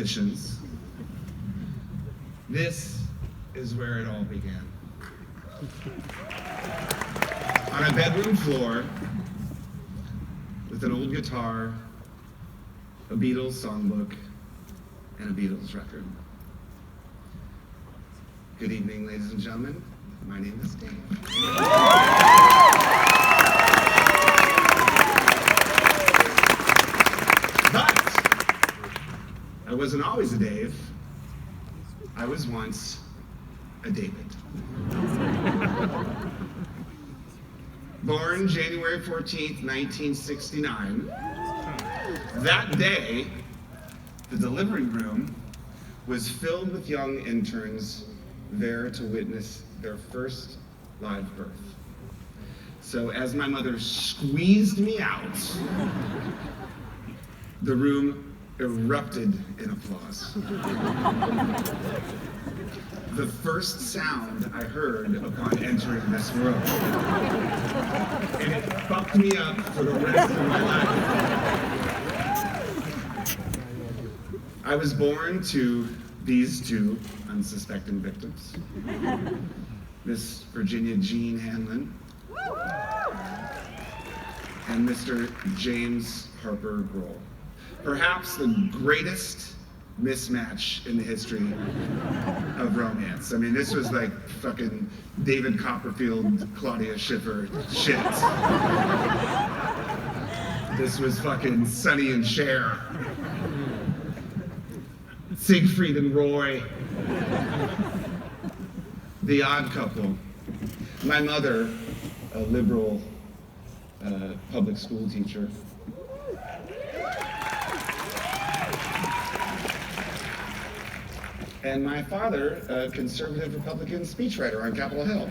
musicians, this is where it all began. On a bedroom floor, with an old guitar, a Beatles songbook, and a Beatles record. Good evening, ladies and gentlemen. My name is Dave. I wasn't always a Dave. I was once a David. Born January 14th, 1969. That day, the delivery room was filled with young interns there to witness their first live birth. So as my mother squeezed me out, the room erupted in applause. The first sound I heard upon entering this room, and it fucked me up for the rest of my life. I was born to these two unsuspecting victims, Miss Virginia Jean Hanlon and Mr. James Harper Grohl. Perhaps the greatest mismatch in the history of romance. I mean, this was like fucking David Copperfield, Claudia Schiffer shit. This was fucking Sonny and Cher. Siegfried and Roy. The Odd Couple. My mother, a liberal public school teacher, and my father, a conservative Republican speechwriter on Capitol Hill.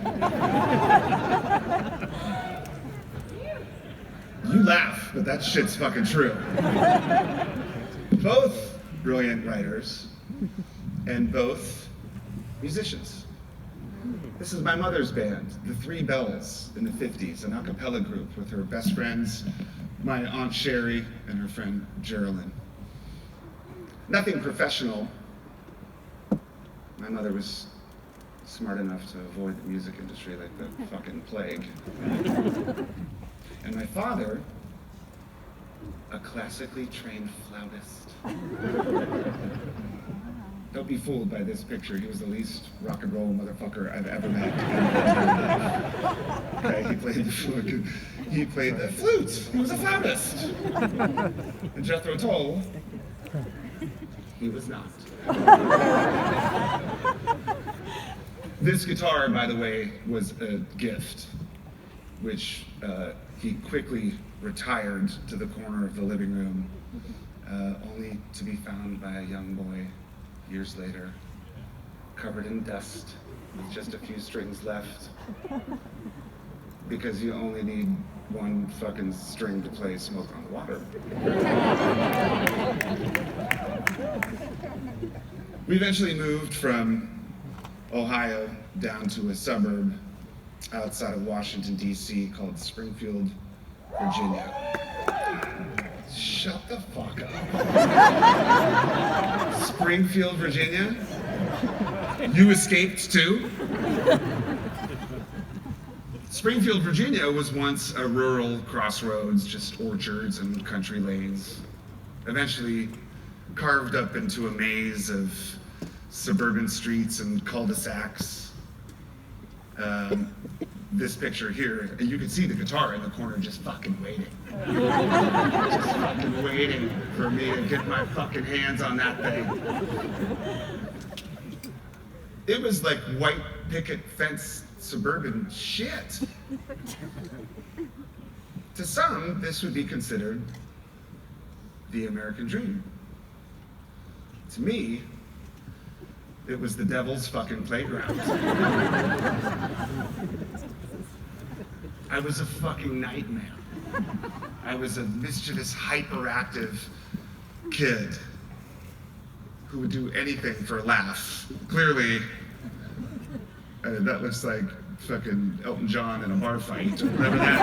You laugh, but that shit's fucking true. Both brilliant writers, and both musicians. This is my mother's band, the Three Bells, in the 50s, an a cappella group with her best friends, my Aunt Sherry and her friend Geraldine. Nothing professional. My mother was smart enough to avoid the music industry like the fucking plague. And my father, a classically trained flautist. Don't be fooled by this picture. He was the least rock and roll motherfucker I've ever met. Okay, he played the flute. He played the flute. He was a flautist. And Jethro Tull, he was not. This guitar, by the way, was a gift, which he quickly retired to the corner of the living room, only to be found by a young boy years later, covered in dust, with just a few strings left, because you only need one fucking string to play Smoke on the Water. We eventually moved from Ohio down to a suburb outside of Washington, D.C. called Springfield, Virginia. Shut the fuck up. Springfield, Virginia? You escaped too? Springfield, Virginia was once a rural crossroads, just orchards and country lanes, eventually carved up into a maze of suburban streets and cul-de-sacs. This picture here, you can see the guitar in the corner just fucking waiting. Just fucking waiting for me to get my fucking hands on that thing. It was like white picket fence suburban shit. To some, this would be considered the American dream. To me, it was the devil's fucking playground. I was a fucking nightmare. I was a mischievous, hyperactive kid who would do anything for a laugh. Clearly, that looks like fucking Elton John in a bar fight, or whatever that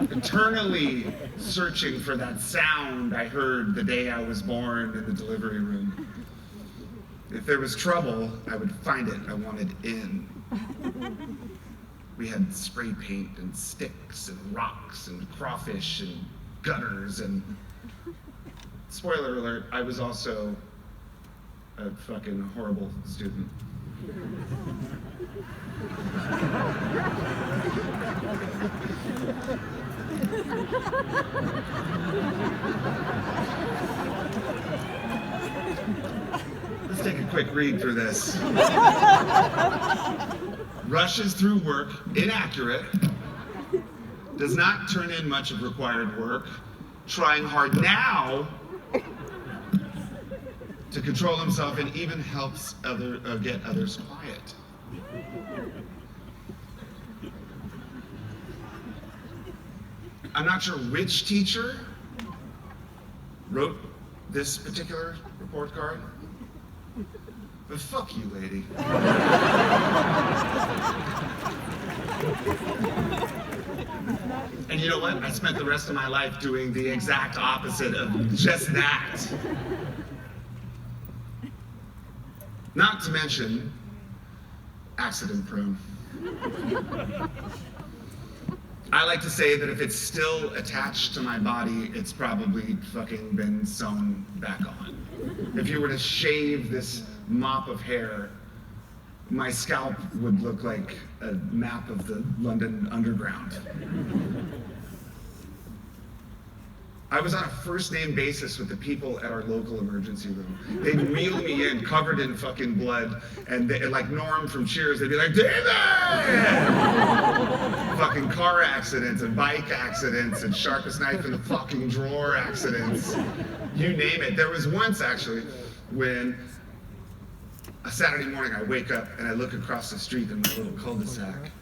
is. Eternally searching for that sound I heard the day I was born in the delivery room. If there was trouble, I would find it. I wanted in. We had spray paint and sticks and rocks and crawfish and gutters and... Spoiler alert, I was also a fucking horrible student. Let's take a quick read through this. Rushes through work, inaccurate, does not turn in much of required work, trying hard now to control himself and even helps get others quiet. I'm not sure which teacher wrote this particular report card, but fuck you, lady. And you know what? I spent the rest of my life doing the exact opposite of just that. Not to mention, accident prone. I like to say that if it's still attached to my body, it's probably fucking been sewn back on. If you were to shave this mop of hair, my scalp would look like a map of the London Underground. I was on a first-name basis with the people at our local emergency room. They'd wheel me in covered in fucking blood, and like Norm from Cheers, they'd be like, David! Fucking car accidents and bike accidents and sharpest knife in the fucking drawer accidents. You name it. There was once, actually, when a Saturday morning I wake up and I look across the street in my little cul-de-sac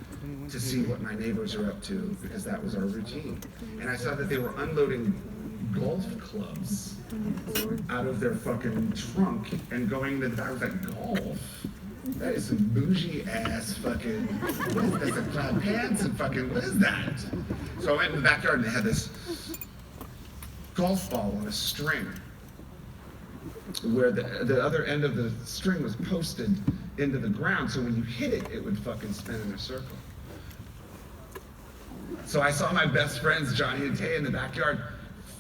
to see what my neighbors are up to, because that was our routine. And I saw that they were unloading golf clubs out of their fucking trunk and going to the back. I was like, golf? That is some bougie ass fucking, what is this, like plaid pants and fucking, what is that? So I went in the backyard and they had this golf ball on a string where the other end of the string was posted into the ground, so when you hit it, it would fucking spin in a circle. So I saw my best friends, Johnny and Tay, in the backyard,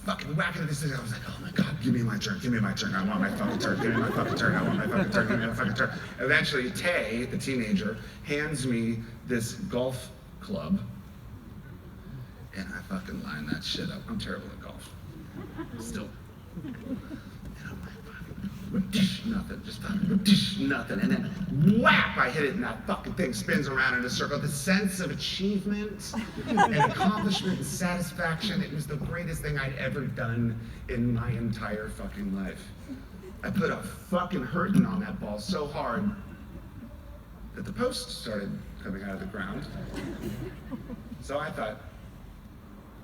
fucking whacking at this thing. I was like, oh my God, give me my turn, give me my turn. I want my fucking turn, give me my fucking turn, I want my fucking turn, give me my fucking turn. Eventually, Tay, the teenager, hands me this golf club, and I fucking line that shit up. I'm terrible at golf. Still. And I'm like, nothing, just fucking nothing. And then whap, I hit it and that fucking thing spins around in a circle. The sense of achievement and accomplishment and satisfaction, it was the greatest thing I'd ever done in my entire fucking life. I put a fucking hurting on that ball so hard that the post started coming out of the ground. So I thought,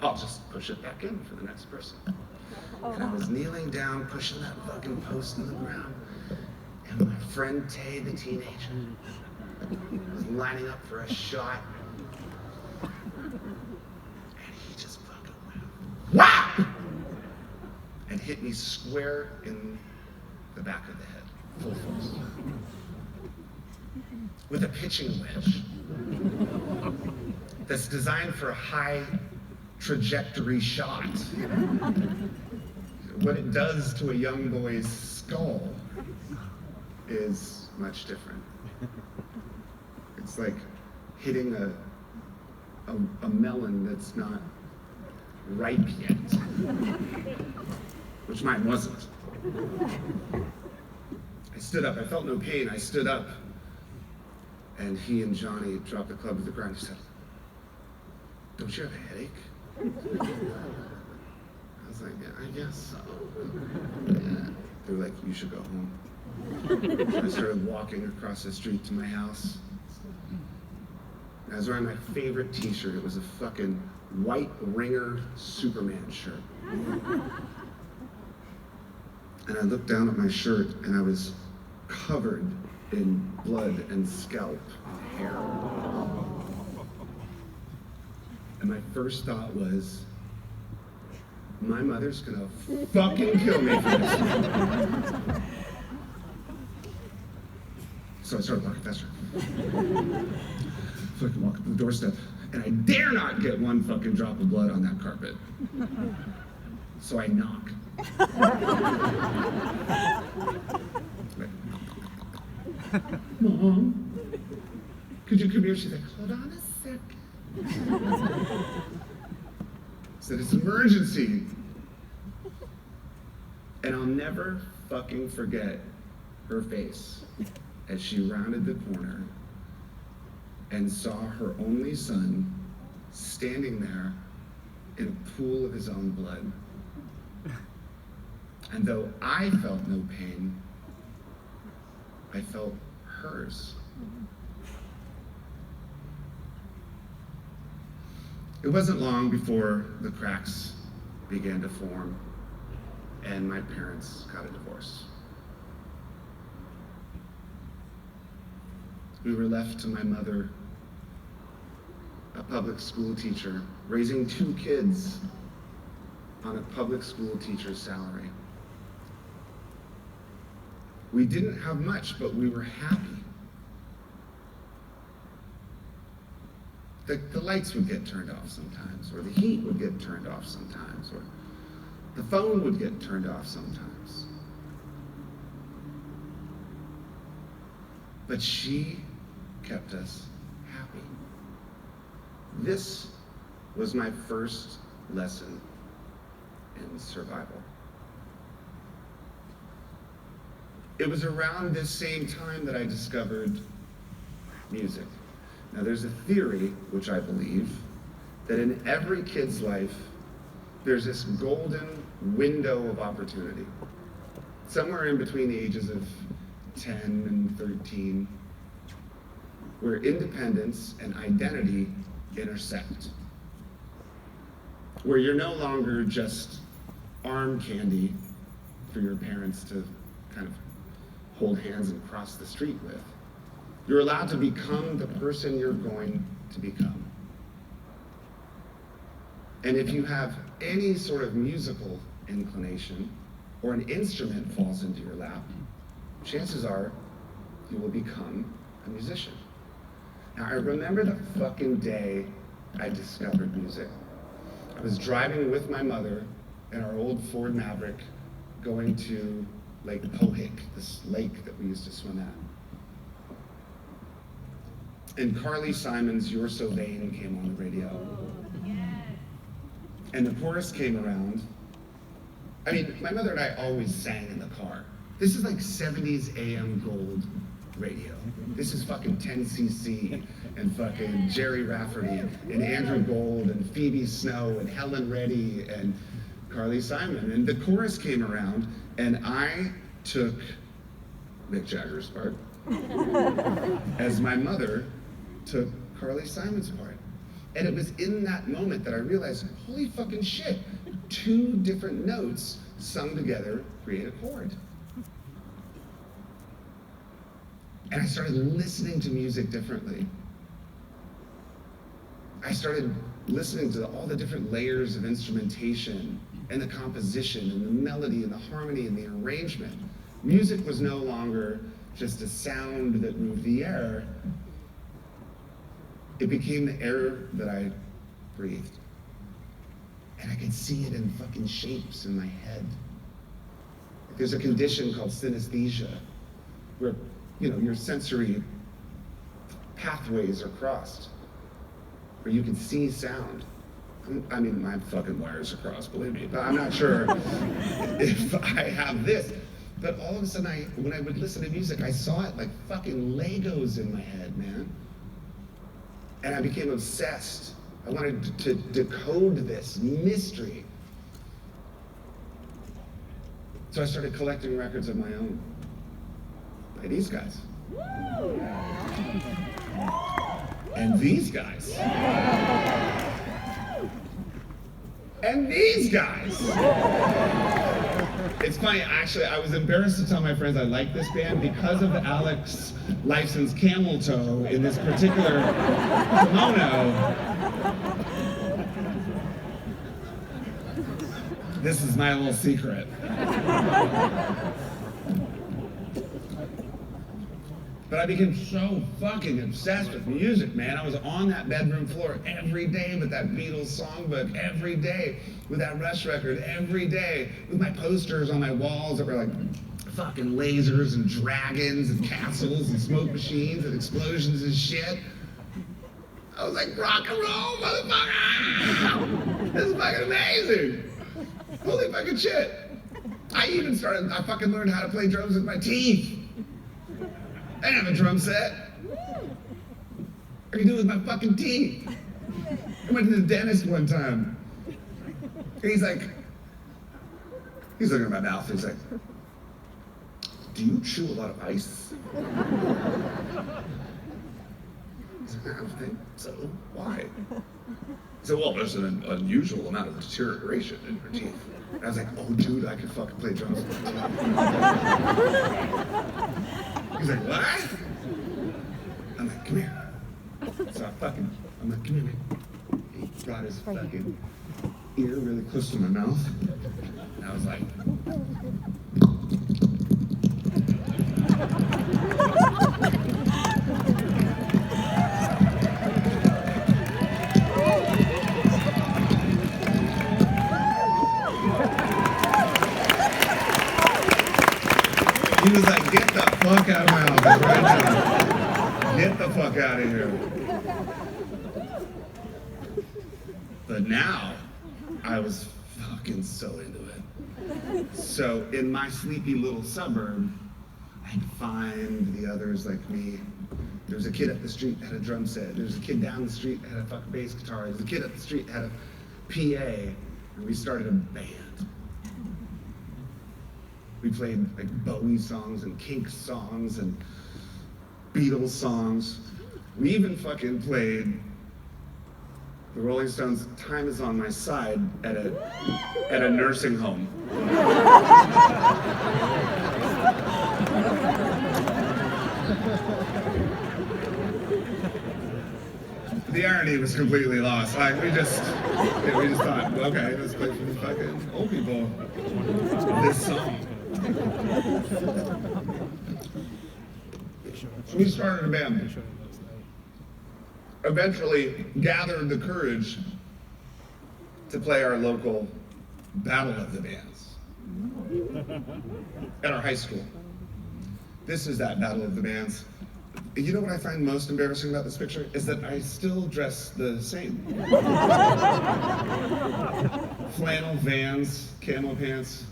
I'll just push it back in for the next person. And I was kneeling down, pushing that fucking post in the ground. And my friend Tay, the teenager, was lining up for a shot. And he just fucking went, whap! And hit me square in the back of the head, full force. With a pitching wedge that's designed for a high trajectory shot. What it does to a young boy's skull is much different. It's like hitting a melon that's not ripe yet, which mine wasn't. I stood up, I felt no pain, I stood up, and he and Johnny dropped the club to the ground. He said, "Don't you have a headache?" I was like, yeah, I guess so. Yeah. They were like, you should go home. So I started walking across the street to my house. And I was wearing my favorite t-shirt. It was a fucking white ringer Superman shirt. And I looked down at my shirt and I was covered in blood and scalp and hair. And my first thought was, my mother's gonna fucking kill me for this. So I started walking faster. So I could walk up to the doorstep, and I dare not get one fucking drop of blood on that carpet. So I knock. Mom, could you come here? She's like, hold on a sec. I said, it's an emergency. And I'll never fucking forget her face as she rounded the corner and saw her only son standing there in a pool of his own blood. And though I felt no pain, I felt hers. It wasn't long before the cracks began to form and my parents got a divorce. We were left to my mother, a public school teacher, raising 2 kids on a public school teacher's salary. We didn't have much, but we were happy. The lights would get turned off sometimes, or the heat would get turned off sometimes, or the phone would get turned off sometimes. But she kept us happy. This was my first lesson in survival. It was around this same time that I discovered music. Now there's a theory, which I believe, that in every kid's life, there's this golden window of opportunity. Somewhere in between the ages of 10 and 13, where independence and identity intersect. Where you're no longer just arm candy for your parents to kind of hold hands and cross the street with. You're allowed to become the person you're going to become. And if you have any sort of musical inclination, or an instrument falls into your lap, chances are you will become a musician. Now, I remember the fucking day I discovered music. I was driving with my mother in our old Ford Maverick going to Lake Pohick, this lake that we used to swim at. And Carly Simon's You're So Vain came on the radio. And the chorus came around. I mean, my mother and I always sang in the car. This is like 70s AM gold radio. This is fucking 10cc and fucking Jerry Rafferty and Andrew Gold and Phoebe Snow and Helen Reddy and Carly Simon. And the chorus came around and I took Mick Jagger's part as my mother took Carly Simon's part. And it was in that moment that I realized, holy fucking shit, 2 different notes sung together create a chord. And I started listening to music differently. I started listening to all the different layers of instrumentation and the composition and the melody and the harmony and the arrangement. Music was no longer just a sound that moved the air. It became the air that I breathed. And I could see it in fucking shapes in my head. There's a condition called synesthesia, where, you know, your sensory pathways are crossed, where you can see sound. I mean, my fucking wires are crossed, believe me, but I'm not sure if I have this. But all of a sudden, when I would listen to music, I saw it like fucking Legos in my head, man. And I became obsessed. I wanted to decode this mystery. So I started collecting records of my own. By these guys. And these guys. And these guys. It's funny, actually, I was embarrassed to tell my friends I like this band because of Alex Lifeson's camel toe in this particular kimono. This is my little secret. But I became so fucking obsessed with music, man. I was on that bedroom floor every day with that Beatles songbook, every day with that Rush record, every day with my posters on my walls that were like fucking lasers and dragons and castles and smoke machines and explosions and shit. I was like, rock and roll, motherfucker! This is fucking amazing! Holy fucking shit! I fucking learned how to play drums with my teeth. I didn't have a drum set. I could do it with my fucking teeth. I went to the dentist one time. And he's looking at my mouth. He's like, do you chew a lot of ice? I was like, I don't think so. Why? He said, well, there's an unusual amount of deterioration in your teeth. And I was like, oh, dude, I could fucking play drums with my teeth. He's like, what? I'm like, come here. So I'm like, come here, man. He brought his fucking ear really close to my mouth. And I was like, he was like, get the fuck out of my office right now. Get the fuck out of here. But now, I was fucking so into it. So in my sleepy little suburb, I'd find the others like me. There's a kid up the street that had a drum set. There's a kid down the street that had a fucking bass guitar. There's a kid up the street that had a PA. And we started a band. We played like Bowie songs and Kinks songs and Beatles songs. We even fucking played the Rolling Stones' Time Is On My Side at a nursing home. The irony was completely lost. Like we just thought, okay, let's play for the fucking old people this song. So we started a band. Eventually gathered the courage to play our local Battle of the Bands at our high school. This is that Battle of the Bands. You know what I find most embarrassing about this picture is that I still dress the same. Flannel Vans, camo pants.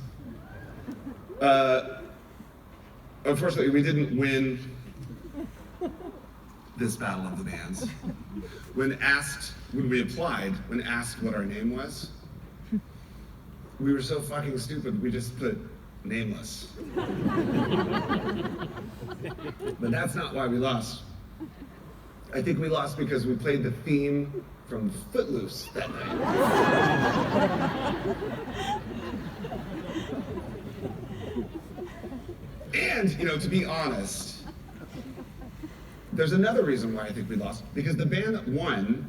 Unfortunately, we didn't win this Battle of the Bands. When we applied, when asked what our name was, we were so fucking stupid, we just put nameless. But that's not why we lost. I think we lost because we played the theme from Footloose that night. And, to be honest, there's another reason why I think we lost. Because the band that won,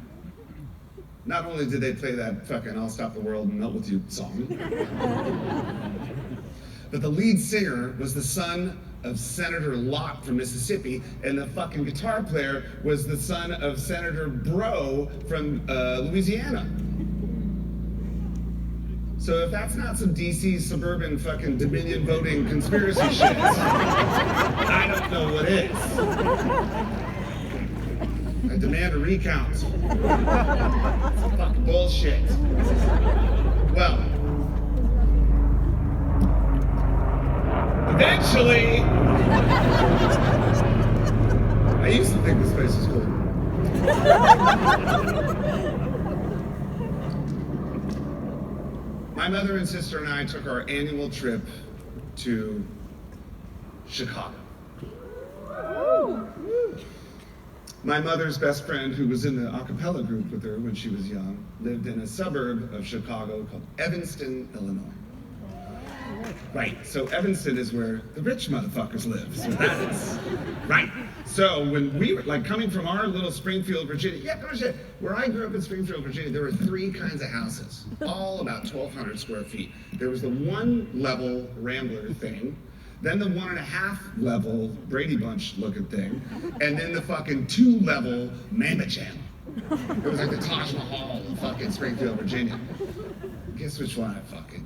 not only did they play that fucking I'll Stop the World and Melt With You song, but the lead singer was the son of Senator Locke from Mississippi, and the fucking guitar player was the son of Senator Bro from Louisiana. So if that's not some DC suburban fucking Dominion voting conspiracy shit, I don't know what is. I demand a recount. It's fucking bullshit. Well, eventually, I used to think this place was cool. My mother and sister and I took our annual trip to Chicago. My mother's best friend, who was in the a cappella group with her when she was young, lived in a suburb of Chicago called Evanston, Illinois. Right, so Evanston is where the rich motherfuckers live, so that is, right. So when we were, like, coming from our little Springfield, Virginia, yeah, no shit, where I grew up in Springfield, Virginia, there were 3 kinds of houses, all about 1,200 square feet. There was the 1-level Rambler thing, then the 1.5 level Brady Bunch looking thing, and then the fucking 2-level Mamba Jam. It was like the Taj Mahal of fucking Springfield, Virginia. Guess which one I fucking,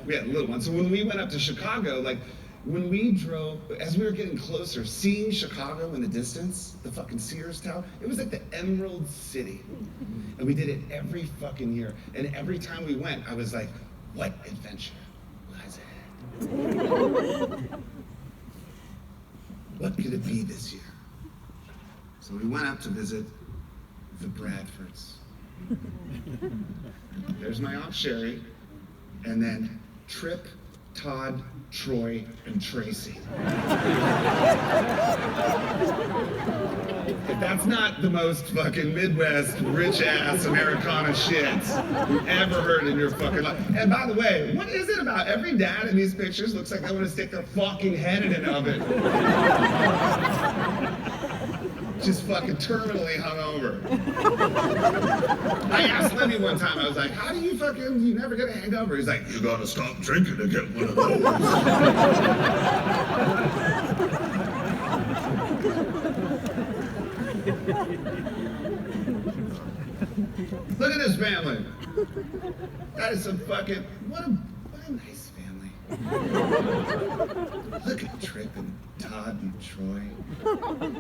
we had a little one. So when we went up to Chicago, like, when we drove, as we were getting closer, seeing Chicago in the distance, the fucking Sears Tower, it was like the Emerald City. And we did it every fucking year. And every time we went, I was like, what adventure lies ahead? What could it be this year? So we went up to visit the Bradfords. There's my Aunt Sherry, and then Trip, Todd, Troy, and Tracy. If that's not the most fucking Midwest, rich-ass Americana shit you've ever heard in your fucking life. And by the way, what is it about every dad in these pictures looks like they want to stick their fucking head in an oven? Just fucking terminally hungover. I asked Lenny one time, I was like, how do you never get a hangover? He's like, you gotta stop drinking to get one of those. Look at this family. That is some fucking, what a nice family. Look at Trip and Todd and Troy,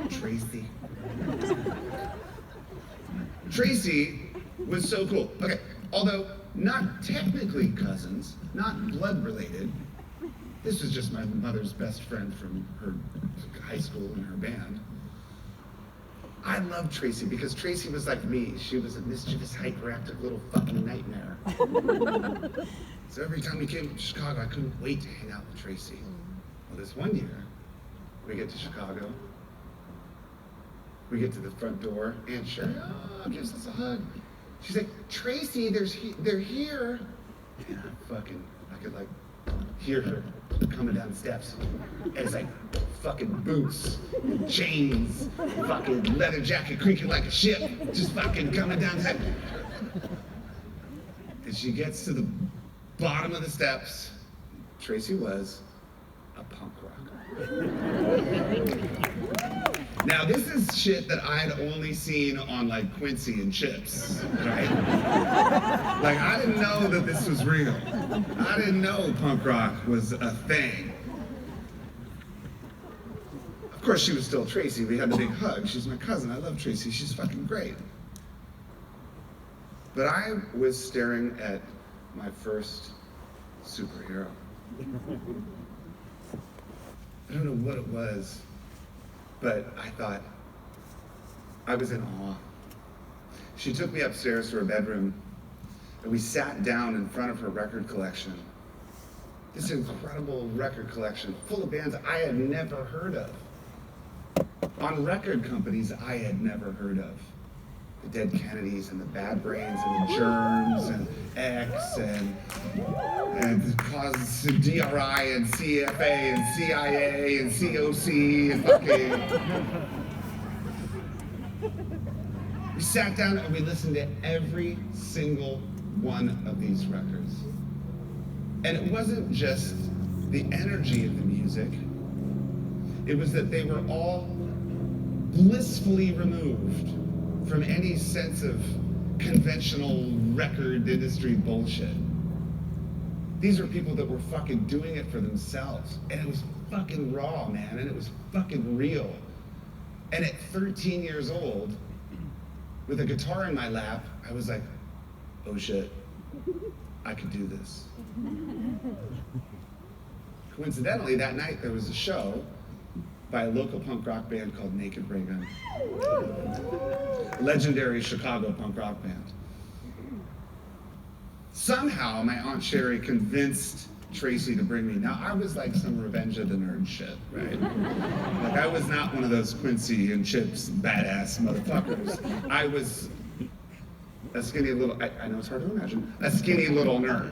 Tracy. Tracy was so cool. Okay, although not technically cousins, not blood related, this was just my mother's best friend from her high school and her band. I loved Tracy because Tracy was like me. She was a mischievous, hyperactive little fucking nightmare. So every time we came to Chicago, I couldn't wait to hang out with Tracy. Well, this one year, we get to Chicago. We get to the front door, Aunt Sherry gives us a hug. She's like, Tracy, they're here. And I could like hear her coming down the steps. And it's like fucking boots, and chains, fucking leather jacket creaking like a ship, just fucking coming down the steps. And she gets to the bottom of the steps. Tracy was a punk rocker. Now this is shit that I'd only seen on like Quincy and Chips, right? Like I didn't know that this was real. I didn't know punk rock was a thing. Of course she was still Tracy. We had a big hug. She's my cousin. I love Tracy. She's fucking great. But I was staring at my first superhero. I don't know what it was, but I thought, I was in awe. She took me upstairs to her bedroom, and we sat down in front of her record collection. This incredible record collection full of bands I had never heard of. On record companies I had never heard of. The Dead Kennedys and the Bad Brains and the Germs and X and causes DRI and CFA and CIA and COC and fucking. We sat down and we listened to every single one of these records. And it wasn't just the energy of the music, it was that they were all blissfully removed from any sense of conventional record industry bullshit. These were people that were fucking doing it for themselves. And it was fucking raw, man, and it was fucking real. And at 13 years old, with a guitar in my lap, I was like, oh shit, I could do this. Coincidentally, that night there was a show by a local punk rock band called Naked Ray Gun. A legendary Chicago punk rock band. Somehow my Aunt Sherry convinced Tracy to bring me. Now I was like some Revenge of the Nerd shit, right? Like I was not one of those Quincy and Chips badass motherfuckers. I was a skinny little, I know it's hard to imagine, a skinny little nerd.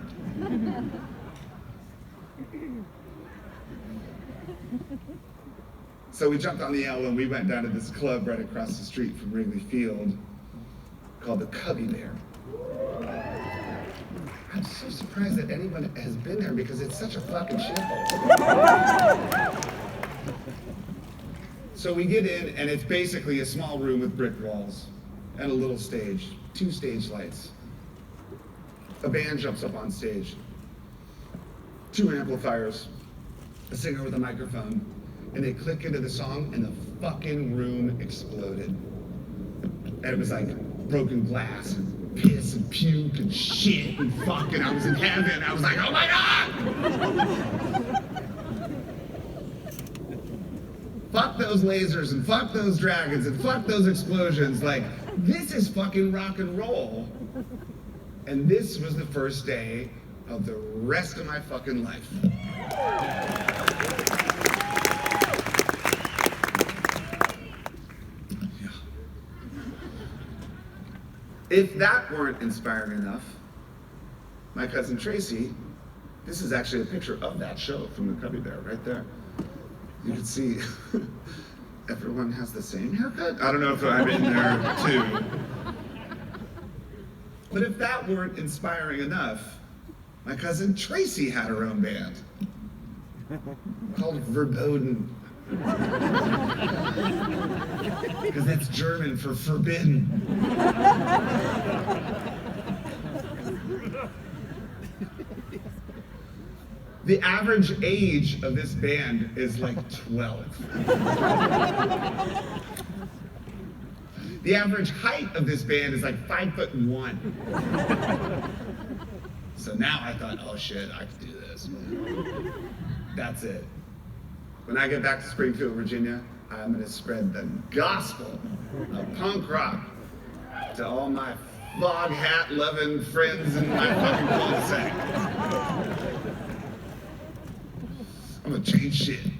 So we jumped on the L and we went down to this club right across the street from Wrigley Field called the Cubby Bear. I'm so surprised that anyone has been there because it's such a fucking shithole. So we get in and it's basically a small room with brick walls and a little stage, 2 stage lights. A band jumps up on stage, 2 amplifiers, a singer with a microphone, and they click into the song and the fucking room exploded. And it was like broken glass and piss and puke and shit and fucking, I was in heaven. I was like, oh my God! Fuck those lasers and fuck those dragons and fuck those explosions. Like, this is fucking rock and roll. And this was the first day of the rest of my fucking life. If that weren't inspiring enough, my cousin Tracy, this is actually a picture of that show from the Cubby Bear right there. You can see everyone has the same haircut. I don't know if I'm in there too. But if that weren't inspiring enough, my cousin Tracy had her own band called Verboten. Because that's German for forbidden. The average age of this band is like 12. The average height of this band is like 5'1". So now I thought, oh shit, I can do this. That's it. When I get back to Springfield, Virginia, I'm gonna spread the gospel of punk rock to all my log hat loving friends in my fucking cul-de-sac. I'm gonna change shit.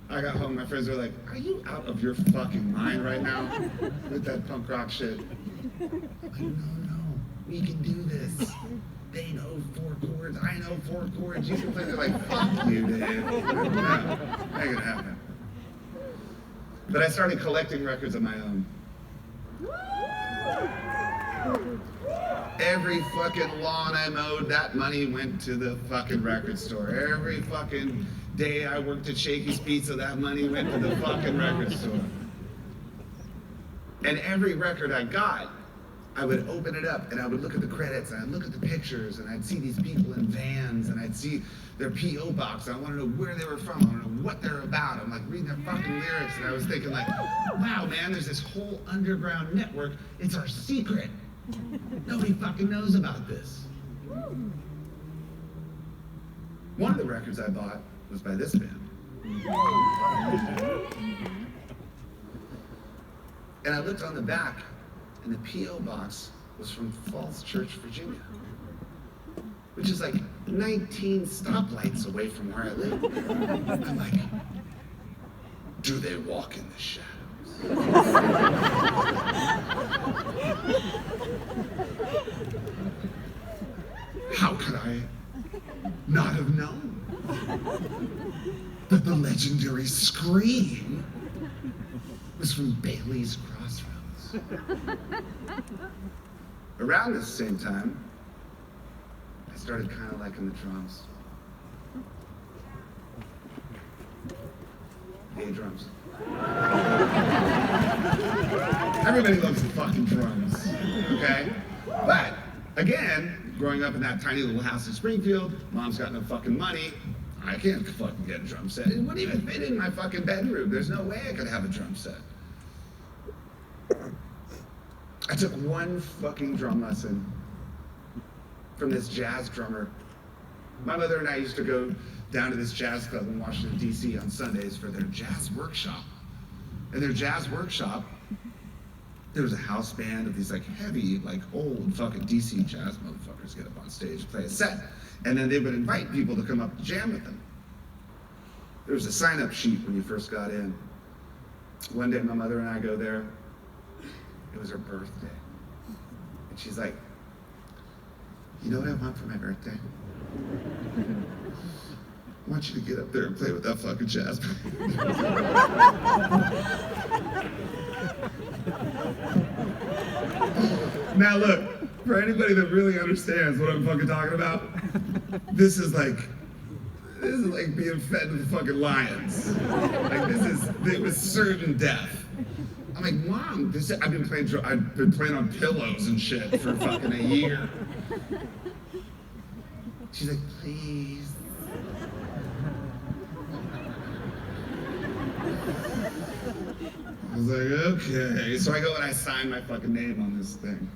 I got home, my friends were like, are you out of your fucking mind right now with that punk rock shit? I'm like, no, we can do this. They know 4 chords, I know 4 chords, you can play. They're like, fuck you, Dave. No, ain't gonna happen. But I started collecting records of my own. Every fucking lawn I mowed, that money went to the fucking record store. Every fucking day I worked at Shakey's Pizza, that money went to the fucking record store. And every record I got, I would open it up and I would look at the credits and I'd look at the pictures and I'd see these people in vans and I'd see their P.O. box. And I wanted to know where they were from. I wanted to know what they're about. I'm like reading their fucking lyrics and I was thinking like, wow, man, there's this whole underground network. It's our secret. Nobody fucking knows about this. One of the records I bought was by this band. And I looked on the back and the P.O. box was from Falls Church, Virginia, which is like 19 stoplights away from where I live. I'm like, do they walk in the shadows? How could I not have known that the legendary Scream was from Bailey's Crossroads? Around this same time, I started kind of liking the drums. Hey, drums. Everybody loves the fucking drums, okay? But, again, growing up in that tiny little house in Springfield, mom's got no fucking money. I can't fucking get a drum set. It wouldn't even fit in my fucking bedroom. There's no way I could have a drum set. I took one fucking drum lesson from this jazz drummer. My mother and I used to go down to this jazz club in Washington, D.C. on Sundays for their jazz workshop. In their jazz workshop, there was a house band of these like heavy, like old fucking DC jazz motherfuckers get up on stage, play a set, and then they would invite people to come up to jam with them. There was a sign-up sheet when you first got in. One day my mother and I go there. It was her birthday. And she's like, you know what I want for my birthday? I want you to get up there and play with that fucking jazz band. Now look, for anybody that really understands what I'm fucking talking about, this is like being fed to the fucking lions. Like it was certain death. I'm like, Mom, I've been playing on pillows and shit for fucking a year. She's like, please. I was like, okay. So I go and I sign my fucking name on this thing.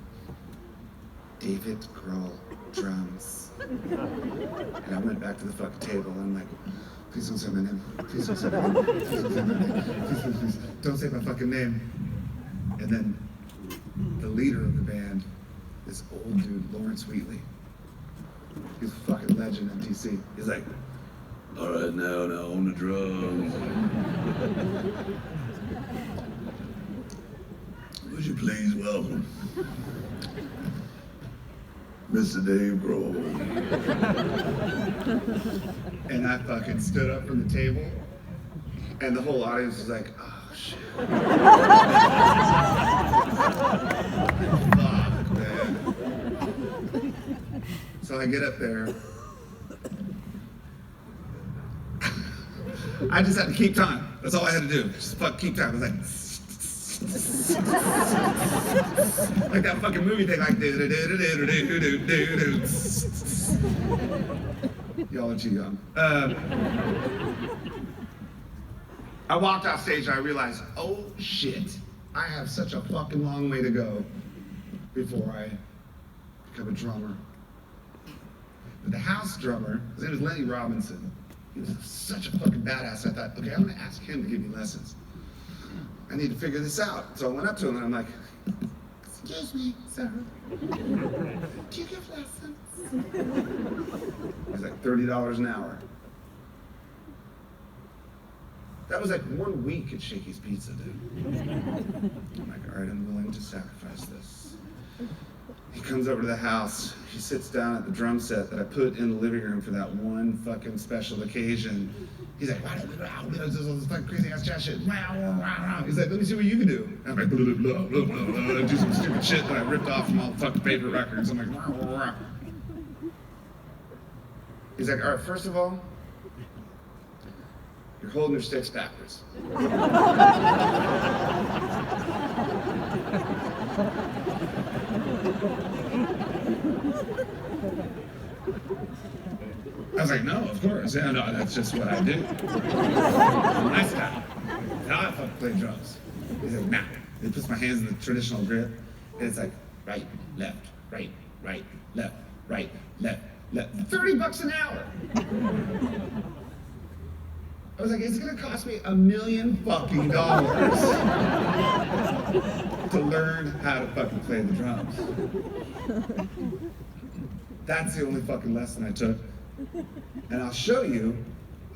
David Grohl, drums. And I went back to the fucking table and I'm like, please don't say my name. Please don't say my name. Please don't say my name. Please. Don't say my fucking name. And then the leader of the band, this old dude, Lawrence Wheatley. He's a fucking legend in DC. He's like, all right, now on the drums. Would you please welcome Mr. Dave Grohl. And I fucking stood up from the table, and the whole audience was like, oh shit. Fuck, man. So I get up there. I just had to keep time. That's all I had to do. Just keep time. I was like, like that fucking movie thing, like y'all are too young. I walked off stage and I realized, oh shit, I have such a fucking long way to go before I become a drummer. But the house drummer, his name was Lenny Robinson. He was such a fucking badass. I thought, okay, I'm gonna ask him to give me lessons. I need to figure this out. So I went up to him and I'm like, excuse me, sir. Do you give lessons? He's like, $30 an hour. That was like 1 week at Shakey's Pizza, dude. I'm like, all right, I'm willing to sacrifice this. He comes over to the house. He sits down at the drum set that I put in the living room for that one fucking special occasion. He's like, wow, this is fucking crazy ass jazz shit. He's like, let me see what you can do. And I'm like, blah, blah, blah, blah, blah, do some stupid shit that I ripped off from all the fucking favorite records. I'm like, rah. He's like, all right, first of all, you're holding your sticks backwards. I was like, no, of course. Yeah, no, that's just what I do. My style. How I fucking play drums. He's like, nah. He puts my hands in the traditional grip, and it's like, right, left, right, left, right, left. $30 an hour. I was like, it's gonna cost me $1 million fucking dollars to learn how to fucking play the drums. That's the only fucking lesson I took. And I'll show you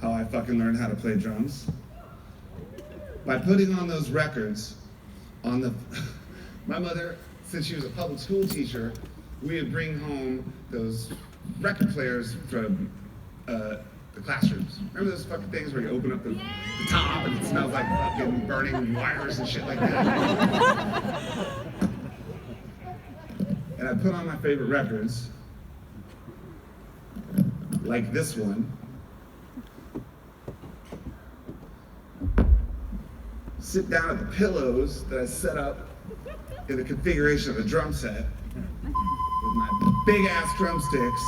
how I fucking learned how to play drums by putting on those records on the... My mother, since she was a public school teacher, we would bring home those record players from the classrooms. Remember those fucking things where you open up the top and it smells like fucking burning wires and shit like that? And I put on my favorite records, like this one. Sit down at the pillows that I set up in the configuration of a drum set with my big ass drumsticks.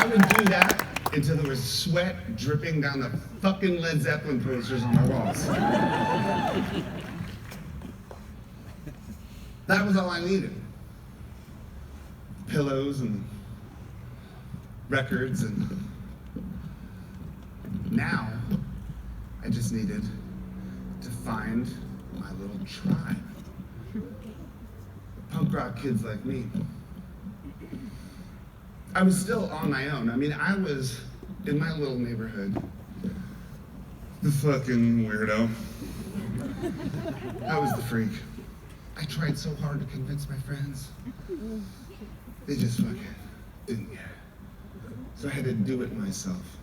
I would do that until there was sweat dripping down the fucking Led Zeppelin posters on my walls. That was all I needed. Pillows and records, and now I just needed to find my little tribe. Punk rock kids like me. I was still on my own. I mean, I was in my little neighborhood, the fucking weirdo. I was the freak. I tried so hard to convince my friends. They just fucking didn't get it. So I had to do it myself,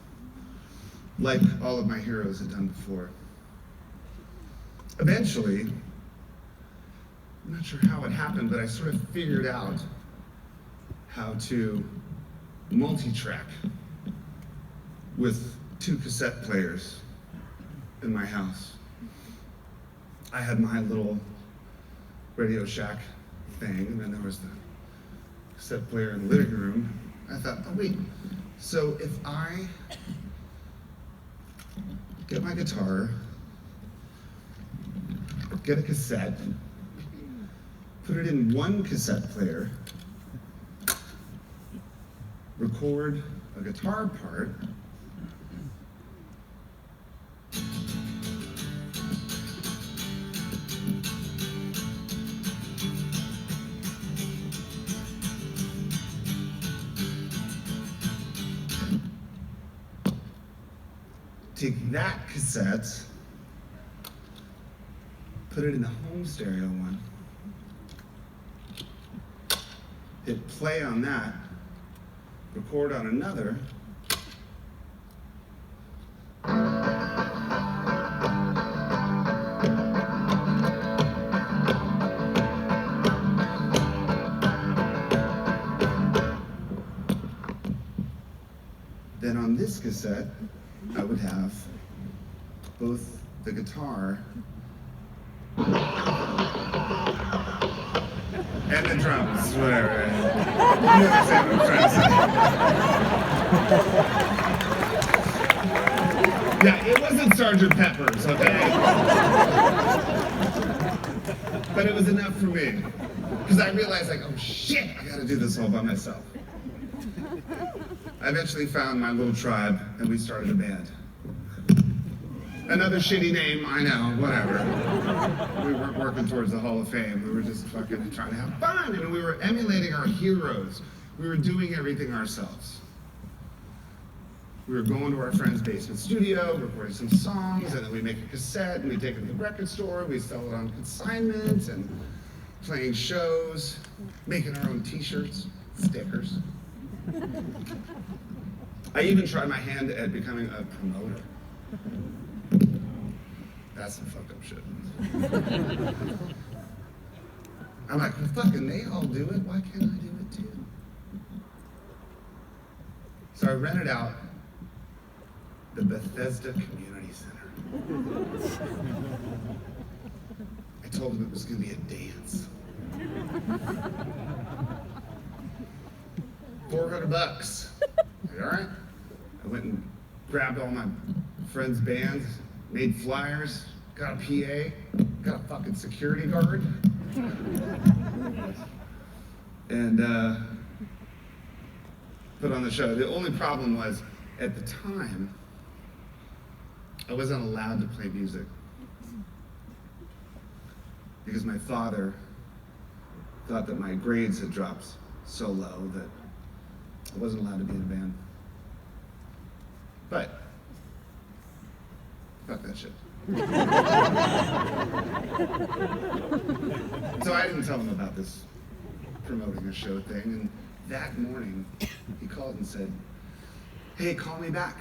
like all of my heroes had done before. Eventually, I'm not sure how it happened, but I sort of figured out how to multi-track with 2 cassette players in my house. I had my little Radio Shack thing, and then there was the cassette player in the living room. I thought, oh wait, so if I get my guitar, get a cassette, put it in one cassette player, record a guitar part, take that cassette, put it in the home stereo one, hit play on that, record on another, then on this cassette, I would have both the guitar and the drums, whatever. You understand what I'm trying to say. Yeah, it wasn't Sgt. Pepper's, okay? But it was enough for me. Because I realized, like, oh shit, I gotta do this all by myself. I eventually found my little tribe, and we started a band. Another shitty name, I know, whatever. We weren't working towards the Hall of Fame. We were just fucking trying to have fun, and we were emulating our heroes. We were doing everything ourselves. We were going to our friend's basement studio, recording some songs, and then we make a cassette, and we take it to the record store, we sell it on consignment, and playing shows, making our own t-shirts, stickers. I even tried my hand at becoming a promoter. That's some fucked up shit. I'm like, well, fucking they all do it, why can't I do it too? So I rented out the Bethesda Community Center. I told them it was gonna be a dance. $400. All right. I went and grabbed all my friends' bands, made flyers, got a PA, got a fucking security guard, and put on the show. The only problem was, at the time, I wasn't allowed to play music because my father thought that my grades had dropped so low that I wasn't allowed to be in a band. But, fuck that shit. So I didn't tell him about this promoting a show thing, and that morning, he called and said, hey, call me back.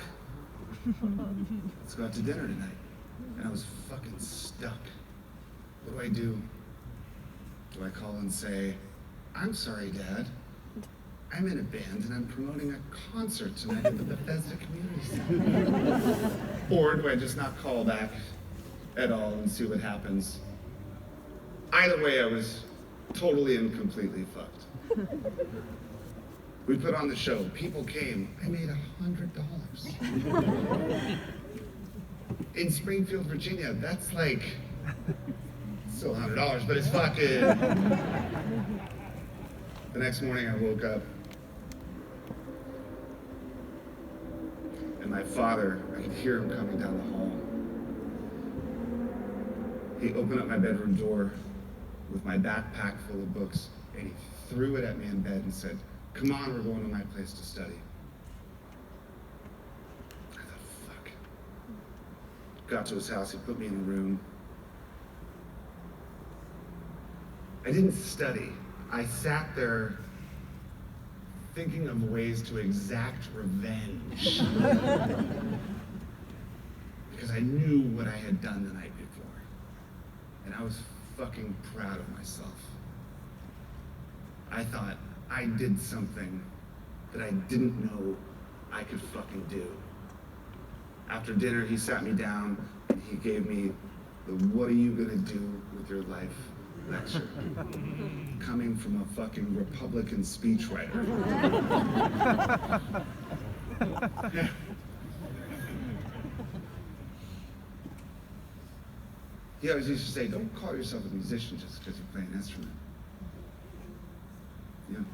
Let's go out to dinner tonight. And I was fucking stuck. What do? Do I call and say, I'm sorry, Dad. I'm in a band and I'm promoting a concert tonight at the Bethesda Community Center. Or do I just not call back at all and see what happens? Either way, I was totally and completely fucked. We put on the show. People came. I made $100. In Springfield, Virginia, that's like, still $100, but it's fucking. The next morning I woke up, and my father, I could hear him coming down the hall. He opened up my bedroom door with my backpack full of books, and he threw it at me in bed and said, "Come on, we're going to my place to study." I thought, fuck. Got to his house, he put me in a room. I didn't study. I sat there thinking of ways to exact revenge. Because I knew what I had done the night before. And I was fucking proud of myself. I thought I did something that I didn't know I could fucking do. After dinner, he sat me down and he gave me the "what are you gonna do with your life" lecture. Coming from a fucking Republican speechwriter. Yeah. He always used to say, "Don't call yourself a musician just because you play an instrument." Yeah.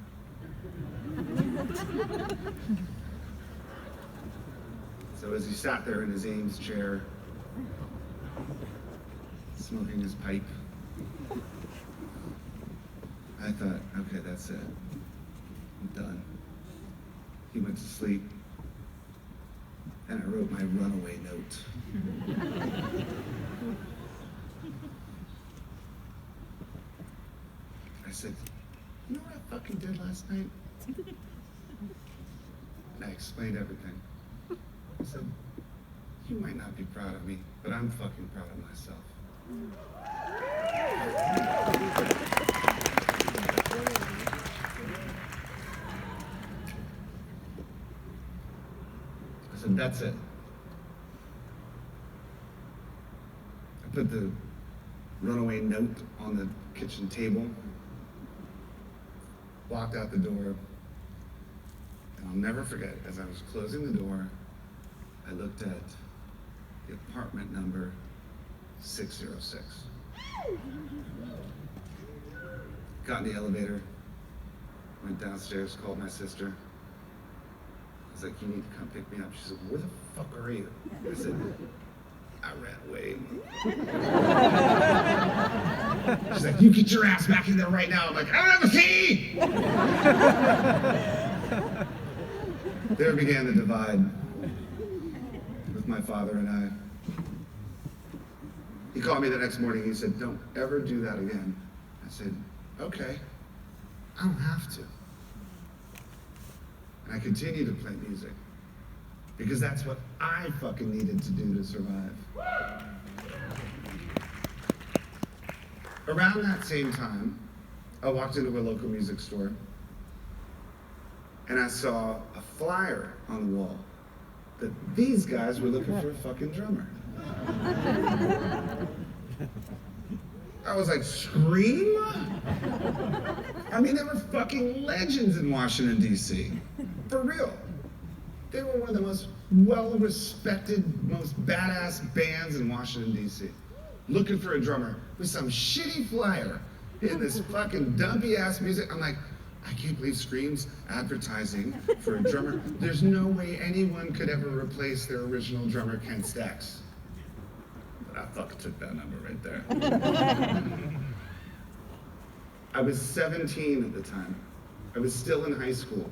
So as he sat there in his Ames chair, smoking his pipe, I thought, okay, that's it. I'm done. He went to sleep, and I wrote my runaway note. I said, "You know what I fucking did last night?" And I explained everything. I said, "You might not be proud of me, but I'm fucking proud of myself." I said, "That's it." I put the runaway note on the kitchen table, walked out the door, and I'll never forget, as I was closing the door, I looked at the apartment number 606. Got in the elevator, went downstairs, called my sister. I was like, "You need to come pick me up." She said, "Where the fuck are you?" I said, "I ran away." She's like, "You get your ass back in there right now." I'm like, "I don't have a key!" There began the divide with my father and I. He called me the next morning. He said, "Don't ever do that again." I said, "Okay, I don't have to." And I continued to play music because that's what I fucking needed to do to survive. Around that same time, I walked into a local music store and I saw a flyer on the wall that these guys were looking for a fucking drummer. I was like, Scream? I mean, they were fucking legends in Washington, D.C. For real. They were one of the most well-respected, most badass bands in Washington, D.C. Looking for a drummer with some shitty flyer in this fucking dumpy-ass music. I'm like, I can't believe Scream's advertising for a drummer. There's no way anyone could ever replace their original drummer, Ken Stax. But I fucking took that number right there. I was 17 at the time. I was still in high school.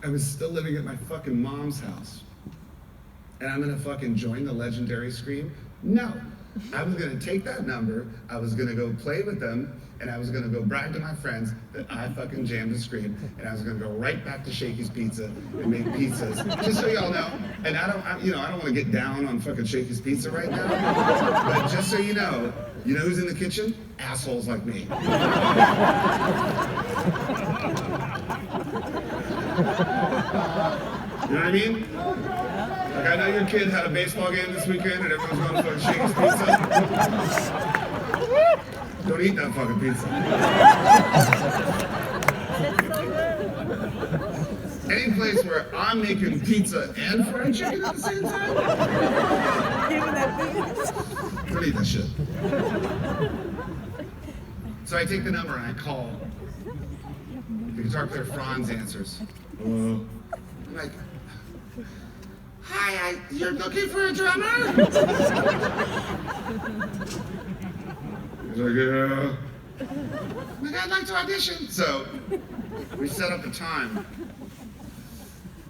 I was still living at my fucking mom's house. And I'm gonna fucking join the legendary Scream? No. I was gonna take that number, I was gonna go play with them, and I was gonna go brag to my friends that I fucking jammed a Scream, and I was gonna go right back to Shakey's Pizza and make pizzas. Just so y'all know, and I don't wanna get down on fucking Shakey's Pizza right now, but just so you know who's in the kitchen? Assholes like me. You know what I mean? Like, I know your kid had a baseball game this weekend and everyone's going to fucking Shakey's Pizza. Don't eat that fucking pizza. Any place where I'm making pizza and fried chicken at the same time? Don't eat that shit. So I take the number and I call. The guitar player Franz answers. Hello. I'm like, hi, you're looking for a drummer? He's like, yeah. I'm like, I'd like to audition. So we set up a time.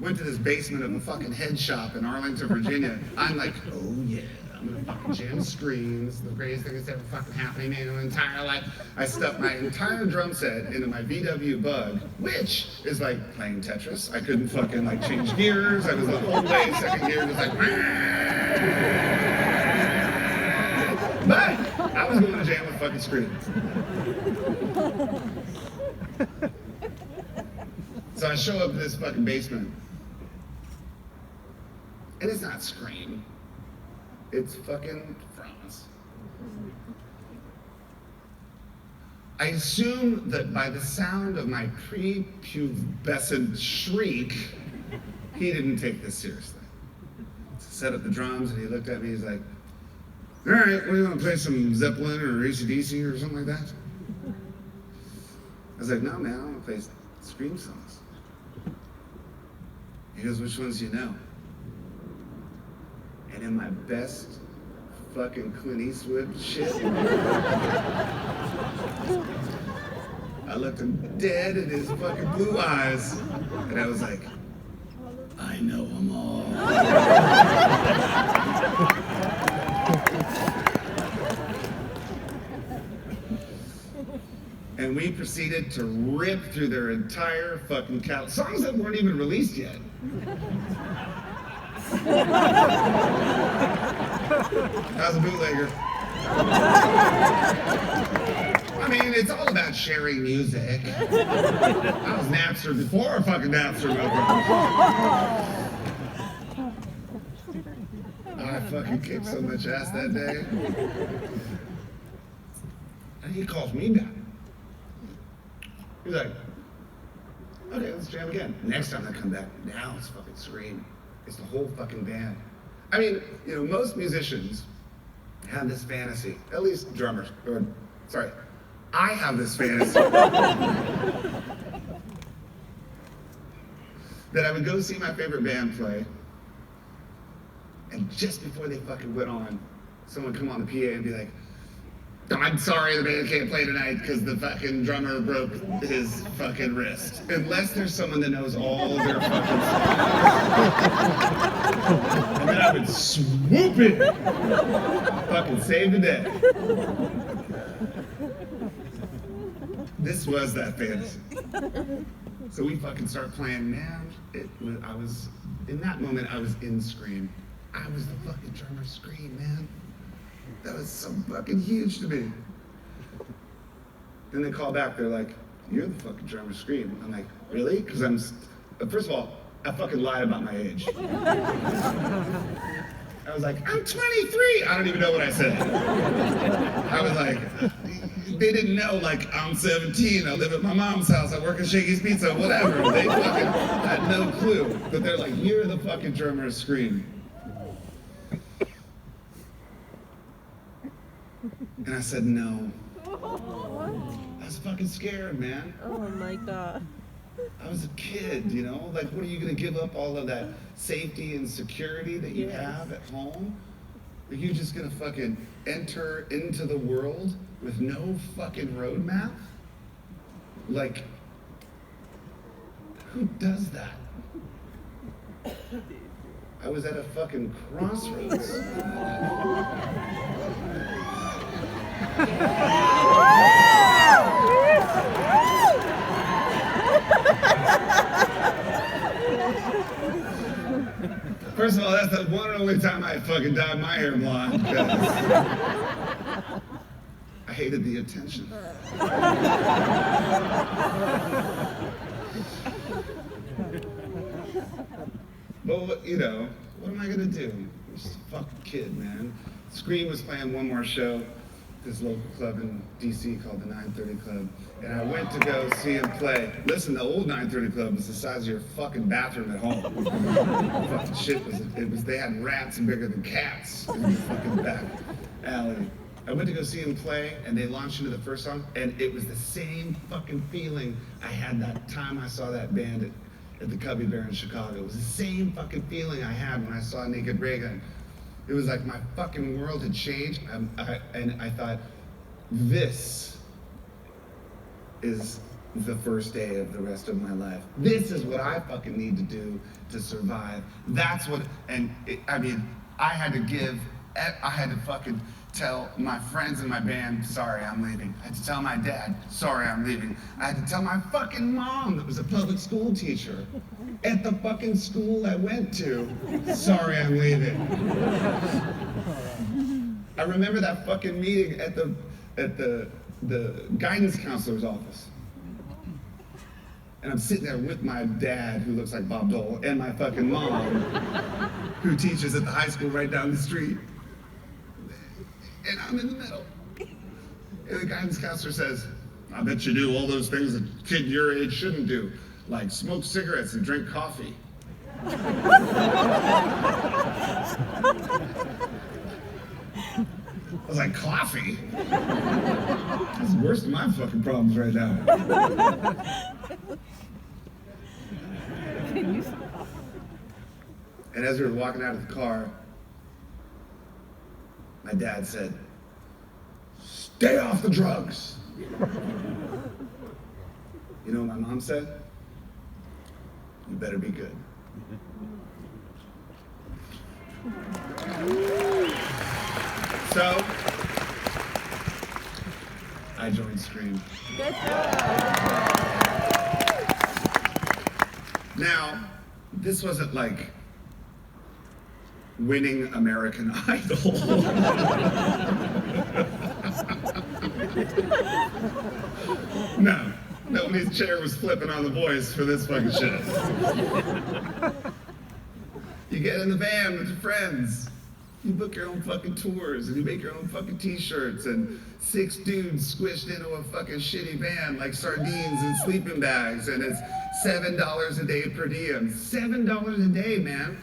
Went to this basement of a fucking head shop in Arlington, Virginia. I'm like, oh yeah, I'm gonna fucking jam screens. The greatest thing that's ever fucking happened in my entire life. I stuffed my entire drum set into my VW Bug, which is like playing Tetris. I couldn't fucking like change gears. I was the whole way second gear was like, but I was going to jam with fucking screens. So I show up to this fucking basement. And it's not Scream. It's fucking Franz. I assume that by the sound of my prepubescent shriek, he didn't take this seriously. So set up the drums and he looked at me, he's like, all right, what do you want to play, some Zeppelin or AC/DC or something like that? I was like, no man, I want to play Scream songs. He goes, which ones do you know? And in my best fucking Clint Eastwood shit, I looked him dead in his fucking blue eyes, and I was like, I know them all. And we proceeded to rip through their entire fucking catalog. Songs that weren't even released yet. How's a bootlegger? I mean, it's all about sharing music. I was Napster before fucking Napster. I fucking kicked so much ass that day. And he calls me back. He's like, okay, let's jam again. Next time I come back, now it's fucking Scream. It's the whole fucking band. I mean, you know, most musicians have this fantasy, at least drummers, or, sorry, I have this fantasy that I would go see my favorite band play, and just before they fucking went on, someone would come on the PA and be like, I'm sorry the band can't play tonight because the fucking drummer broke his fucking wrist. Unless there's someone that knows all of their fucking songs. And then I would swoop in. Fucking save the day. This was that fantasy. So we fucking start playing, man. I was, in that moment, I was in Scream. I was the fucking drummer Scream, man. That was so fucking huge to me. Then they call back, they're like, you're the fucking drummer Scream. I'm like, really? Because first of all, I fucking lied about my age. I was like, I'm 23. I don't even know what I said. I was like, they didn't know, like, I'm 17, I live at my mom's house, I work at Shakey's Pizza, whatever. They fucking had no clue. But they're like, you're the fucking drummer Scream. And I said, no. I was fucking scared, man. Oh my God. I was a kid, you know? Like, what are you gonna give up all of that safety and security that you have at home? Are you just gonna fucking enter into the world with no fucking roadmap? Like, who does that? I was at a fucking crossroads. First of all, that's the one and only time I fucking dyed my hair blonde, because I hated the attention. But, you know, what am I gonna do? I'm just a fucking kid, man. Scream was playing one more show. this local club in DC called the 930 Club, and I went to go see him play. Listen, the old 930 Club was the size of your fucking bathroom at home. Fucking shit they had rats bigger than cats in the fucking back alley. I went to go see him play, and they launched into the first song, and it was the same fucking feeling I had that time I saw that band at the Cubby Bear in Chicago. It was the same fucking feeling I had when I saw Naked Raygun. It was like my fucking world had changed, and I thought, this is the first day of the rest of my life. This is what I fucking need to do to survive. That's what, I had to fucking tell my friends in my band, sorry, I'm leaving. I had to tell my dad, sorry, I'm leaving. I had to tell my fucking mom that was a public school teacher at the fucking school I went to, sorry, I'm leaving. I remember that fucking meeting at the guidance counselor's office. And I'm sitting there with my dad, who looks like Bob Dole, and my fucking mom, who teaches at the high school right down the street. And I'm in the middle. And the guidance counselor says, I bet you do all those things a kid your age shouldn't do, like smoke cigarettes and drink coffee. I was like, coffee? That's the worst of my fucking problems right now. And as we were walking out of the car, my dad said, stay off the drugs. You know what my mom said? You better be good. So, I joined Scream. Good job. Now, this wasn't like winning American Idol. No, nobody's chair was flipping on The Voice for this fucking shit. You get in the van with your friends, you book your own fucking tours, and you make your own fucking t-shirts, and 6 dudes squished into a fucking shitty van like sardines and sleeping bags, and it's $7 a day per diem. $7 a day, man.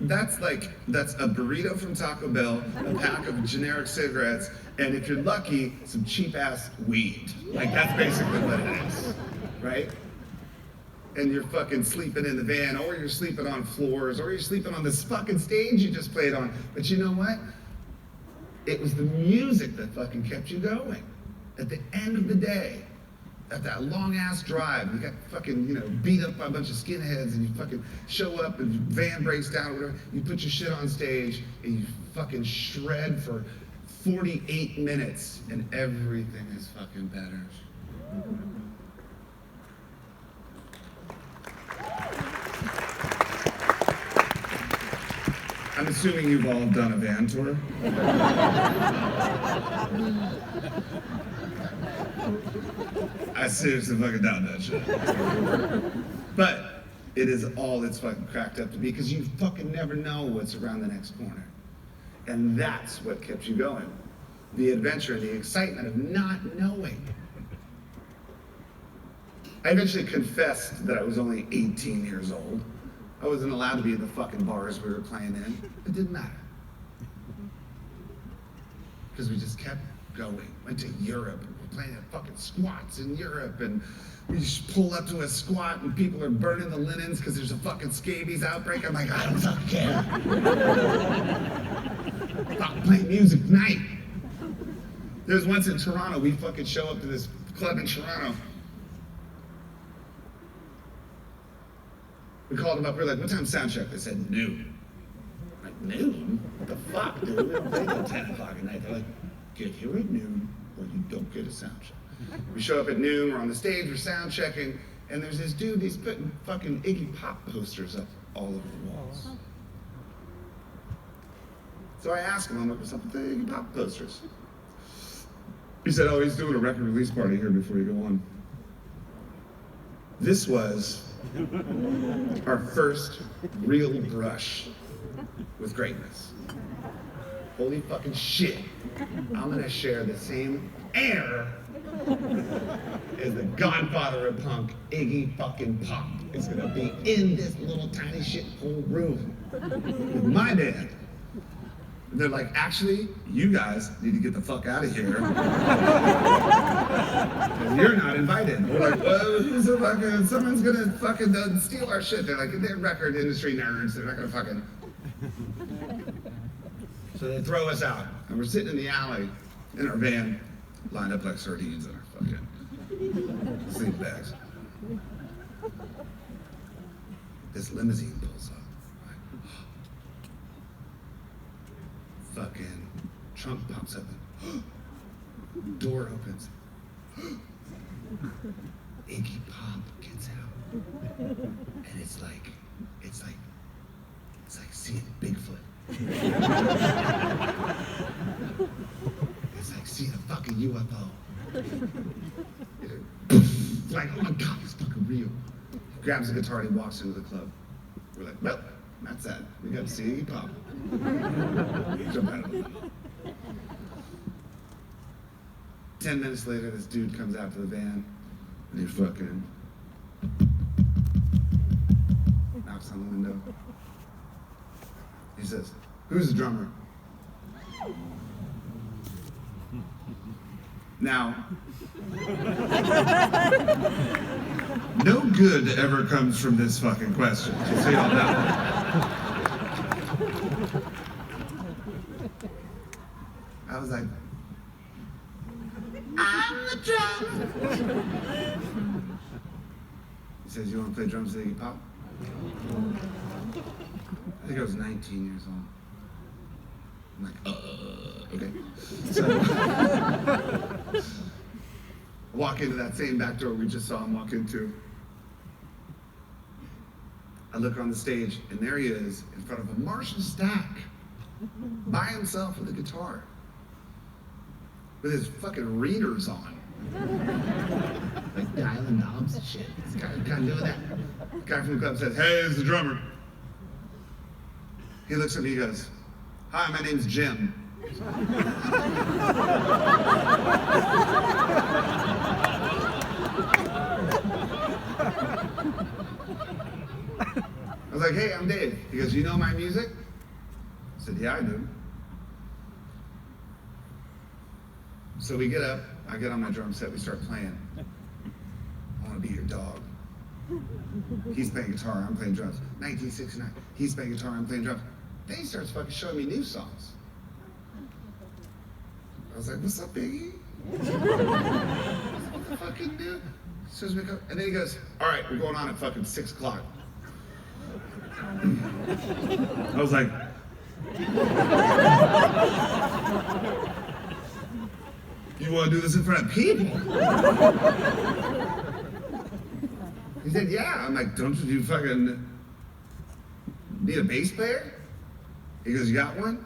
That's a burrito from Taco Bell, a pack of generic cigarettes, and if you're lucky, some cheap ass weed. Like, that's basically what it is, right? And you're fucking sleeping in the van, or you're sleeping on floors, or you're sleeping on this fucking stage you just played on. But you know what? It was the music that fucking kept you going. At the end of the day, at that long ass drive, you got fucking, beat up by a bunch of skinheads, and you fucking show up and your van breaks down or whatever, you put your shit on stage, and you fucking shred for 48 minutes, and everything is fucking better. I'm assuming you've all done a van tour. I seriously fucking doubt that shit. But it is all it's fucking cracked up to be, because you fucking never know what's around the next corner. And that's what kept you going. The adventure, the excitement of not knowing. I eventually confessed that I was only 18 years old. I wasn't allowed to be in the fucking bars we were playing in. It didn't matter. Because we just kept going. Went to Europe, and we're playing at fucking squats in Europe, and we just pull up to a squat and people are burning the linens because there's a fucking scabies outbreak. I'm like, I don't fucking care. Fuck playing music tonight. There was once in Toronto, we fucking show up to this club in Toronto. We called them up, we were like, what time sound check? They said noon. I'm like, noon? What the fuck, dude? We don't play till 10 o'clock at night. They're like, get here at noon or you don't get a sound check. We show up at noon, we're on the stage, we're sound checking, and there's this dude, he's putting fucking Iggy Pop posters up all over the walls. So I asked him, I'm like, what's up with the Iggy Pop posters? He said, oh, he's doing a record release party here before you go on. This was our first real brush with greatness. holy fucking shit, I'm gonna share the same air as the godfather of punk, Iggy fucking Pop. Is gonna be in this little tiny shithole room with my band. And they're like, actually, you guys need to get the fuck out of here. Because you're not invited. We're like, well, who's a fucking, someone's gonna fucking steal our shit. They're like, they're record industry nerds. They're not gonna fucking. So they throw us out. And we're sitting in the alley in our van, lined up like sardines in our fucking sleep bags. This limousine pulls up. Fucking trunk pops up and door opens. Iggy Pop gets out. And it's like seeing Bigfoot. It's like seeing a fucking UFO. It's like, oh my God, it's fucking real. He grabs a guitar and he walks into the club. We're like, well, that's that. We got to see Iggy Pop. Jump out of the limo. 10 minutes later, this dude comes out to the van and he fucking knocks on the window. He says, who's the drummer? Now, no good ever comes from this fucking question, just so y'all know. I was like, I'm the drummer. He says, you want to play drums with Iggy Pop? I think I was 19 years old. I'm like, okay. So, I walk into that same back door we just saw him walk into. I look on the stage, and there he is in front of a Marshall stack, by himself with a guitar, with his fucking readers on. Like dialing knobs and shit. This guy kind of doing that. The guy from the club says, hey, this is the drummer. He looks at me, he goes, hi, my name's Jim. I was like, hey, I'm Dave. He goes, you know my music? I said, yeah, I do. So we get up, I get on my drum set, we start playing. I want to be your dog. He's playing guitar, I'm playing drums. 1969, he's playing guitar, I'm playing drums. Then he starts fucking showing me new songs. I was like, what's up, Iggy? What the fucking dude? And then he goes, all right, we're going on at fucking 6 o'clock. I was like, you want to do this in front of people? He said, yeah. I'm like, don't you fucking need a bass player? He goes, you got one?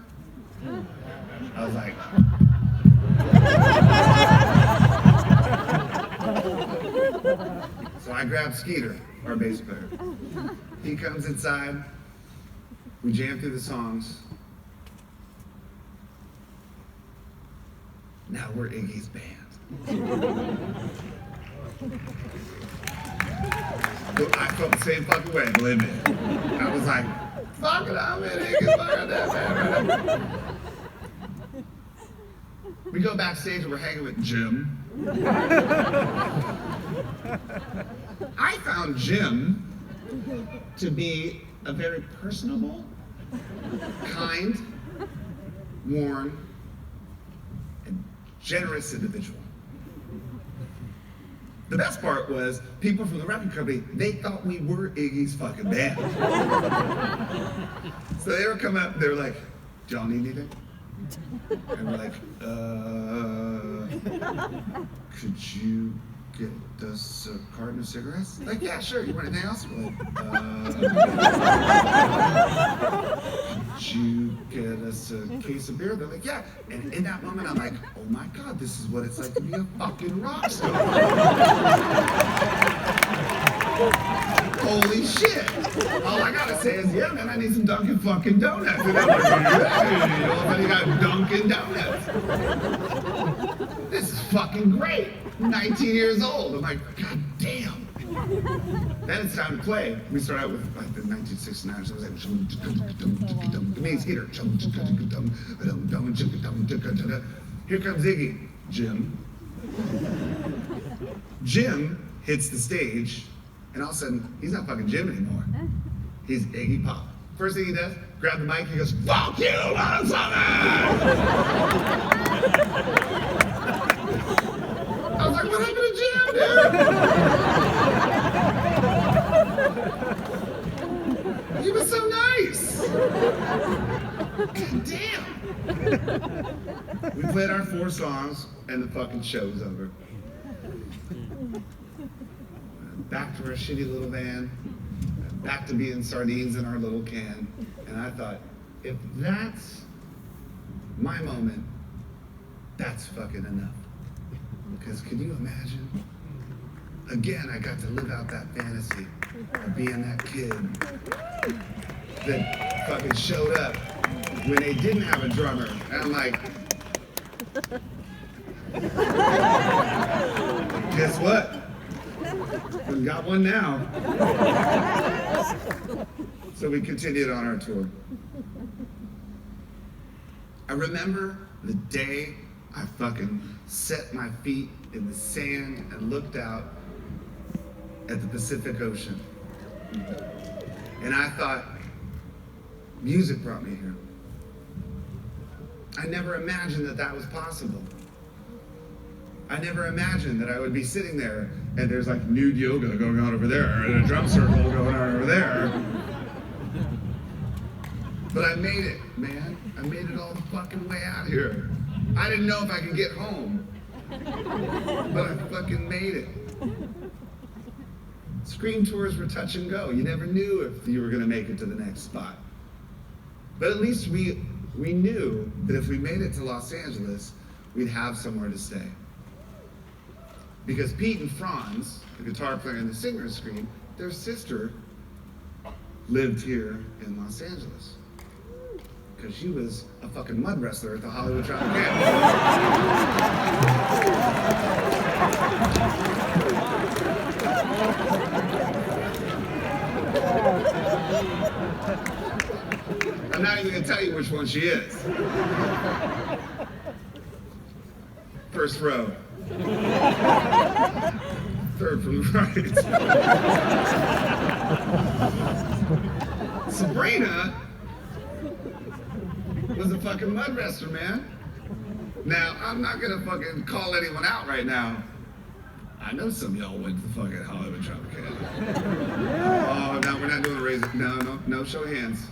I was like, so I grabbed Skeeter, our bass player. He comes inside, we jam through the songs. Now we're Iggy's band. I felt the same fucking way, believe me. I was like, fuck it, I'm in Iggy's band. We go backstage and we're hanging with Jim. I found Jim to be a very personable, kind, warm, and generous individual. The best part was, people from the record company, they thought we were Iggy's fucking band. So they would come up, they were like, do y'all need anything? And we're like, could you get us a carton of cigarettes? Like, yeah, sure, you want anything else? We're like, could you get us a case of beer? They're like, yeah. And in that moment, I'm like, oh my God, this is what it's like to be a fucking rock star. Holy shit. All I gotta say is, yeah, man, I need some Dunkin' fucking Donuts. And I'm like, hey, all of a sudden you got Dunkin' Donuts. This is fucking great. 19 years old. I'm like, God damn. Then it's time to play. We start out with like the 1969, so it was like, the main skater. Here comes Iggy. Jim hits the stage, and all of a sudden, he's not fucking Jim anymore. He's Iggy Pop. First thing he does, grab the mic, he goes, fuck you, motherfucker! I was like, what happened to Jim, dude? He was so nice. God damn. We played our 4 songs, and the fucking show was over. Back to our shitty little van, back to being sardines in our little can. And I thought, if that's my moment, that's fucking enough. Because can you imagine? Again, I got to live out that fantasy of being that kid that fucking showed up when they didn't have a drummer. And I'm like, guess what? We got one now. So we continued on our tour. I remember the day I fucking set my feet in the sand and looked out at the Pacific Ocean. And I thought, music brought me here. I never imagined that that was possible. I never imagined that I would be sitting there and there's like nude yoga going on over there and a drum circle going on over there. But I made it, man. I made it all the fucking way out here. I didn't know if I could get home, but I fucking made it. Scream tours were touch and go. You never knew if you were gonna make it to the next spot. But at least we knew that if we made it to Los Angeles, we'd have somewhere to stay. Because Pete and Franz, the guitar player and the singer of Scream, their sister lived here in Los Angeles. Because she was a fucking mud wrestler at the Hollywood Tropicana. I'm not even gonna tell you which one she is. First row. Third from the right. Sabrina was a fucking mud wrestler, man. Now, I'm not gonna fucking call anyone out right now. I know some of y'all went to the fucking Hollywood Tropicana. Oh, no, we're not doing a raise. No, show of hands.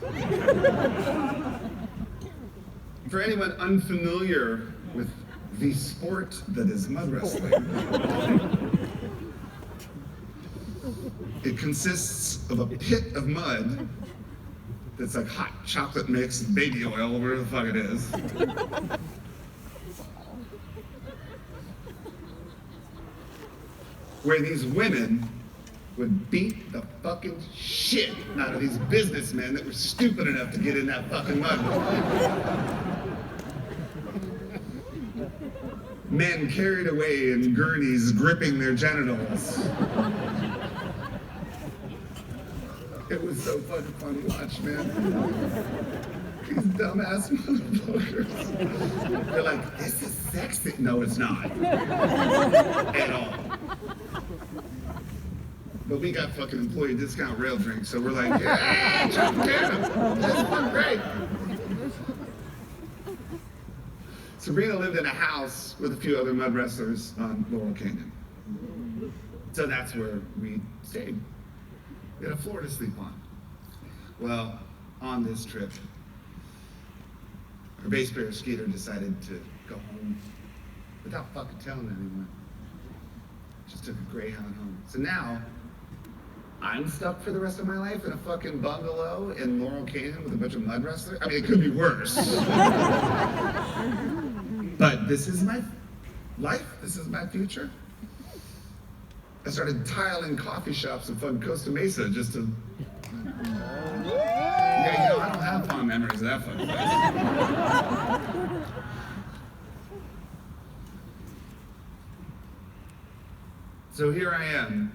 For anyone unfamiliar with the sport that is mud wrestling, it consists of a pit of mud that's like hot chocolate mix and baby oil, whatever the fuck it is. Where these women would beat the fucking shit out of these businessmen that were stupid enough to get in that fucking mud. Men carried away in gurneys gripping their genitals. It was so fucking fun to watch, man. These dumbass motherfuckers. They're like, this is sexy. No, it's not. At all. But we got fucking employee discount rail drinks, so we're like, yeah, Tropicana. This is fucking great. Sabrina lived in a house with a few other mud wrestlers on Laurel Canyon. So that's where we stayed. We had a floor to sleep on. Well, on this trip, our bass player Skeeter decided to go home without fucking telling anyone. Just took a Greyhound home. So now, I'm stuck for the rest of my life in a fucking bungalow in Laurel Canyon with a bunch of mud wrestlers. I mean, it could be worse. But this is my life. This is my future. I started tiling coffee shops in fucking Costa Mesa just to... Yeah, you know, I don't have fond memories of that fucking place. So here I am,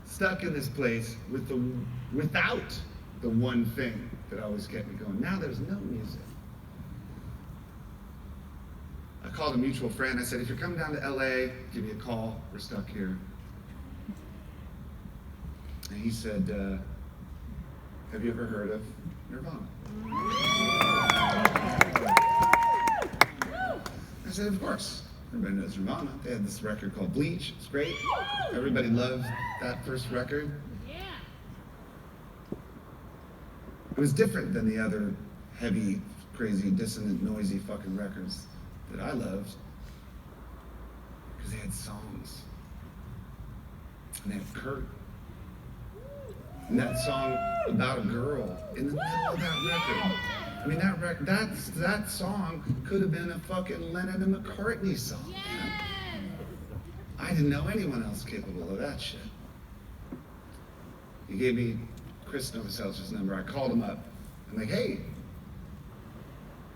stuck in this place without the one thing that always kept me going. Now there's no music. I called a mutual friend. I said, if you're coming down to LA, give me a call. We're stuck here. And he said, have you ever heard of Nirvana? I said, of course. Everybody knows Nirvana. They had this record called Bleach. It's great. Everybody loved that first record. It was different than the other heavy, crazy, dissonant, noisy fucking records that I loved. Because they had songs. And they had Kurt. And that song about a girl in the middle of that record. I mean, that song could have been a fucking Lennon and McCartney song. Yes. I didn't know anyone else capable of that shit. He gave me Chris Novoseltz's number. I called him up. I'm like, hey,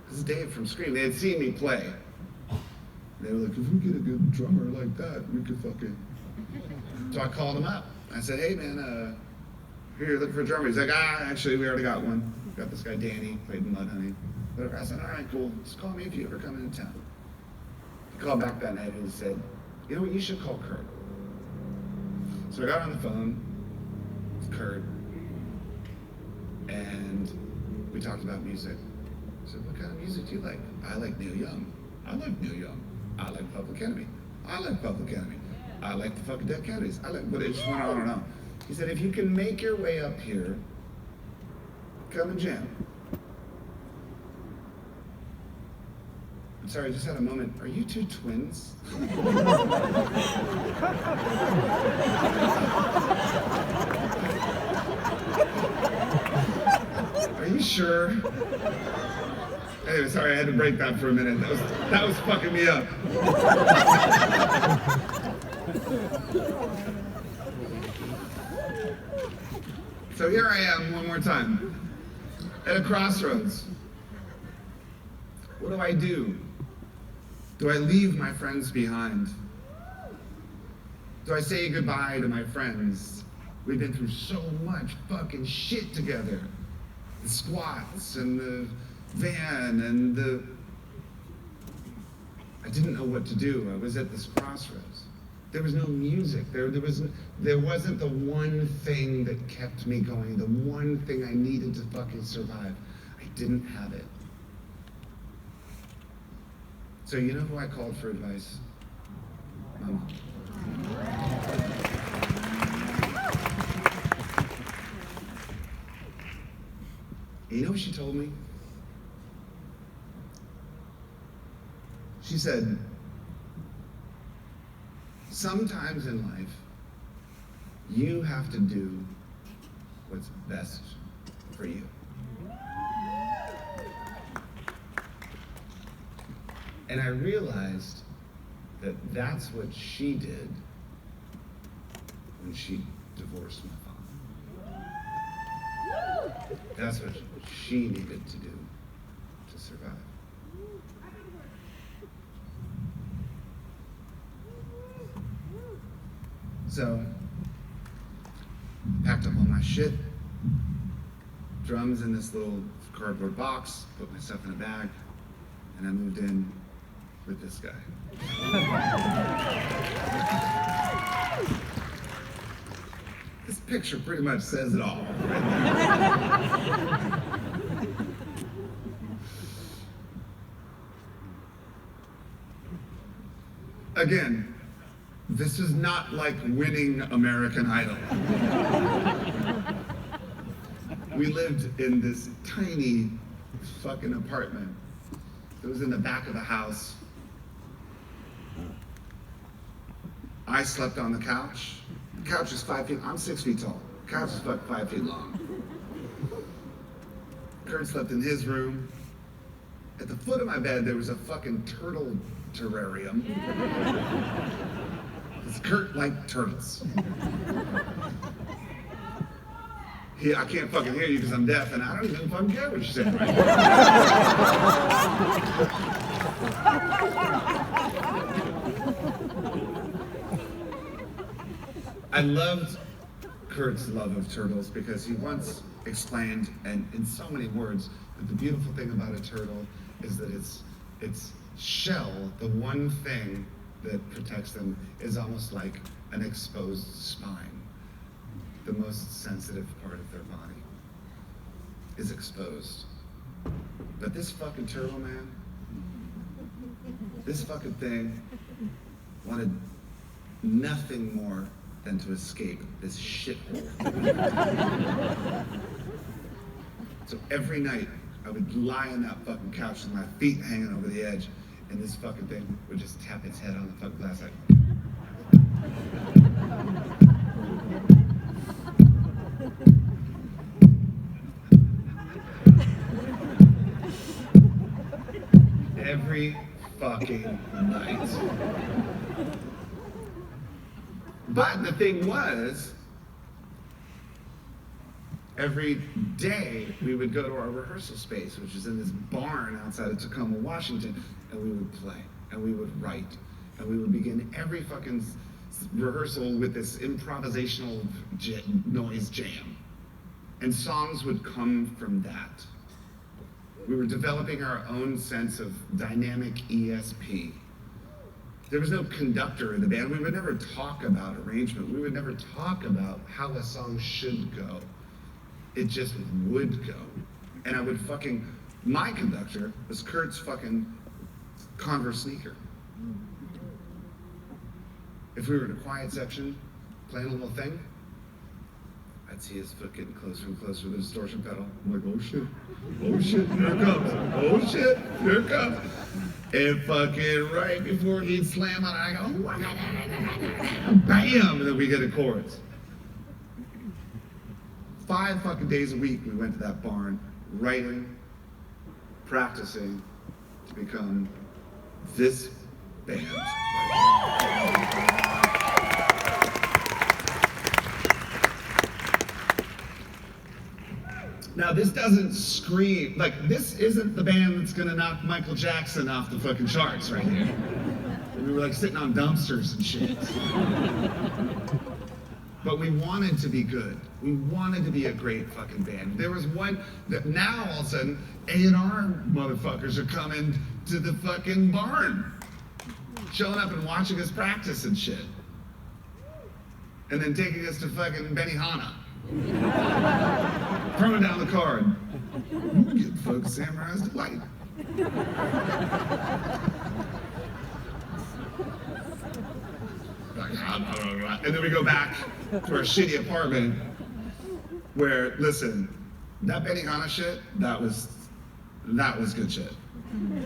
this is Dave from Scream. They had seen me play. They were like, if we get a good drummer like that, we could fucking... So I called him up. I said, hey man, here, looking for a drummer. He's like, actually, we already got one. Got this guy, Danny, played in Mudhoney. Whatever. I said, all right, cool. Just call me if you ever come into town. He called back that night and he said, you know what, you should call Kurt. So I got on the phone with Kurt and we talked about music. I said, what kind of music do you like? I like Neil Young. I like Neil Young. I like Public Enemy. I like Public Enemy. I like the fucking Dead Kennedys. I like, but it just went on and on. He said, if you can make your way up here, come and jam. I'm sorry, I just had a moment. Are you two twins? Are you sure? Anyway, sorry, I had to break that for a minute. That was fucking me up. So here I am one more time, at a crossroads. What do I do? Do I leave my friends behind? Do I say goodbye to my friends? We've been through so much fucking shit together. The squats and the van and the... I didn't know what to do. I was at this crossroads. There was no music. There wasn't the one thing that kept me going, the one thing I needed to fucking survive. I didn't have it. So you know who I called for advice? My mom. You know what she told me? She said, sometimes in life, you have to do what's best for you. And I realized that that's what she did when she divorced my father. That's what she needed to do to survive. So, packed up all my shit, drums in this little cardboard box, put my stuff in a bag, and I moved in with this guy. This picture pretty much says it all. Right? Again, this is not like winning American Idol. We lived in this tiny fucking apartment. It was in the back of the house. I slept on the couch. The couch is 5 feet, I'm 6 feet tall. The couch is about 5 feet long. Kurt slept in his room. At the foot of my bed, there was a fucking turtle terrarium. Because Kurt liked turtles. I can't fucking hear you because I'm deaf, and I don't even fucking care what you're saying right now. I loved Kurt's love of turtles because he once explained, and in so many words, that the beautiful thing about a turtle is that its shell, the one thing that protects them, is almost like an exposed spine. The most sensitive part of their body is exposed. But this fucking turtle, man, this fucking thing wanted nothing more than to escape this shithole. So every night, I would lie on that fucking couch with my feet hanging over the edge, and this fucking thing would just tap its head on the fucking glass like... Every fucking night. But the thing was, every day we would go to our rehearsal space, which is in this barn outside of Tacoma, Washington, and we would play, and we would write, and we would begin every fucking rehearsal with this improvisational noise jam. And songs would come from that. We were developing our own sense of dynamic ESP. There was no conductor in the band. We would never talk about arrangement. We would never talk about how a song should go. It just would go. And I would my conductor was Kurt's fucking Converse sneaker. If we were in a quiet section, playing a little thing, I'd see his foot getting closer and closer to the distortion pedal. I'm like, oh shit, here it comes. Oh shit, here it comes. And fucking right before he'd slam on it, I go, bam, and then we get a chorus. 5 fucking days a week we went to that barn, writing, practicing to become this band. Now, this doesn't scream, like, this isn't the band that's gonna knock Michael Jackson off the fucking charts right here. We were like sitting on dumpsters and shit. But we wanted to be good. We wanted to be a great fucking band. There was one that now all of a sudden, A&R motherfuckers are coming to the fucking barn, showing up and watching us practice and shit. And then taking us to fucking Benihana. Throwing down the card. We're getting folks Samurai's Delight. And then we go back to our shitty apartment where, listen, that Benihana shit, that was good shit.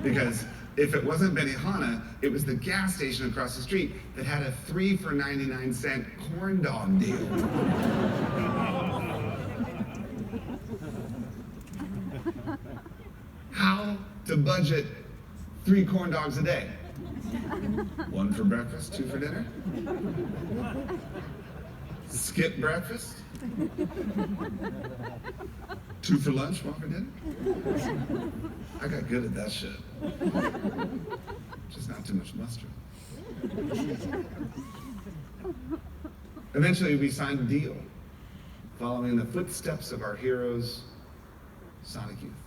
Because if it wasn't Benihana, it was the gas station across the street that had a 3 for 99-cent corn dog deal. How to budget 3 corn dogs a day? 1 for breakfast, 2 for dinner. Skip breakfast. 2 for lunch, 1 for dinner. I got good at that shit. Just not too much mustard. Eventually we signed a deal, following the footsteps of our heroes, Sonic Youth.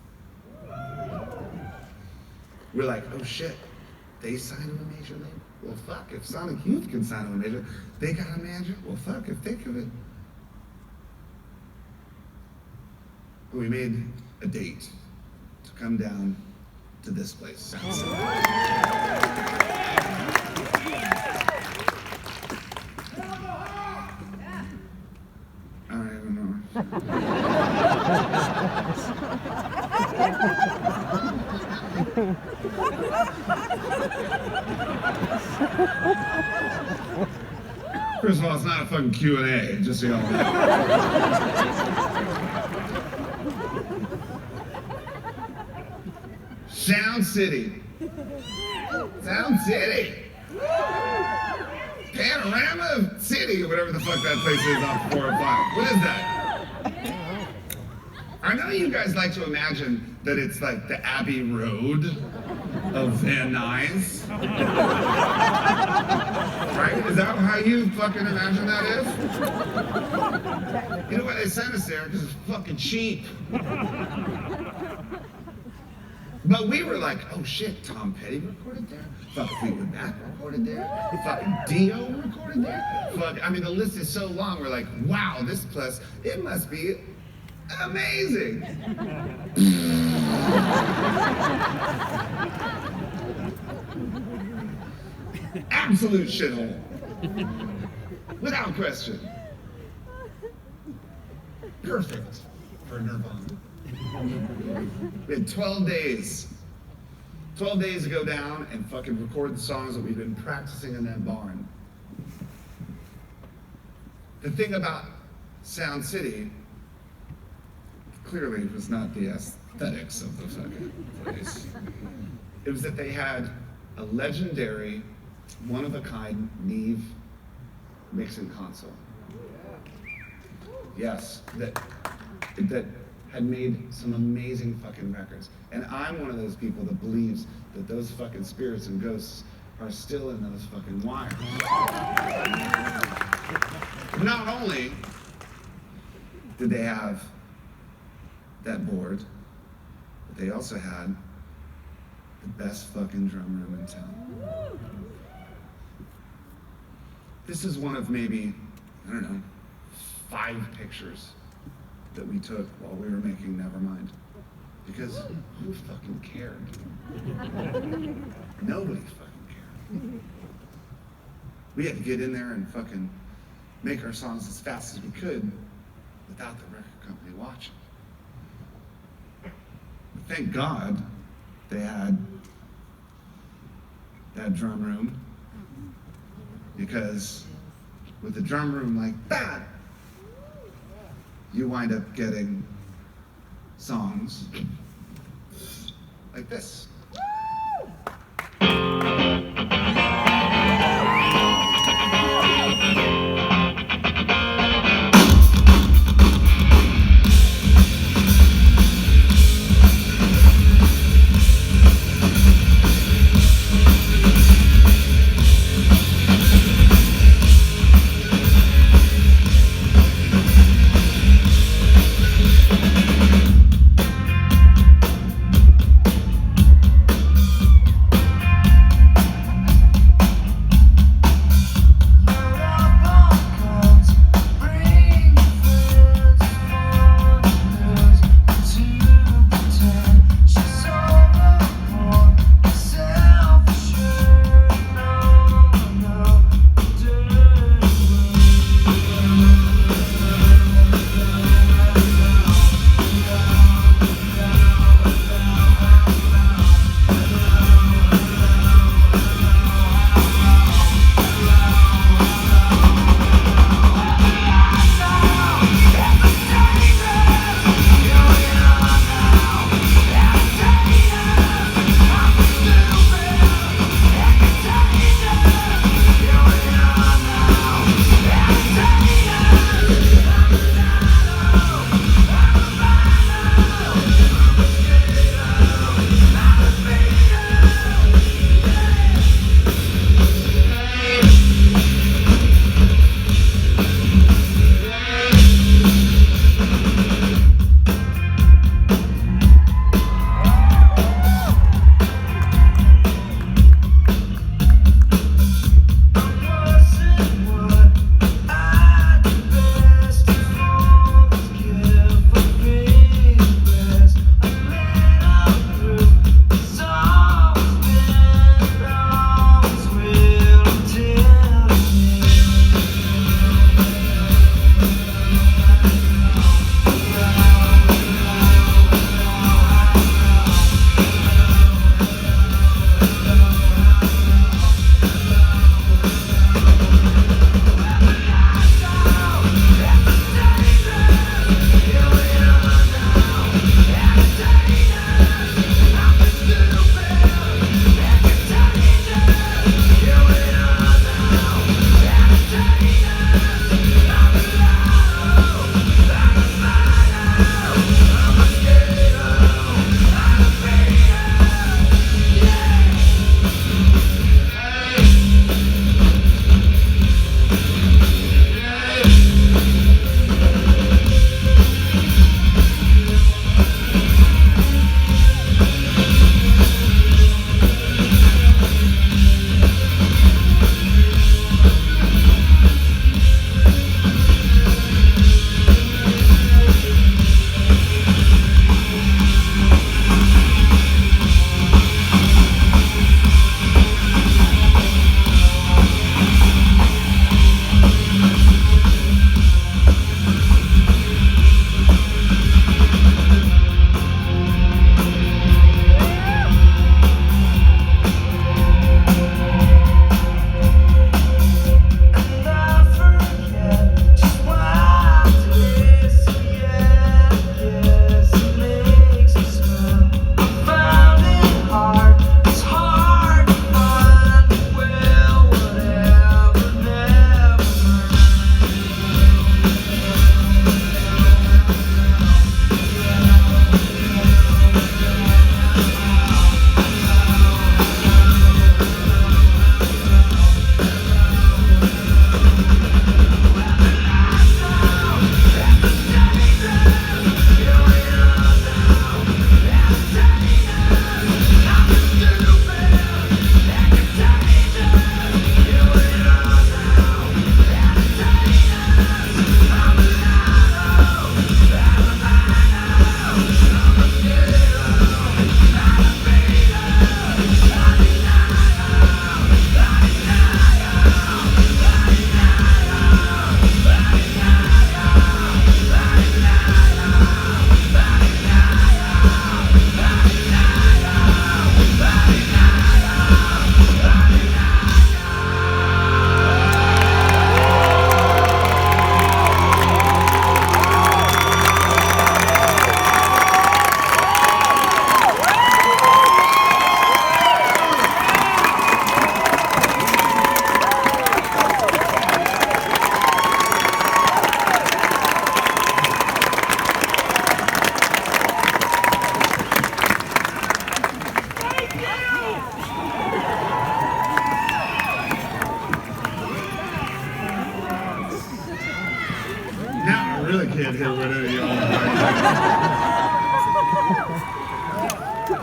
We're like, oh shit, they signed to a major label? Well fuck, if Sonic Youth can sign to a major, they got a manager? Well fuck, if they could. We made a date to come down to this place. I don't even know. First of all, it's not a fucking Q&A, just so y'all know. Sound City. Sound City. Panorama City, or whatever the fuck that place is off 405. What is that? I know you guys like to imagine that it's like the Abbey Road of Van Nuys. Right? Is that how you fucking imagine that is? You know why they sent us there? Because it's fucking cheap. But we were like, oh shit, Tom Petty recorded there? Fuck Fleetwood Mac recorded there? Fucking Dio recorded there? Fuck, I mean, the list is so long, we're like, wow, this place, it must be amazing. Absolute shithole. Without question. Perfect for Nirvana. We had 12 days. 12 days to go down and fucking record the songs that we've been practicing in that barn. The thing about Sound City clearly was not the aesthetics of the fucking place. It was that they had a legendary, one-of-a-kind Neve mixing console. Yes, that had made some amazing fucking records. And I'm one of those people that believes that those fucking spirits and ghosts are still in those fucking wires. Not only did they have that board, but they also had the best fucking drum room in town. This is one of maybe, I don't know, 5 pictures that we took while we were making Nevermind. Because who fucking cared? Nobody fucking cared. We had to get in there and fucking make our songs as fast as we could without the record company watching. But thank God they had that drum room, because with a drum room like that, you wind up getting songs like this.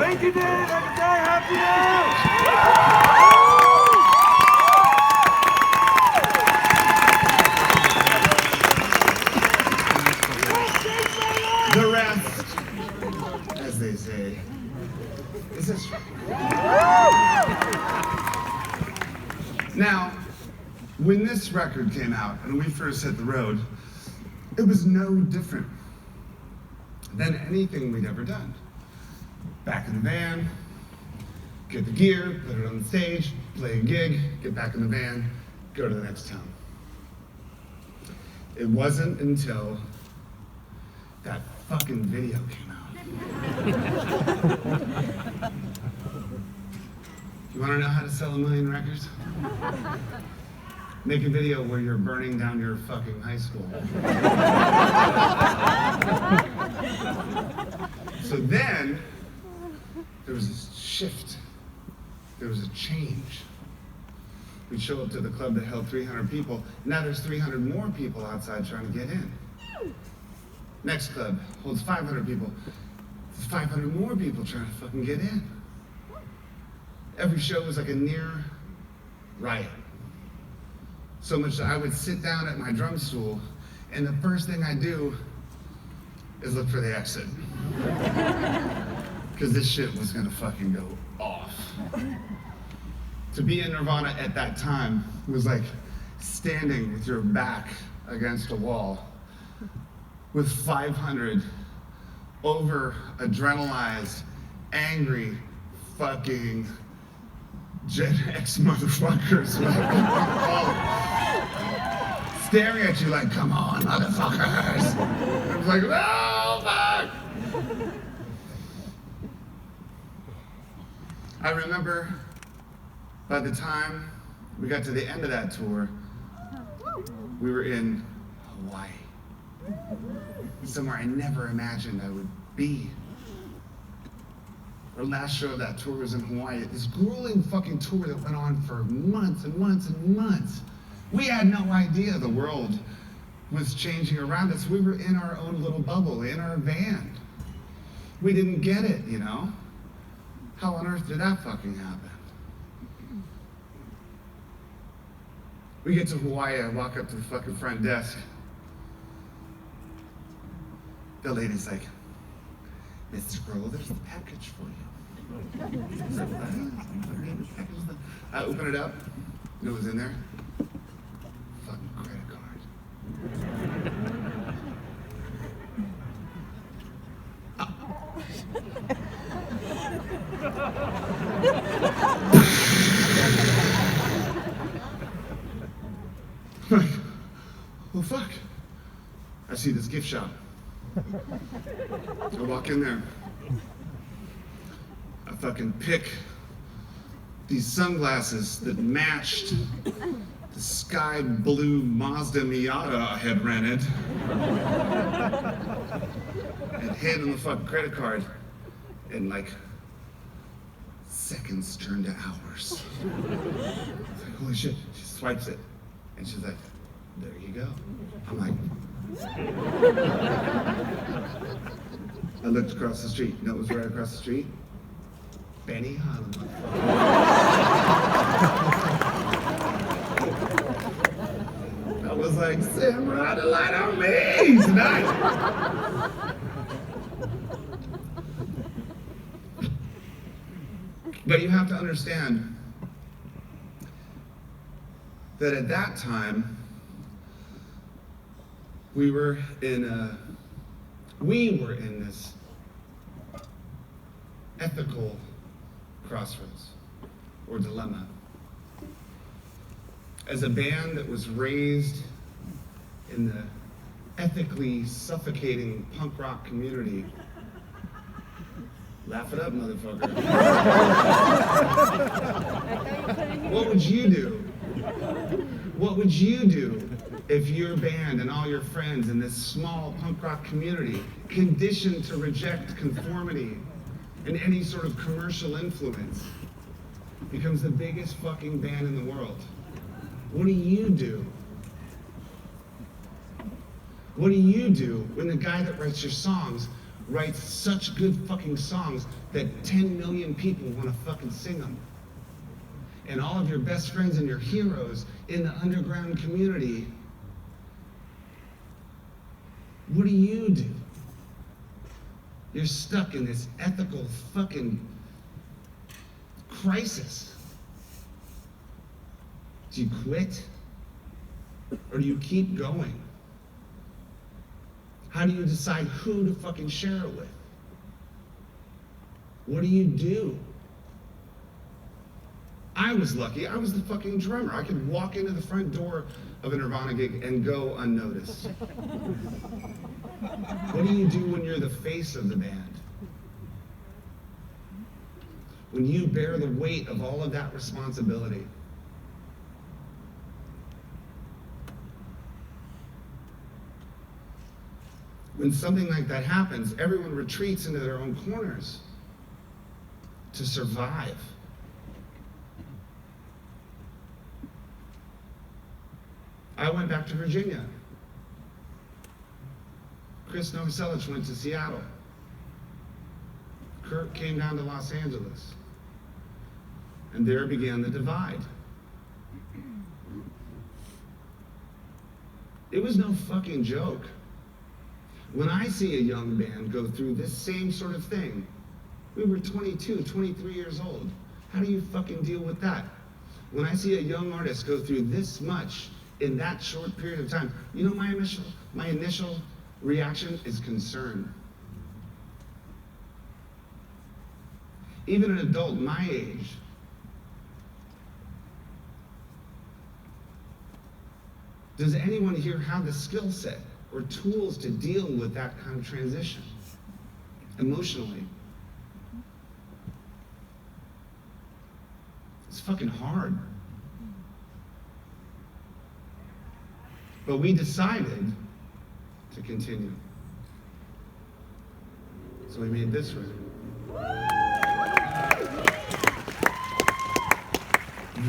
Thank you, Dave. Happy day. Happy The rest, as they say, is history. Now, when this record came out and we first hit the road, it was no different than anything we'd ever done. Back in the van, get the gear, put it on the stage, play a gig, get back in the van, go to the next town. It wasn't until that fucking video came out. You wanna know how to sell 1 million records? Make a video where you're burning down your fucking high school. So then, there was a shift. There was a change. We'd show up to the club that held 300 people. Now there's 300 more people outside trying to get in. Next club holds 500 people. There's 500 more people trying to fucking get in. Every show was like a near riot. So much that I would sit down at my drum stool, and the first thing I do is look for the exit. Because this shit was gonna fucking go off. To be in Nirvana at that time was like standing with your back against a wall with 500 over adrenalized, angry, fucking Gen X motherfuckers, staring at you like, come on, motherfuckers. I was like, oh, fuck. I remember by the time we got to the end of that tour, we were in Hawaii. Somewhere I never imagined I would be. Our last show of that tour was in Hawaii. This grueling fucking tour that went on for months and months and months. We had no idea the world was changing around us. We were in our own little bubble, in our van. We didn't get it, you know? How on earth did that fucking happen? We get to Hawaii, I walk up to the fucking front desk. The lady's like, Mr. Grohl, there's the package for you. I open it up, you know what's in there? Fucking credit card. I'm like, well, fuck. I see this gift shop. I walk in there. I fucking pick these sunglasses that matched the sky blue Mazda Miata I had rented. And hand him the fucking credit card. And like, seconds turn to hours. I was like, holy shit. She swipes it. And she's like, there you go. I'm like, I looked across the street. You know what was right across the street? Benny Hanna. I was like, Sam, ride a light on me tonight. But you have to understand that at that time, we were in this ethical crossroads or dilemma. As a band that was raised in the ethically suffocating punk rock community, laugh it up, motherfucker. What would you do? What would you do if your band and all your friends in this small punk rock community, conditioned to reject conformity and any sort of commercial influence, becomes the biggest fucking band in the world? What do you do? What do you do when the guy that writes your songs writes such good fucking songs that 10 million people want to fucking sing them. And all of your best friends and your heroes in the underground community, what do you do? You're stuck in this ethical fucking crisis. Do you quit? Or do you keep going? How do you decide who to fucking share it with? What do you do? I was lucky. I was the fucking drummer. I could walk into the front door of a Nirvana gig and go unnoticed. What do you do when you're the face of the band? When you bear the weight of all of that responsibility? When something like that happens, everyone retreats into their own corners to survive. I went back to Virginia. Chris Novoselic went to Seattle. Kurt came down to Los Angeles. And there began the divide. It was no fucking joke. When I see a young band go through this same sort of thing, we were 22, 23 years old. How do you fucking deal with that? When I see a young artist go through this much in that short period of time, you know my initial reaction is concern. Even an adult my age does anyone here have the skill set or tools to deal with that kind of transition emotionally? It's fucking hard. But we decided to continue. So we made this record.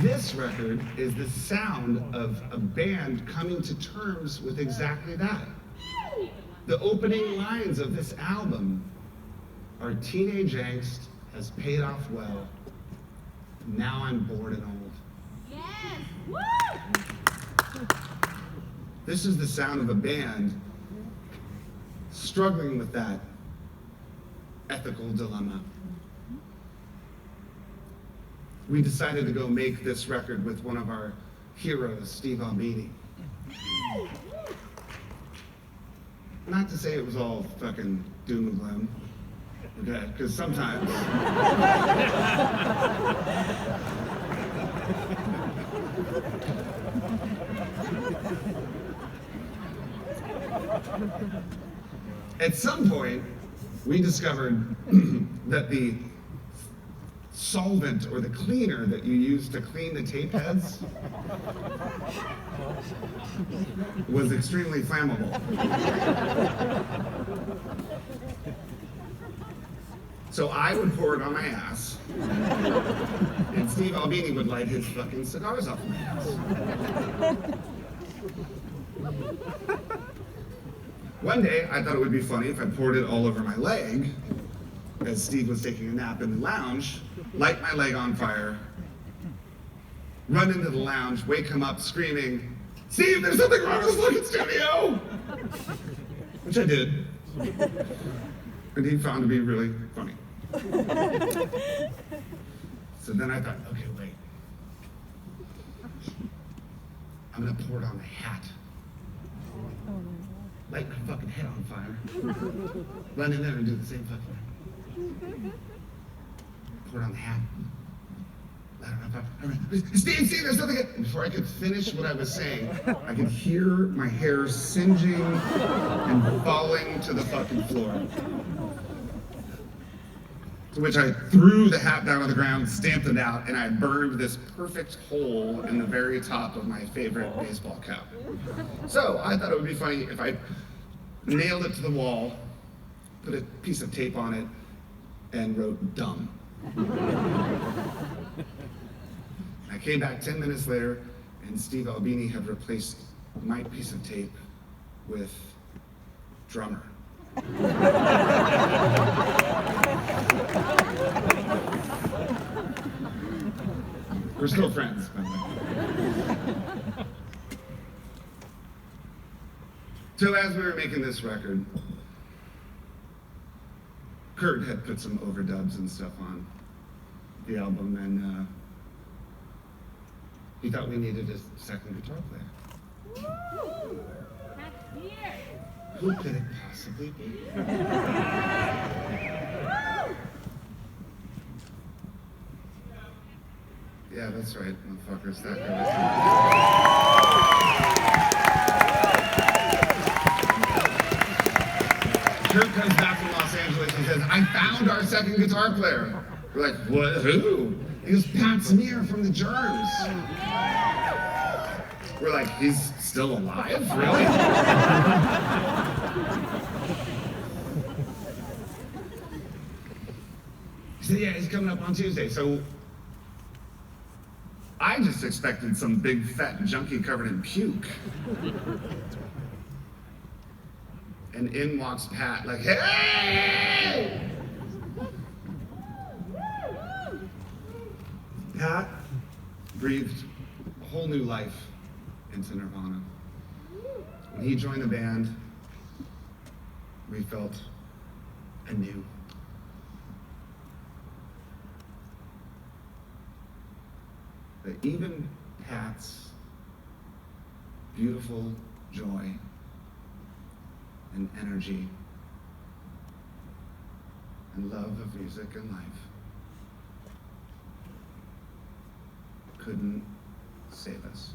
This record is the sound of a band coming to terms with exactly that. The opening lines of this album are teenage angst has paid off well. Now I'm bored and old. Yes! Woo! This is the sound of a band struggling with that ethical dilemma. We decided to go make this record with one of our heroes, Steve Albini. Not to say it was all fucking doom and gloom, okay? Because sometimes at some point, we discovered that the solvent or the cleaner that you use to clean the tape heads was extremely flammable. So I would pour it on my ass, and Steve Albini would light his fucking cigars off my ass. One day, I thought it would be funny if I poured it all over my leg, as Steve was taking a nap in the lounge, light my leg on fire, run into the lounge, wake him up screaming, "Steve, there's something wrong with this fucking studio!" Which I did. And he found to be really funny. So then I thought, okay, wait. I'm gonna pour it on the hat. Light my fucking head on fire. Run in there and do the same fucking thing. Pour it on the hat. Light it on fire. Steve, there's something. Before I could finish what I was saying, I could hear my hair singeing and falling to the fucking floor. To which I threw the hat down on the ground, stamped it out, and I burned this perfect hole in the very top of my favorite baseball cap. So I thought it would be funny if I nailed it to the wall, put a piece of tape on it, and wrote "dumb." I came back 10 minutes later, and Steve Albini had replaced my piece of tape with "drummer." We're still friends, by the way. So as we were making this record, Kurt had put some overdubs and stuff on the album, and he thought we needed a second guitar player. Woo! That's here. Who could it possibly be? Yeah, that's right, motherfuckers. That guy. Kurt comes back from Los Angeles and says, I found our second guitar player. We're like, what? Who? He goes, Pat Smear from the Germs. We're like, he's still alive? Really? He said, yeah, he's coming up on Tuesday. So I just expected some big fat junkie covered in puke. And in walks Pat, like, hey! Pat breathed a whole new life into Nirvana. When he joined the band, we felt anew. That even Pat's beautiful joy and energy and love of music and life couldn't save us.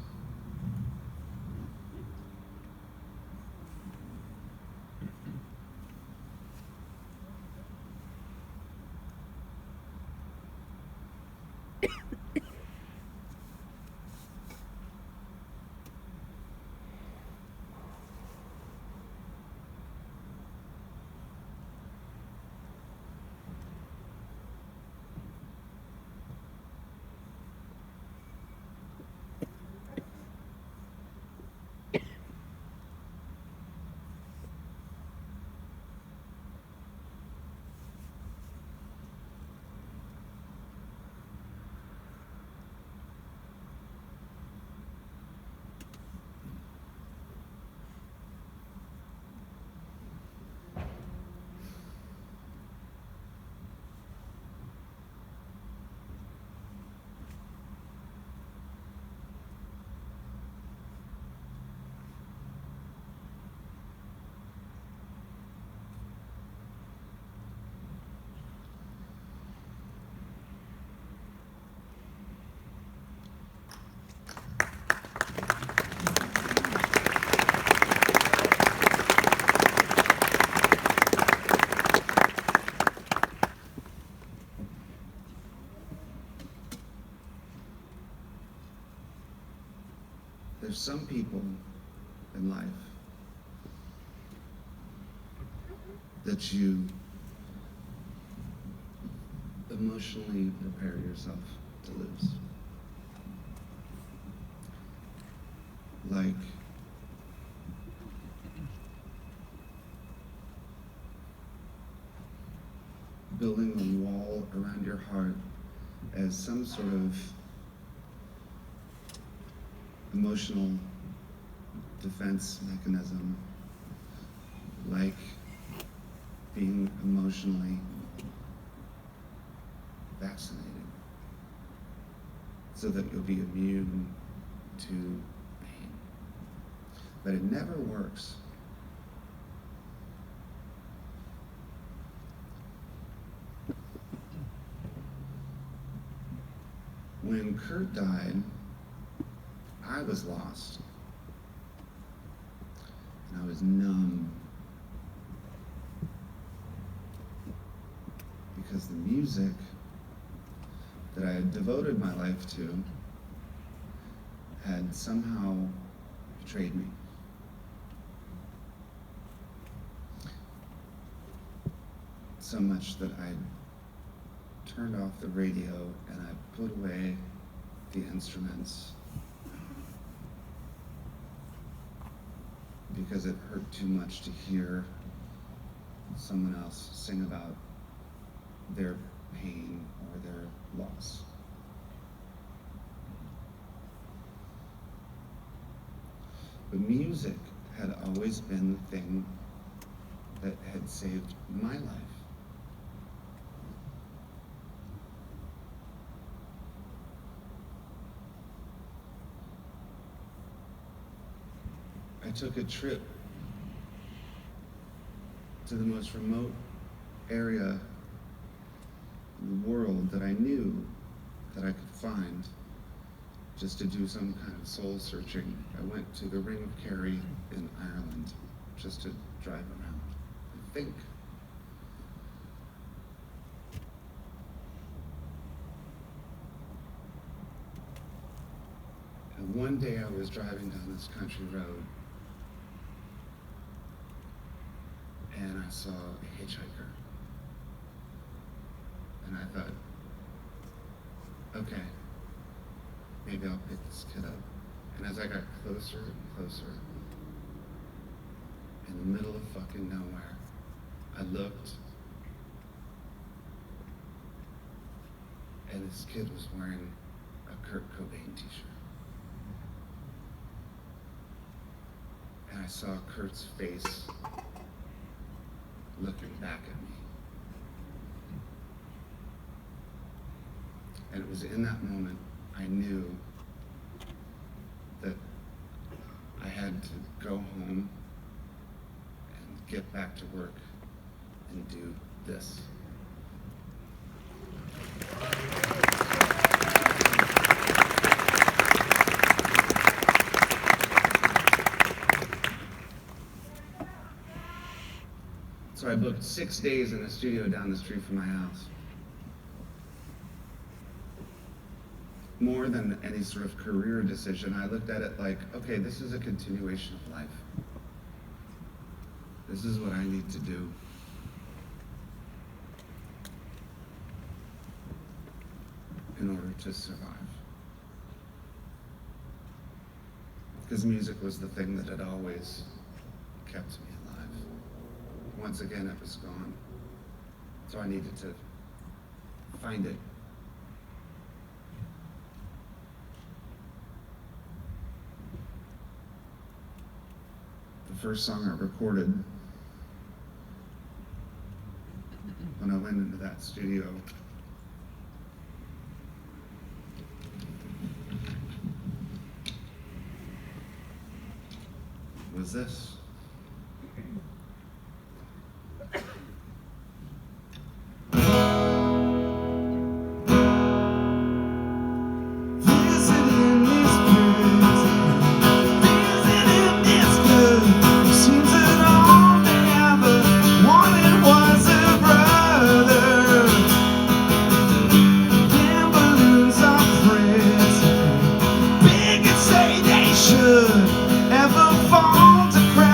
There's some people in life that you emotionally prepare yourself to lose. Like building a wall around your heart as some sort of emotional defense mechanism, like being emotionally vaccinated, so that you'll be immune to pain. But it never works. When Kurt died, I was lost, and I was numb, because the music that I had devoted my life to had somehow betrayed me. So much that I turned off the radio and I put away the instruments because it hurt too much to hear someone else sing about their pain or their loss. But music had always been the thing that had saved my life. I took a trip to the most remote area in the world that I knew that I could find just to do some kind of soul searching. I went to the Ring of Kerry in Ireland just to drive around and think. And one day I was driving down this country road and I saw a hitchhiker. And I thought, okay, maybe I'll pick this kid up. And as I got closer and closer, in the middle of fucking nowhere, I looked, and this kid was wearing a Kurt Cobain t-shirt. And I saw Kurt's face looking back at me. And it was in that moment I knew that I had to go home and get back to work and do this. So I booked 6 days in a studio down the street from my house. More than any sort of career decision, I looked at it like, okay, this is a continuation of life. This is what I need to do. In order to survive. Because music was the thing that had always kept me alive. Once again, it was gone. So I needed to find it. The first song I recorded when I went into that studio was this. Ever fall to cry.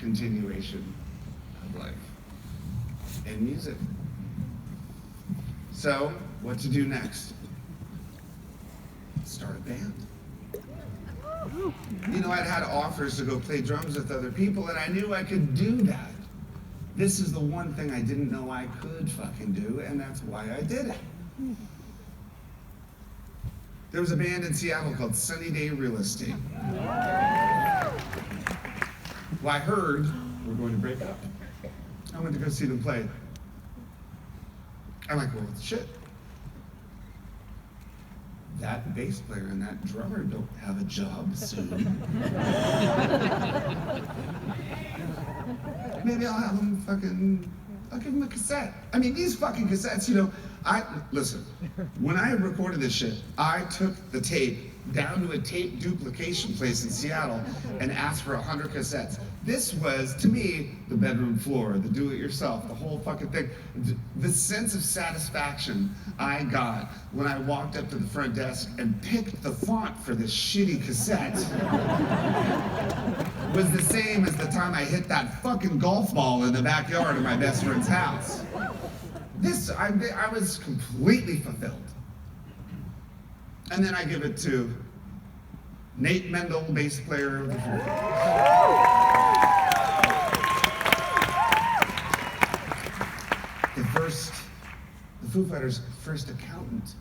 continuation of life and music. So, what to do next? Start a band. You know, I'd had offers to go play drums with other people, and I knew I could do that. This is the one thing I didn't know I could fucking do, and that's why I did it. There was a band in Seattle called Sunny Day Real Estate. Well, I heard we're going to break up. I went to go see them play. I'm like, well, shit. That bass player and that drummer don't have a job soon. Maybe I'll have them I'll give them a cassette. I mean, these fucking cassettes, you know, listen, when I recorded this shit, I took the tape down to a tape duplication place in Seattle and asked for 100 cassettes. This was, to me, the bedroom floor, the do-it-yourself, the whole fucking thing. The sense of satisfaction I got when I walked up to the front desk and picked the font for this shitty cassette was the same as the time I hit that fucking golf ball in the backyard of my best friend's house. I was completely fulfilled. And then I give it to Nate Mendel, bass player of the Foo Fighters. The Foo Fighters' first accountant.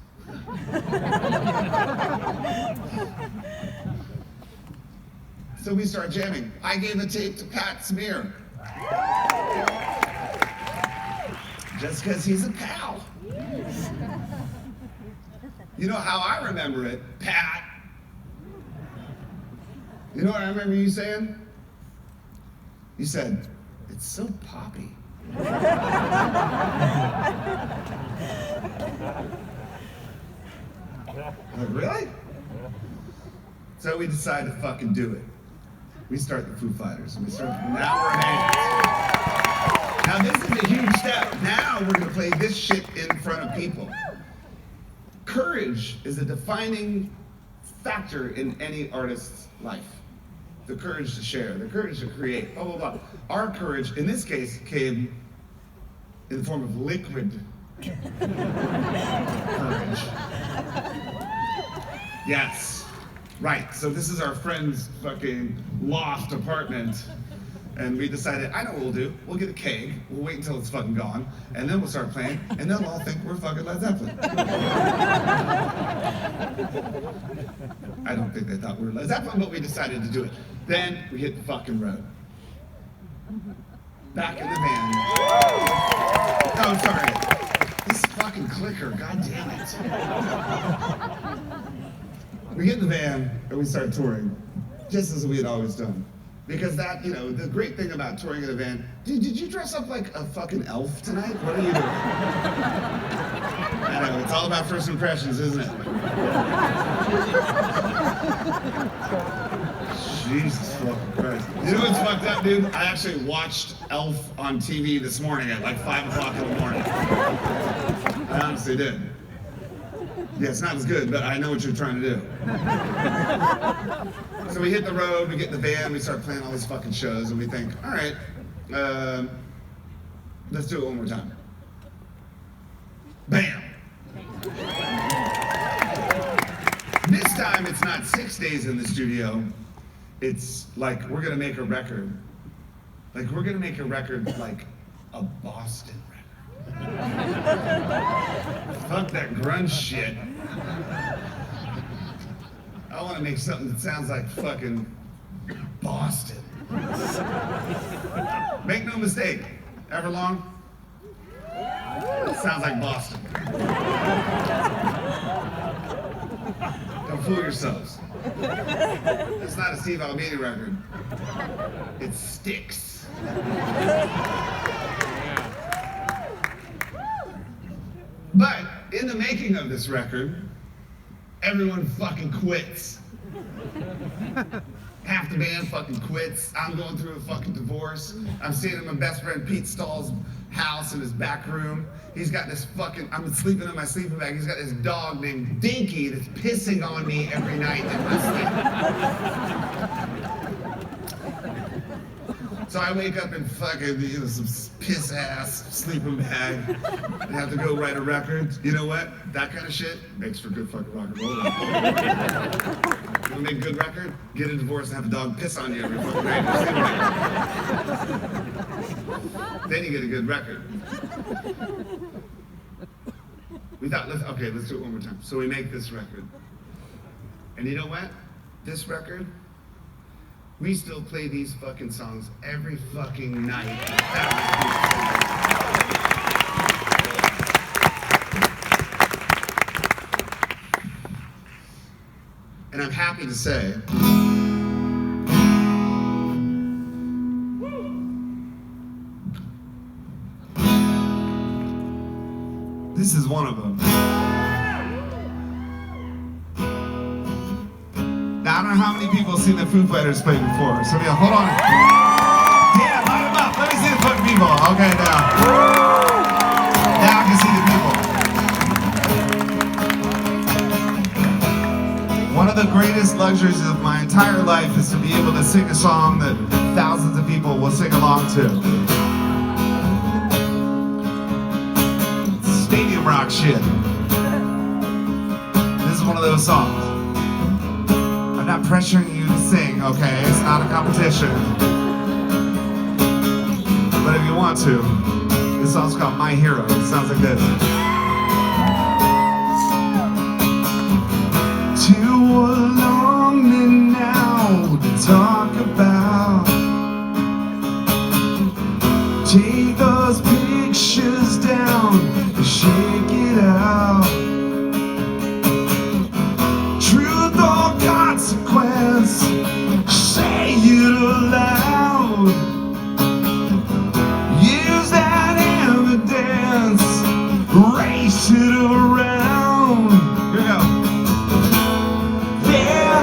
So we start jamming. I gave a tape to Pat Smear. Just because he's a pal. You know how I remember it, Pat? You know what I remember you saying? You said, it's so poppy. I'm like, really? So we decide to fucking do it. We start the Foo Fighters, and now we're hands. Now this is a huge step. Now we're gonna play this shit in front of people. Courage is a defining factor in any artist's life. The courage to share, the courage to create, blah, blah, blah. Our courage, in this case, came in the form of liquid courage. Yes, right. So this is our friend's fucking loft apartment. And we decided, I know what we'll do. We'll get a keg, we'll wait until it's fucking gone, and then we'll start playing, and they'll all think we're fucking Led Zeppelin. I don't think they thought we were Led Zeppelin, but we decided to do it. Then we hit the fucking road. Back in the van. Oh, sorry. This fucking clicker, god damn it. We get in the van, and we start touring, just as we had always done. Because that, you know, the great thing about touring in a van, did you dress up like a fucking elf tonight? What are you doing? I know, it's all about first impressions, isn't it? Jesus fucking Christ. You know what's fucked up, dude? I actually watched Elf on TV this morning at like 5 o'clock in the morning. I honestly did. Yeah, it's not as good, but I know what you're trying to do. So we hit the road, we get in the van, we start playing all these fucking shows, and we think, all right, let's do it one more time. Bam! This time it's not 6 days in the studio, it's like we're gonna make a record. Like we're gonna make a record like a Boston record. Fuck that grunge shit. I want to make something that sounds like fucking Boston. Make no mistake, Everlong sounds like Boston. Don't fool yourselves. It's not a Steve Albini record. It sticks. But in the making of this record, everyone fucking quits. Half the band fucking quits. I'm going through a fucking divorce. I'm staying at my best friend Pete Stahl's house in his back room. He's got this fucking, I'm sleeping in my sleeping bag. He's got this dog named Dinky that's pissing on me every night in my sleep. So I wake up in fucking, some piss ass sleeping bag and have to go write a record. You know what? That kind of shit makes for good fucking rock and roll. You want to make a good record? Get a divorce and have a dog piss on you every fucking night. Then you get a good record. We thought, let's do it one more time. So we make this record. And you know what? This record, we still play these fucking songs every fucking night. And I'm happy to say, this is one of them. Now, I don't know how many people have seen the Foo Fighters play before. So, yeah, hold on. Yeah, light them up. Let me see the fucking people. Okay, now. Now I can see the people. One of the greatest luxuries of my entire life is to be able to sing a song that thousands of people will sing along to. Stadium rock shit. This is one of those songs. I'm not pressuring you to sing, okay? It's not a competition. But if you want to, this song's called My Hero. It sounds like this. Too long now to talk about. Take those pictures down and shake it out. Truth or consequence, say it aloud. Use that evidence, race it around. Here we go. There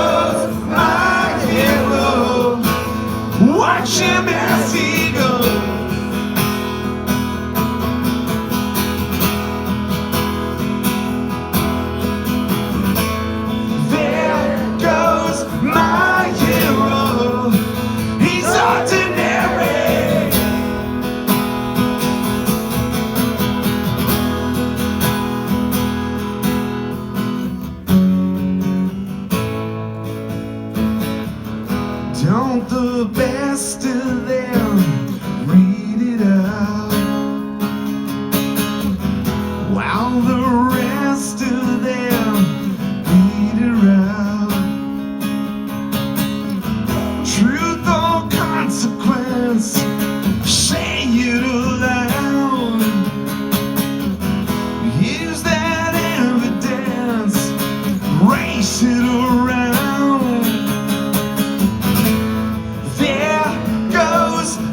goes my hero, watch him as he goes. Don't the best of them read it out, while the rest of them beat around. Truth or consequence, say it aloud. Use that evidence, race it around.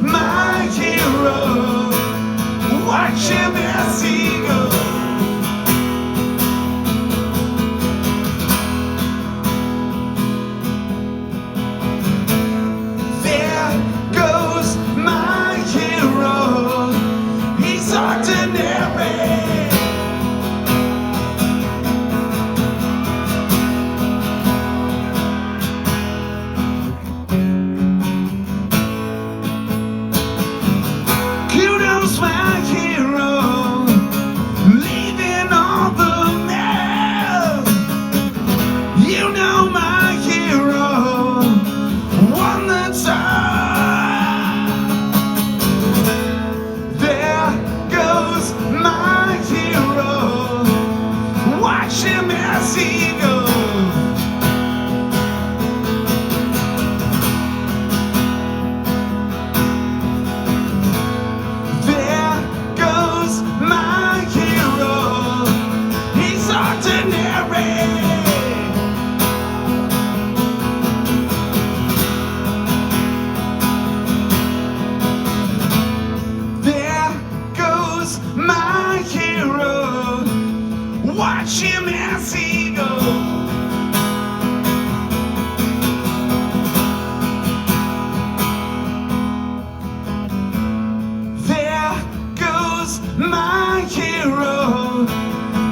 My hero, watch him as he goes. There goes my hero, he's ordinary. My hero, leaving all the mess. You know my hero, one that's there goes my hero, watch him as he goes. My hero, he's ordinary. There goes my hero, watch him as he goes. My hero,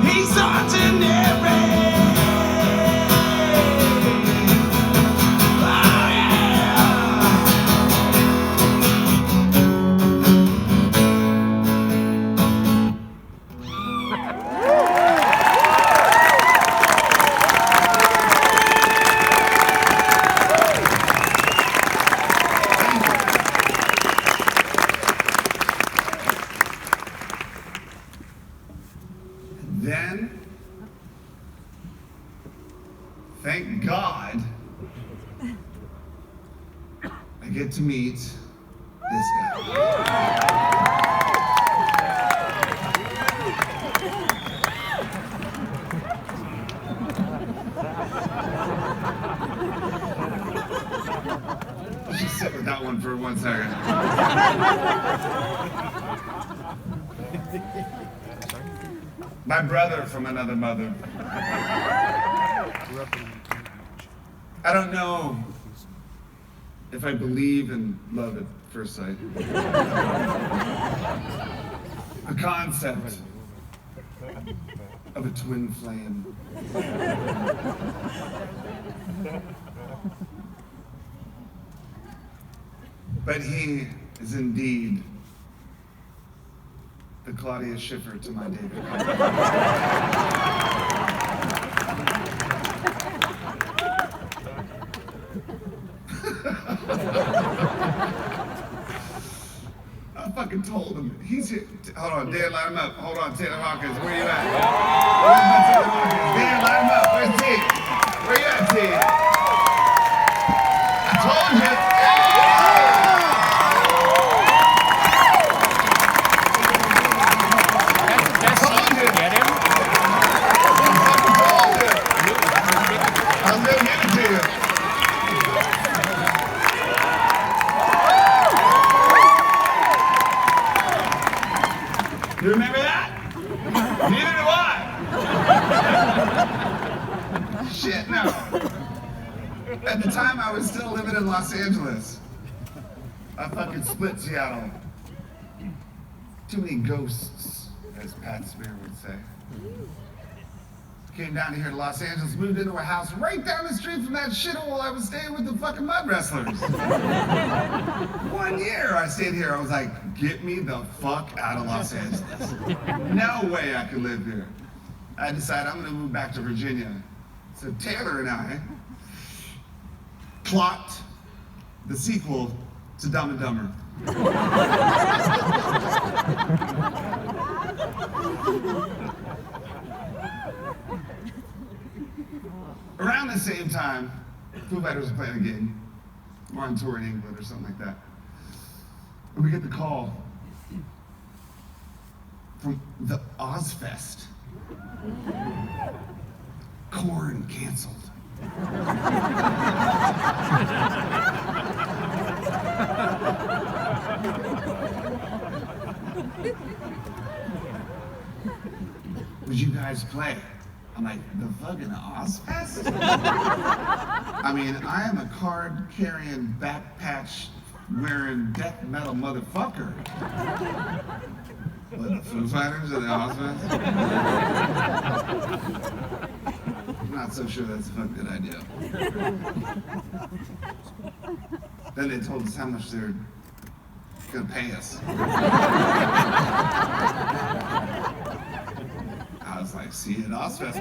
he's ordinary. Oh, yeah. Thank God I get to meet this guy. Let's just sit with that one for 1 second. My brother from another mother. I don't know if I believe in love at first sight. The concept of a twin flame. But he is indeed the Claudia Schiffer to my David Copperfield. I fucking told him. He's here. Hold on, Dan, line him up. Hold on, Taylor Hawkins, where you at? Where's my Taylor Hawkins? Dan, line him up. Where's T? Where you at, T? I told you. You remember that? Neither do I. Shit, no. At the time, I was still living in Los Angeles. I fucking split Seattle. Too many ghosts, as Pat Smear would say. Came down here to Los Angeles, moved into a house right down the street from that shithole I was staying with the fucking mud wrestlers. 1 year I stayed here. I was like, get me the fuck out of Los Angeles. No way I could live here. I decided I'm gonna move back to Virginia. So Taylor and I plot the sequel to Dumb and Dumber. Around the same time, Foo Fighters was playing a gig. We're on tour in England or something like that. And we get the call from the Ozzfest. Korn canceled. Would you guys play? I'm like, the fucking Ozzfest? I mean, I am a card-carrying, back-patch-wearing death metal motherfucker. What, the Foo Fighters or the Ozzfest? I'm not so sure that's a fucking good idea. Then they told us how much they're gonna pay us. I was like, see you at Ozzfest.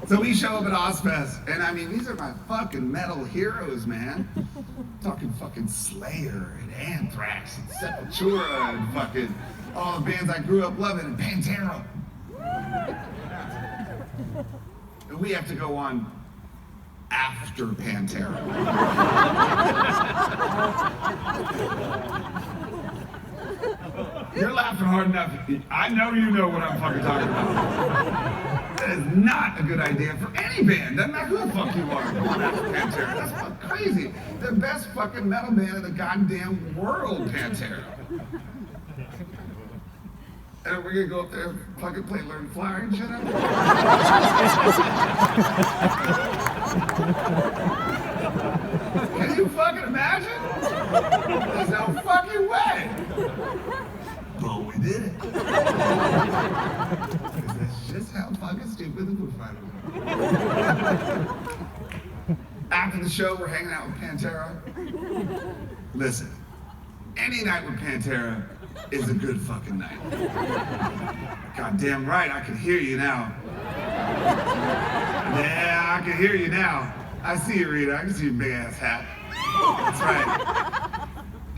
So we show up at Ozzfest, and I mean, these are my fucking metal heroes, man. I'm talking fucking Slayer and Anthrax and Sepultura and fucking all the bands I grew up loving, and Pantera. And we have to go on after Pantera. You're laughing hard enough. I know you know what I'm fucking talking about. That is not a good idea for any band. Doesn't matter who the fuck you are. Go on after Pantera. That's fucking crazy. The best fucking metal band in the goddamn world, Pantera. And we're gonna go up there and fucking play Learn to Fly and shit up. Can you fucking imagine? There's no fucking way. But we did it. That's just how fucking stupid the Foo Fighters are. After the show, we're hanging out with Pantera. Listen, any night with Pantera is a good fucking night. Goddamn right, I can hear you now. Yeah, I can hear you now. I see you, Rita. I can see your big ass hat. That's right.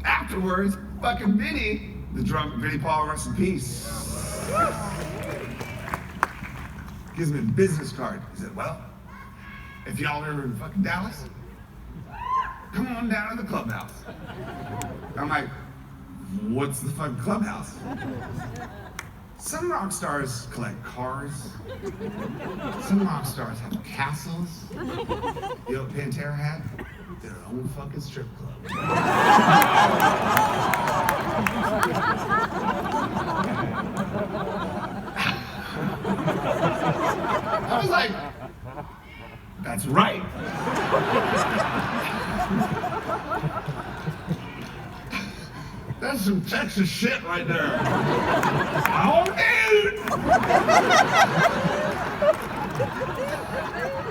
Afterwards, fucking Vinny The drunk Vinnie Paul, rest in peace. Gives me a business card. He said, well, if y'all are ever in fucking Dallas, come on down to the clubhouse. I'm like, what's the fucking clubhouse? Some rock stars collect cars. Some rock stars have castles. You know what Pantera had? Their own fucking strip club. I was like, that's right. That's some Texas shit right there. Oh, dude!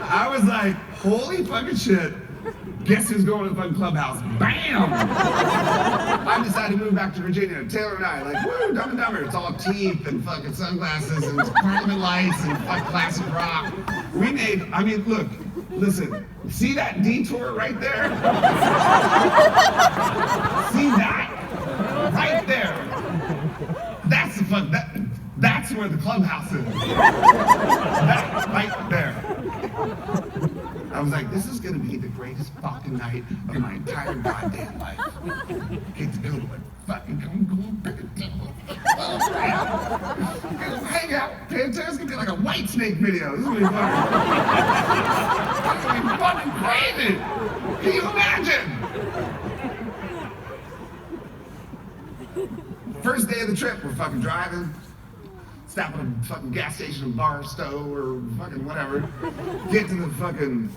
I was like, holy fucking shit. Guess who's going to the fucking clubhouse? Bam! I decided to move back to Virginia. Taylor and I, like, woo, Dumb and Dumber. It's all teeth and fucking sunglasses and parliament lights and fucking classic rock. We made, I mean, look, listen, see that detour right there? See that? Right there. That's the fun. That's where the clubhouse is. That right there. I was like, this is gonna be the greatest fucking night of my entire goddamn life. Get to go to a fucking hang out. Pantera's gonna be like a White Snake video. This is gonna be fucking crazy. Can you imagine? First day of the trip, we're fucking driving, stop at a fucking gas station in Barstow or fucking whatever, get to the fucking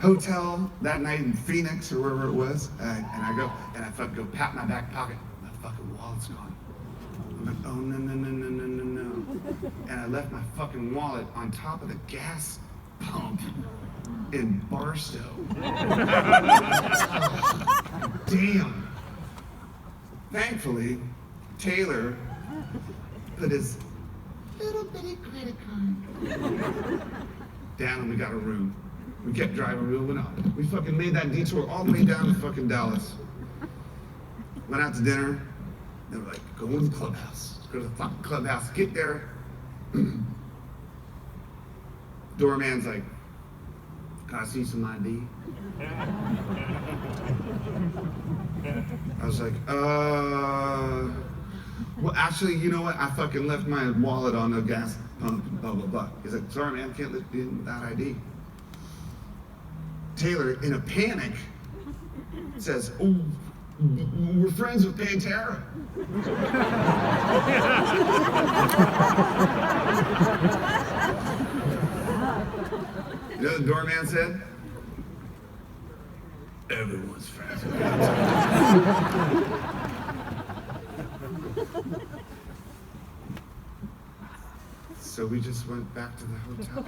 hotel that night in Phoenix or wherever it was, and I fucking go pat my back pocket, my fucking wallet's gone. I'm like, oh no, no, no, no, no, no, no. And I left my fucking wallet on top of the gas pump in Barstow. Damn. Thankfully, Taylor put his little bitty credit card down and we got a room. We kept driving, we went up. We fucking made that detour all the way down to fucking Dallas. Went out to dinner. They were like, go to the clubhouse. Go to the fucking clubhouse. Get there. Doorman's like, can I see some ID? I was like, well, actually, you know what? I fucking left my wallet on the gas pump, blah, blah, blah. He's like, sorry, man, can't let you in without ID. Taylor, in a panic, says, oh, we're friends with Pantera. You know what the doorman said? Everyone's friends with Pantera. So we just went back to the hotel.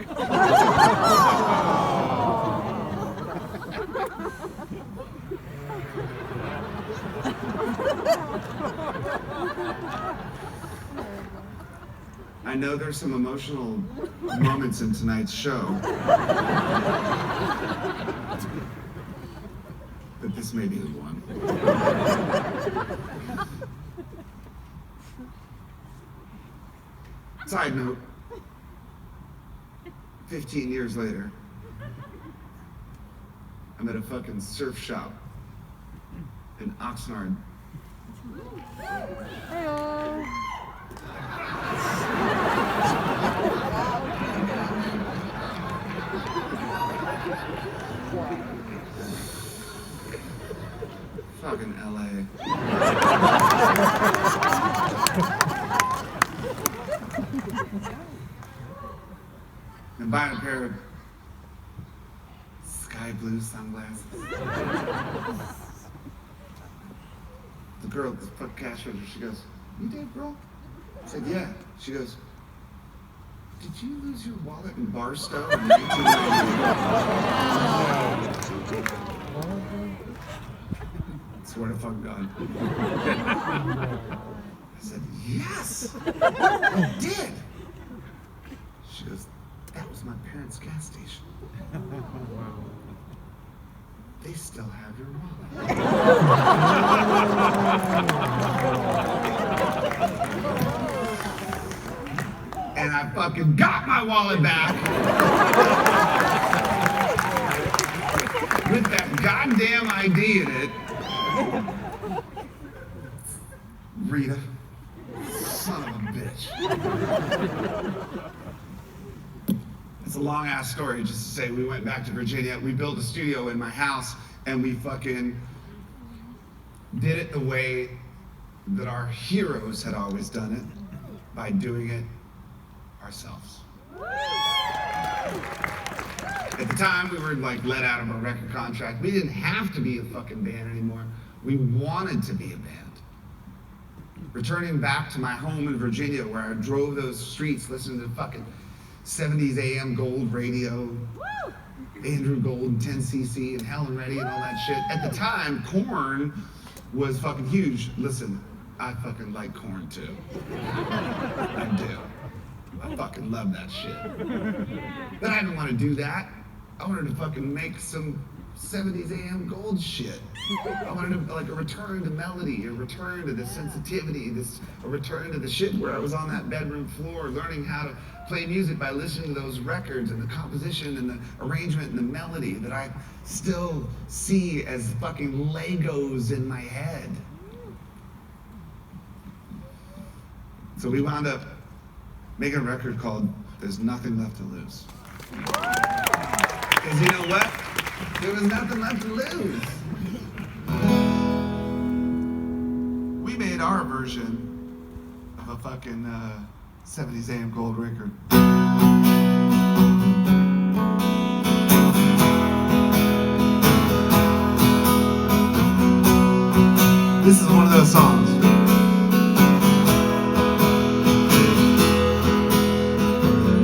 I know there's some emotional moments in tonight's show, but this may be the one. Side note, 15 years later, I'm at a fucking surf shop in Oxnard. Hello. Fucking LA. I'm buying a pair of sky blue sunglasses. The girl at the fucking cash register, she goes, you did, bro? I said, yeah. She goes, did you lose your wallet in Barstow in 1998? Swear to fucking God. I said, yes, I did. She goes, that was my parents' gas station. They still have your wallet. fucking got my wallet back. With that goddamn ID in it. Rita, son of a bitch. It's a long ass story just to say we went back to Virginia. We built a studio in my house and we fucking did it the way that our heroes had always done it, by doing it ourselves. At the time, we were like let out of a record contract. We didn't have to be a fucking band anymore. We wanted to be a band. Returning back to my home in Virginia where I drove those streets listening to fucking 70s AM Gold radio, Andrew Gold and 10cc and Helen Reddy and all that shit. At the time, Korn was fucking huge. Listen, I fucking like Korn too. I do. I fucking love that shit. But I didn't want to do that. I wanted to fucking make some 70s AM Gold shit. I wanted to, like, a return to melody, a return to the sensitivity, a return to the shit where I was on that bedroom floor learning how to play music by listening to those records and the composition and the arrangement and the melody that I still see as fucking Legos in my head. So we wound up making a record called There's Nothing Left to Lose. Because you know what? There was nothing left to lose. We made our version of a fucking 70s AM Gold record. This is one of those songs.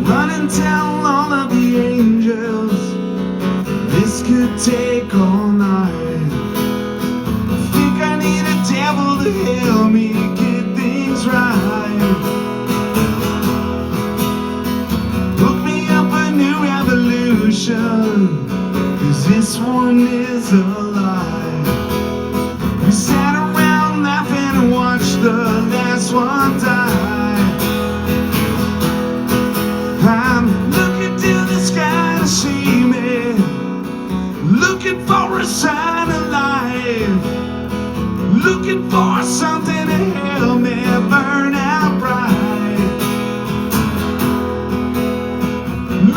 Running down all of the angels. This could take all night. I think I need a devil to help me get things right. Hook me up a new revolution, 'cause this one is a lie. We sat around laughing and watched the last one die. I'm looking to the sky to see me, looking for a sign of life, looking for something to help me burn out bright,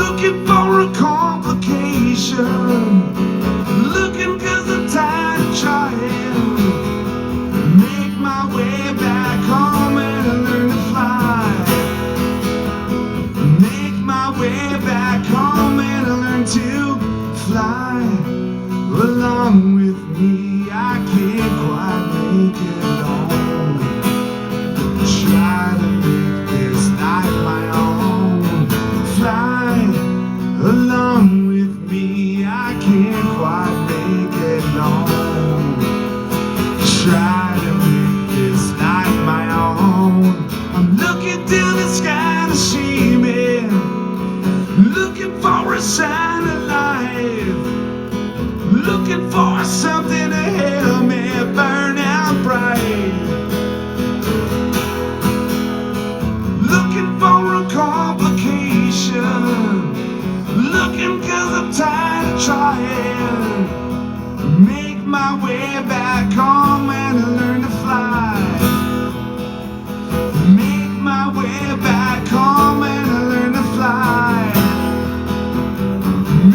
looking for a complication, looking 'cause I'm tired of trying, make my way back home and learn to fly, make my way back home and learn to fly. Along with me, I can't quite make it home. Try to make this night my own. Fly along with me, I can't quite make it home. Try to make this night my own. I'm looking to the sky to see me, looking for a sign of life, looking for something to help me burn out bright, looking for a complication, looking 'cause I'm tired of trying, make my way back home and learn to fly, make my way back home and learn to fly,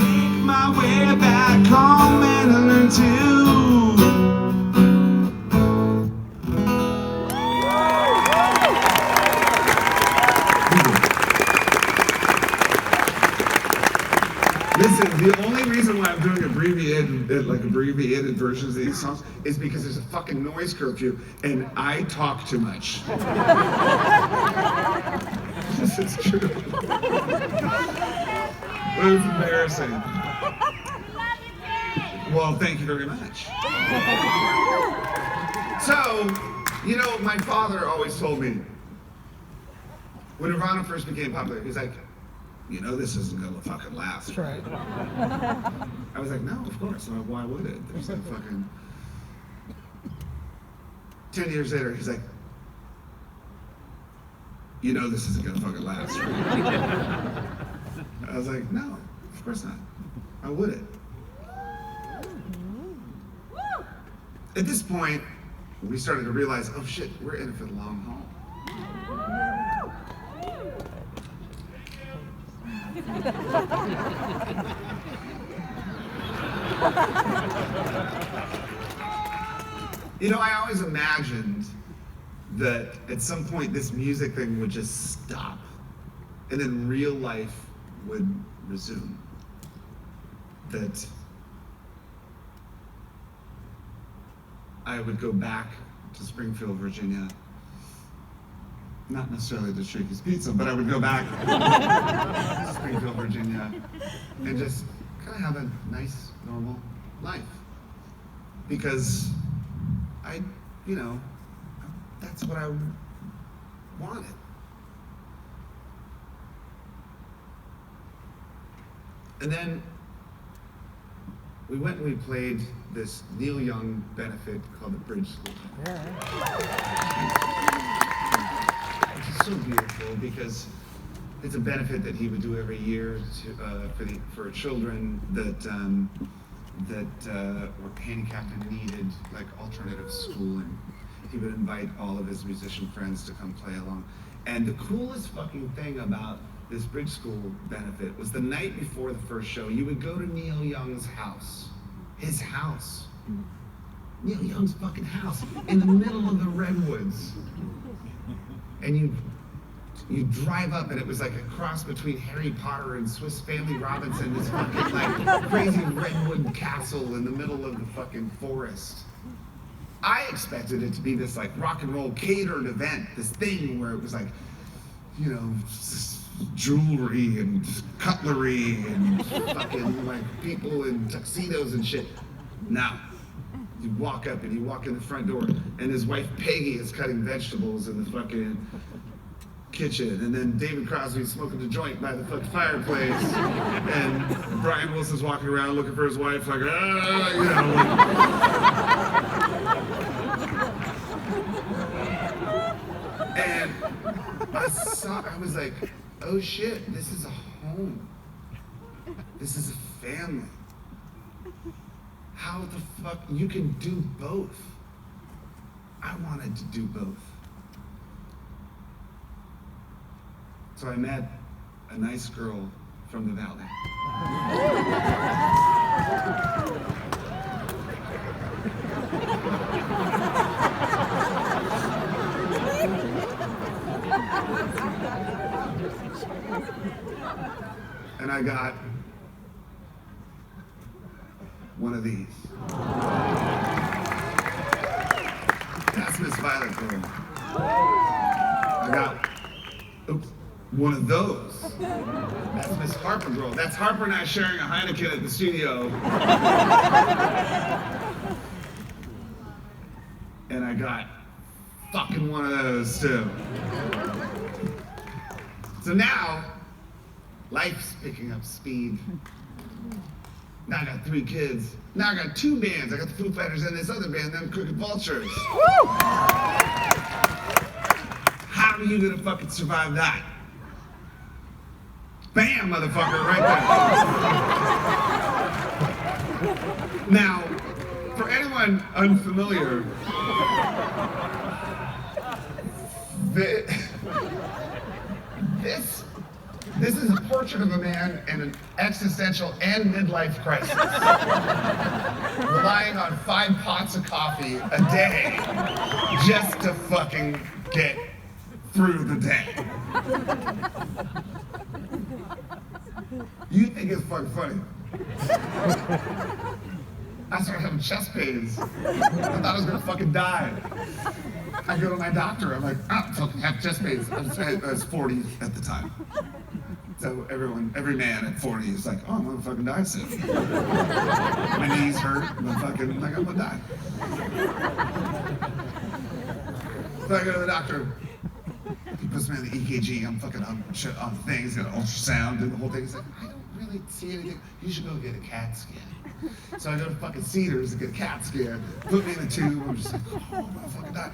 make my way back home and learn to. Listen, the only reason why I'm doing abbreviated versions of these songs is because there's a fucking noise curfew and I talk too much. This is true. It was embarrassing. Well, thank you very much. So, you know, my father always told me, when Nirvana first became popular, he's like, you know this isn't gonna fucking last. That's right. I was like, no, of course. Why would it? There's like fucking 10 years later, he's like, you know this isn't gonna fucking last, right? I was like, no, of course not. I wouldn't. At this point, we started to realize, oh shit, we're in it for the long haul. You know, I always imagined that at some point this music thing would just stop and then real life would resume. That I would go back to Springfield, Virginia. Not necessarily to Shakey's Pizza, but I would go back to Springfield, Virginia, and just kind of have a nice, normal life. Because that's what I wanted. And then we went and we played this Neil Young benefit called the Bridge School. Which is so beautiful because it's a benefit that he would do every year for children that were handicapped and needed like alternative schooling. He would invite all of his musician friends to come play along. And the coolest fucking thing about this Bridge School benefit was the night before the first show, you would go to Neil Young's house. His house. Neil Young's fucking house in the middle of the redwoods. And you drive up and it was like a cross between Harry Potter and Swiss Family Robinson, this fucking like crazy redwood castle in the middle of the fucking forest. I expected it to be this like rock and roll catered event, this thing where it was like, jewelry and cutlery and fucking like people in tuxedos and shit. Now, you walk up and you walk in the front door and his wife Peggy is cutting vegetables in the fucking kitchen, and then David Crosby's smoking the joint by the fucking fireplace, and Brian Wilson's walking around looking for his wife like, and I was like, oh shit, this is a home. This is a family. How the fuck, you can do both. I wanted to do both. So I met a nice girl from the valley. And I got one of these. That's Miss Violet Girl. I got one of those. That's Miss Harper Girl. That's Harper and I sharing a Heineken at the studio. And I got fucking one of those too. So now, life's picking up speed. Now I got 3 kids. Now I got 2 bands. I got the Foo Fighters and this other band, them Crooked Vultures. How are you gonna fucking survive that? Bam, motherfucker, right there. Now, for anyone unfamiliar, this is a portrait of a man in an existential and midlife crisis, relying on 5 pots of coffee a day just to fucking get through the day. You think it's fucking funny? I started having chest pains. I thought I was gonna fucking die. I go to my doctor, I'm like, I fucking have chest pains. I was 40 at the time. So every man at 40 is like, oh, I'm gonna fucking die soon. My knees hurt, I'm gonna die. So I go to the doctor. He puts me on the EKG, I'm fucking on things, got an ultrasound, do the whole thing. He's like, I don't really see anything. You should go get a CAT scan. So I go to fucking Cedars to get a CAT scan, put me in the tube, I'm just like, oh, I'm gonna fucking die.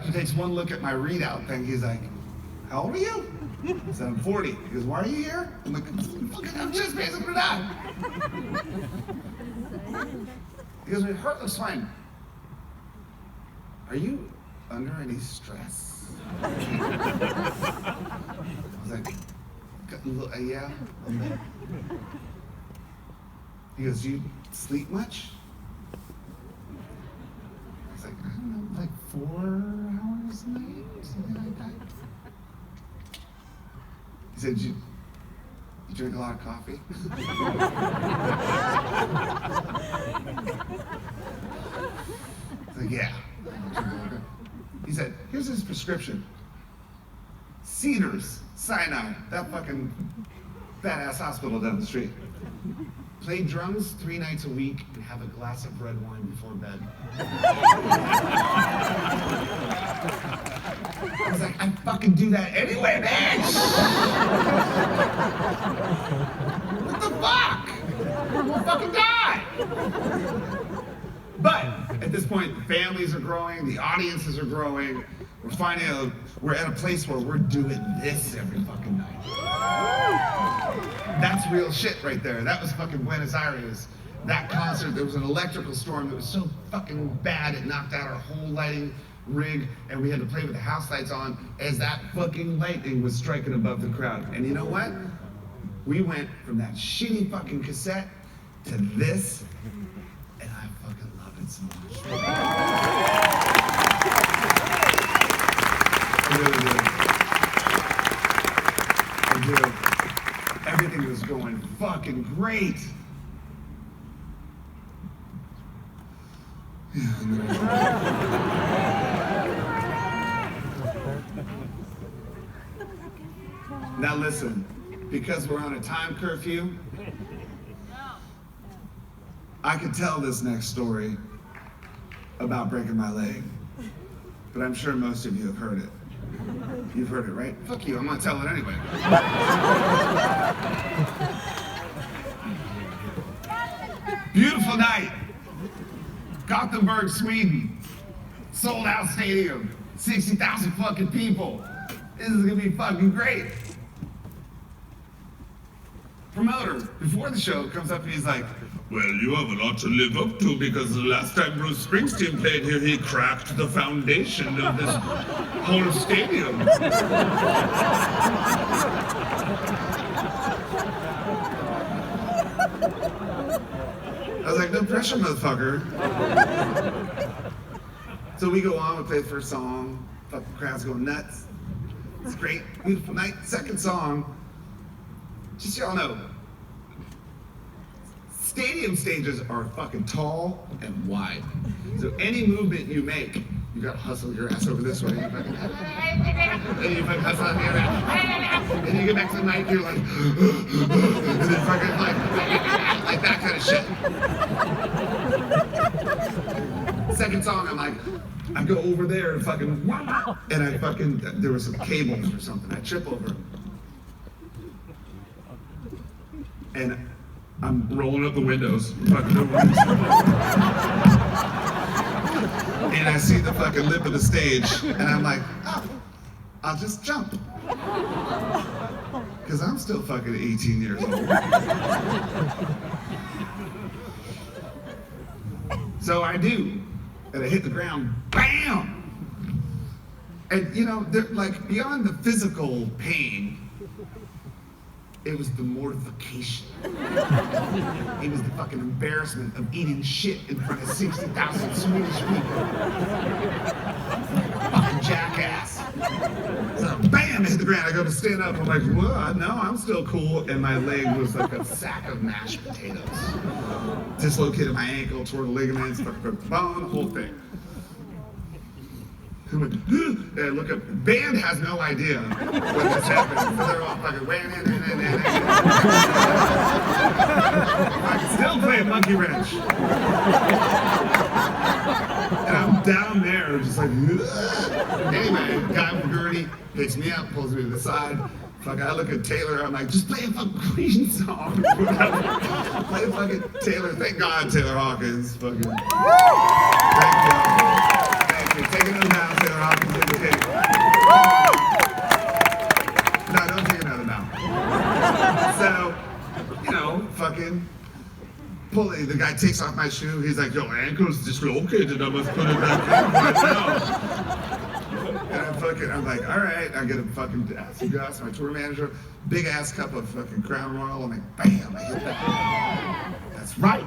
doctor takes one look at my readout thing. He's like, how old are you? I said, I'm 40. He goes, why are you here? I'm like, I'm just basically gonna die. He goes, my heart looks fine. Are you under any stress? I was like, yeah, a little. He goes, do you sleep much? I was like, I don't know, like 4 hours a night, something like that. He said, you drink a lot of coffee? I was like, yeah. He said, here's his prescription. Cedars, Sinai, that fucking badass hospital down the street. Play drums 3 nights a week and have a glass of red wine before bed. I was like, I fucking do that anyway, bitch! What the fuck? We'll fucking die! But at this point, the families are growing, the audiences are growing. We're finding out we're at a place where we're doing this every fucking night. That's real shit right there. That was fucking Buenos Aires. That concert, there was an electrical storm that was so fucking bad it knocked out our whole lighting rig, and we had to play with the house lights on as that fucking lightning was striking above the crowd. And you know what? We went from that shitty fucking cassette to this, and I fucking love it so much. I really do. I do. Everything was going fucking great. Now listen, because we're on a time curfew, I could tell this next story about breaking my leg, but I'm sure most of you have heard it. You've heard it, right? Fuck you, I'm gonna tell it anyway. Beautiful night. Gothenburg, Sweden. Sold out stadium. 60,000 fucking people. This is gonna be fucking great. Promoter, before the show, comes up and he's like, well, you have a lot to live up to because the last time Bruce Springsteen played here, he cracked the foundation of this whole stadium. I was like, no pressure, motherfucker. So we go on, we play the first song, fucking crowd's going nuts. It's great, beautiful night. Second song, just so y'all know, stadium stages are fucking tall and wide. So any movement you make, you gotta hustle your ass over this way. And you fucking hustle on the other end. And you get back to the mic, you're like, and then fucking like that kind of shit. Second song, I'm like, I go over there and fucking, and I fucking, there were some cables or something. I trip over them. And I'm rolling up the windows, fucking the windows. And I see the fucking lip of the stage, and I'm like, oh, I'll just jump. Because I'm still fucking 18 years old. So I do, and I hit the ground, bam! And you know, like beyond the physical pain, it was the mortification. It was the fucking embarrassment of eating shit in front of 60,000 Swedish people. Fucking jackass. So bam, I hit the ground. I go to stand up. I'm like, well, no, I'm still cool. And my leg was like a sack of mashed potatoes. Dislocated my ankle, tore the ligaments, fucking broke the bone, the whole thing. And look up, band has no idea what this happened. So they're all fucking I can still play a monkey wrench. And I'm down there, just like, anyway, guy with a gurney picks me up, pulls me to the side. Fuck, I look at Taylor, I'm like, just play a fucking Queen song. Play a fucking Taylor, thank God Taylor Hawkins. Fucking. Thank you. Take it to the house, Taylor Hawkins. guy takes off my shoe. He's like, "Your ankle's dislocated. I must put it back in right now." And I'm like, all right. I get a fucking acid gas, my tour manager, big ass cup of fucking Crown Royal. I'm like, bam, I hit that. That's right.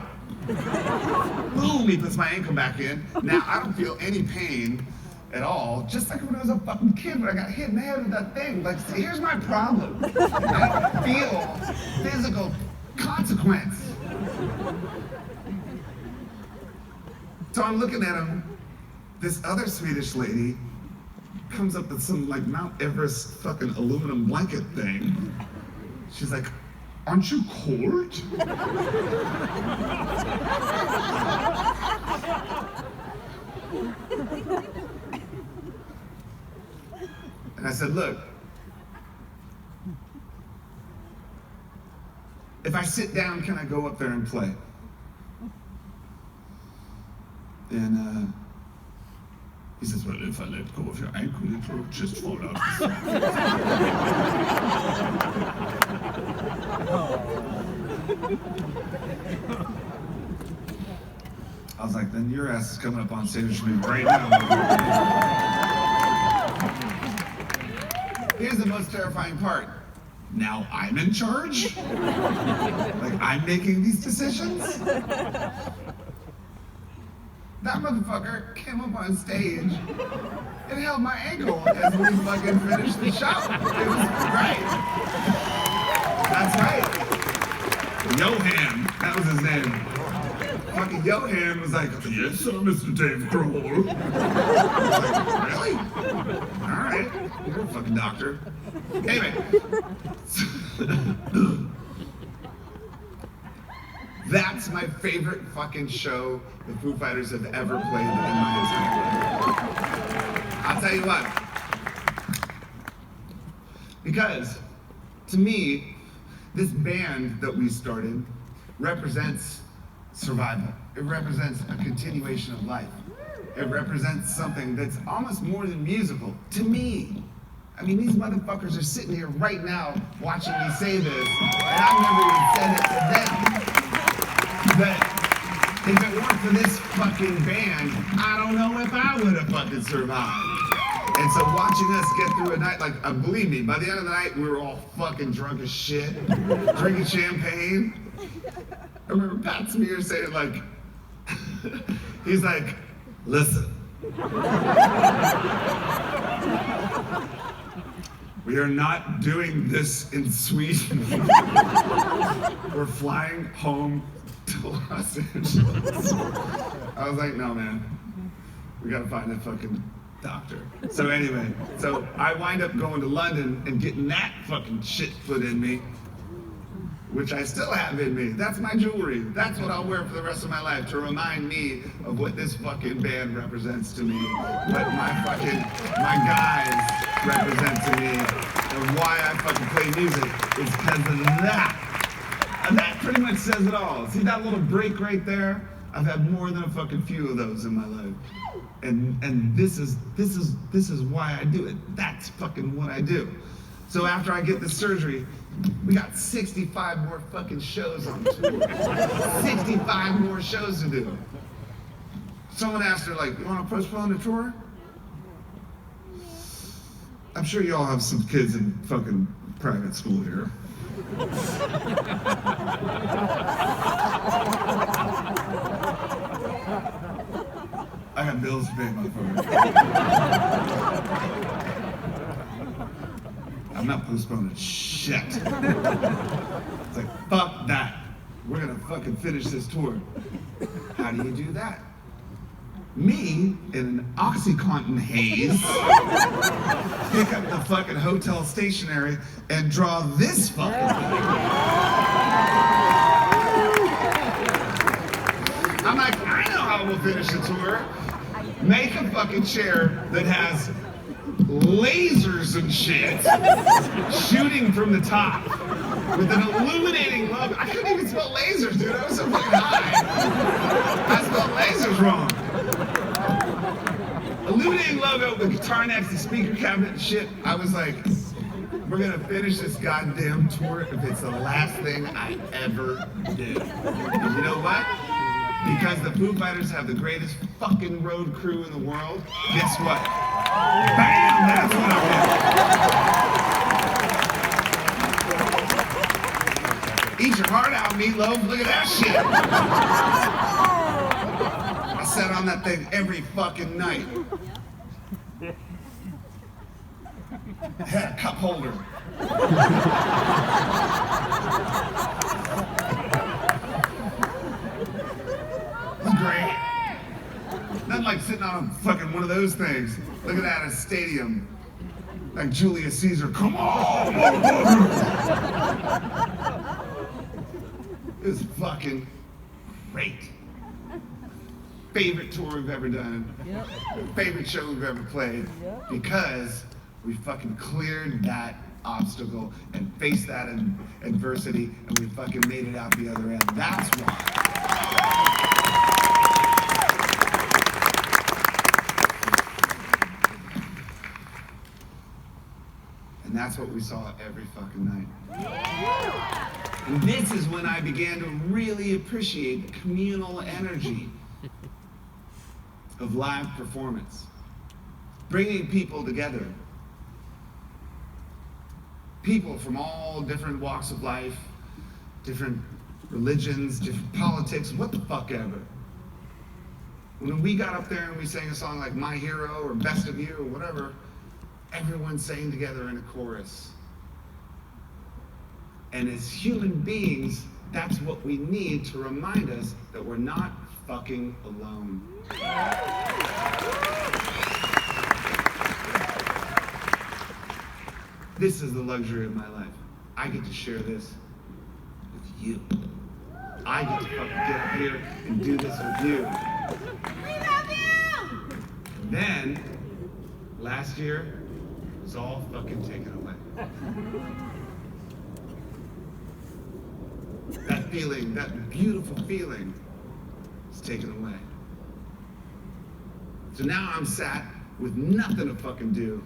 Boom, he puts my ankle back in. Now I don't feel any pain at all, just like when I was a fucking kid when I got hit in the head with that thing. Like, see, here's my problem. I don't feel physical consequence. So I'm looking at him. This other Swedish lady comes up with some like Mount Everest fucking aluminum blanket thing. She's like, "Aren't you cold?" And I said, "Look, if I sit down, can I go up there and play?" And he says, "Well, if I let go of your ankle, it will just fall out." I was like, "Then your ass is coming up on stage with me right now." Here's the most terrifying part. Now I'm in charge? Like, I'm making these decisions? That motherfucker came up on stage and held my ankle as we fucking finished the show. It was great. That's right. Johan, that was his name. Fucking Johan was like, "Yes, sir, Mr. Dave Grohl." I was like, "Really? All right. You're a fucking doctor." Anyway. That's my favorite fucking show the Foo Fighters have ever played in my entire life. I'll tell you what. Because, to me, this band that we started represents survival. It represents a continuation of life. It represents something that's almost more than musical, to me. I mean, these motherfuckers are sitting here right now watching me say this, and I've never even said it to them. But if it weren't for this fucking band, I don't know if I would have fucking survived. And so watching us get through a night, like, believe me, by the end of the night, we were all fucking drunk as shit, drinking champagne. I remember Pat Smear saying, like, he's like, "Listen, we are not doing this in Sweden. We're flying home to Los Angeles." I was like, "No, man, we gotta find a fucking doctor." So anyway, so I wind up going to London and getting that fucking shit put in me, which I still have in me. That's my jewelry. That's what I'll wear for the rest of my life to remind me of what this fucking band represents to me, what my guys represent to me, and why I fucking play music is because of that. And that pretty much says it all. See that little break right there? I've had more than a fucking few of those in my life. And this is why I do it. That's fucking what I do. So after I get the surgery, we got 65 more fucking shows on tour. 65 more shows to do. Someone asked her, like, "You want to postpone the tour?" I'm sure you all have some kids in fucking private school here. I got bills to pay, motherfucker. I'm not postponing shit. It's like, fuck that. We're gonna fucking finish this tour. How do you do that? Me, in an OxyContin haze, pick up the fucking hotel stationery and draw this fucking thing. I'm like, I know how we'll finish the tour. Make a fucking chair that has lasers and shit shooting from the top with an illuminating logo. I couldn't even spell lasers, dude. I was so fucking high. I spelled lasers wrong. Illuminating logo with guitar next to speaker cabinet and shit. I was like, we're gonna finish this goddamn tour if it's the last thing I ever did. And you know what? Because the Foo Fighters have the greatest fucking road crew in the world. Guess what? Bam! That's what I did. Eat your heart out, Meatloaf. Look at that shit. I sat on that thing every fucking night. Had a cup holder. It was great. Nothing like sitting on a fucking one of those things. Look at that at a stadium. Like Julius Caesar. Come on! It was fucking great. Favorite tour we've ever done. Yep. Favorite show we've ever played. Yep. Because we fucking cleared that obstacle and faced that adversity, and we fucking made it out the other end. That's why. And that's what we saw every fucking night. Yeah. And this is when I began to really appreciate the communal energy of live performance. Bringing people together. People from all different walks of life, different religions, different politics, what the fuck ever. When we got up there and we sang a song like My Hero or Best of You or whatever, everyone sang together in a chorus. And as human beings, that's what we need to remind us that we're not fucking alone. This is the luxury of my life. I get to share this with you. I get to fucking get up here and do this with you. We love you! And then, last year, it was all fucking taken away. That feeling, that beautiful feeling, is taken away. So now I'm sat with nothing to fucking do.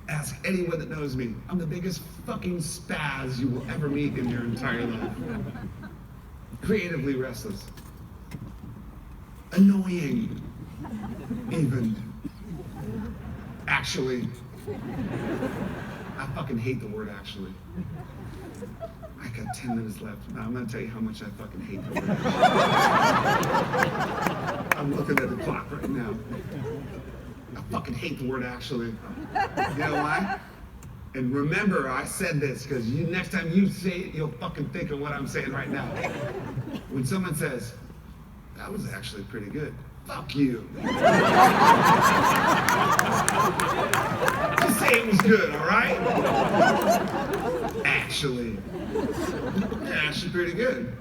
Ask anyone that knows me. I'm the biggest fucking spaz you will ever meet in your entire life. Creatively restless. Annoying. Even. Actually. I fucking hate the word actually. I got 10 minutes left. Now I'm gonna tell you how much I fucking hate the word actually. I'm looking at the clock right now. I fucking hate the word actually. You know why? And remember, I said this because next time you say it, you'll fucking think of what I'm saying right now. When someone says, that was actually pretty good, fuck you. Just say it was good, all right? Actually. Yeah, actually pretty good.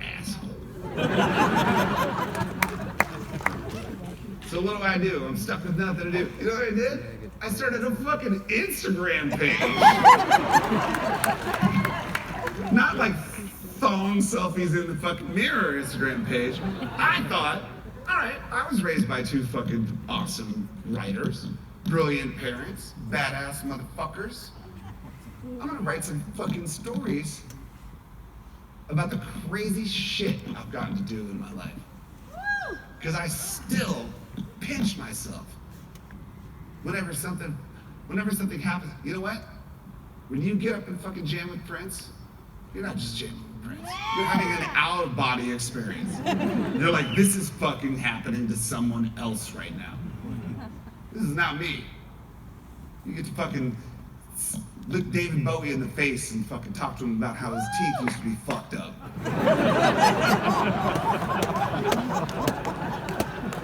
Asshole. So what do? I'm stuck with nothing to do. You know what I did? I started a fucking Instagram page. Not like thong selfies in the fucking mirror Instagram page. I thought, all right, I was raised by two fucking awesome writers, brilliant parents, badass motherfuckers. I'm gonna write some fucking stories about the crazy shit I've gotten to do in my life. Because I still pinch myself whenever something happens. You know what? When you get up and fucking jam with Prince, you're not just jamming with Prince. You're having an out-of-body experience. You're like, this is fucking happening to someone else right now. This is not me. You get to fucking look David Bowie in the face and fucking talk to him about how his teeth used to be fucked up.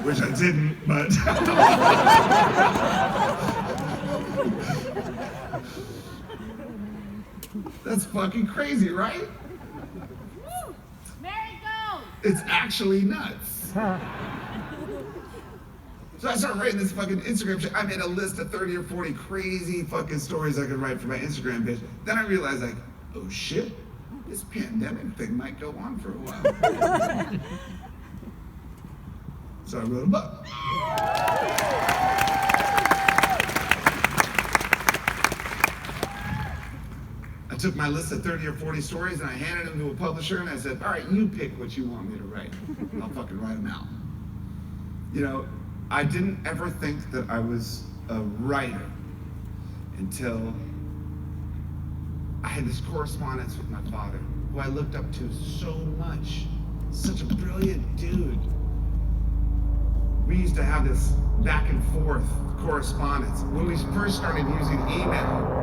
Which I didn't, but... That's fucking crazy, right? Woo! Merry go! It's actually nuts. So I started writing this fucking Instagram shit. I made a list of 30 or 40 crazy fucking stories I could write for my Instagram page. Then I realized, like, oh shit, this pandemic thing might go on for a while. So I wrote a book. I I took my list of 30 or 40 stories and I handed them to a publisher and I said, all right, you pick what you want me to write. I'll fucking write them out. You know, I didn't ever think that I was a writer until I had this correspondence with my father, who I looked up to so much. Such a brilliant dude. We used to have this back and forth correspondence. When we first started using email,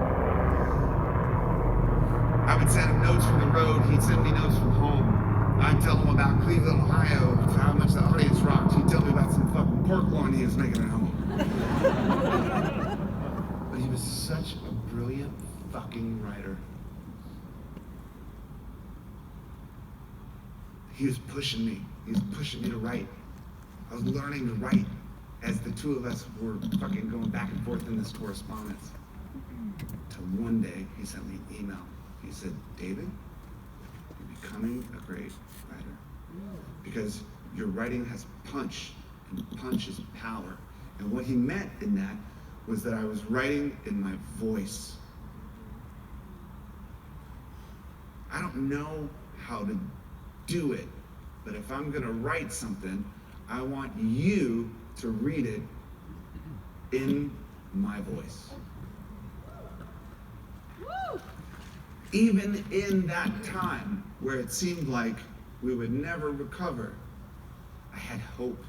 I would send him notes from the road, he'd send me notes from home. I'd tell him about Cleveland, Ohio, how much the audience rocked. He'd tell me about some fucking pork loin he was making at home. But he was such a brilliant fucking writer. He was pushing me. He was pushing me to write. I was learning to write as the two of us were fucking going back and forth in this correspondence. Till one day, he sent me an email. He said, David, you're becoming a great writer. Because your writing has punch, and punch is power. And what he meant in that was that I was writing in my voice. I don't know how to do it, but if I'm gonna write something, I want you to read it in my voice. Even in that time where it seemed like we would never recover, I had hope.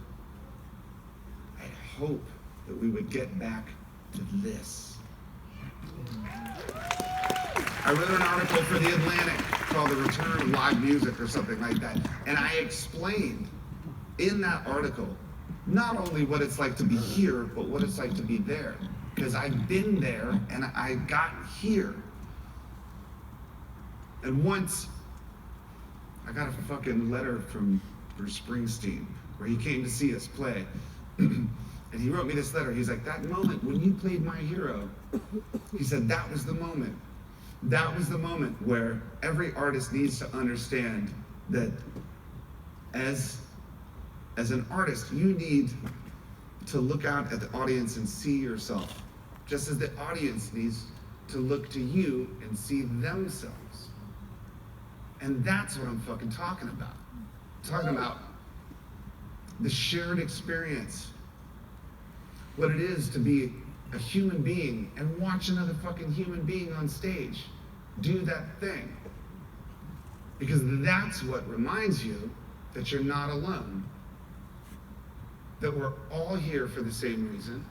I had hope that we would get back to this. I wrote an article for The Atlantic called The Return of Live Music or something like that. And I explained in that article not only what it's like to be here, but what it's like to be there. Because I've been there and I got here. And once I got a fucking letter from Bruce Springsteen where he came to see us play. And he wrote me this letter. He's like, that moment when you played My Hero, he said, that was the moment. That was the moment where every artist needs to understand that as an artist, you need to look out at the audience and see yourself, just as the audience needs to look to you and see themselves. And that's what I'm fucking talking about. I'm talking about the shared experience. What it is to be a human being and watch another fucking human being on stage do that thing. Because that's what reminds you that you're not alone. That we're all here for the same reason.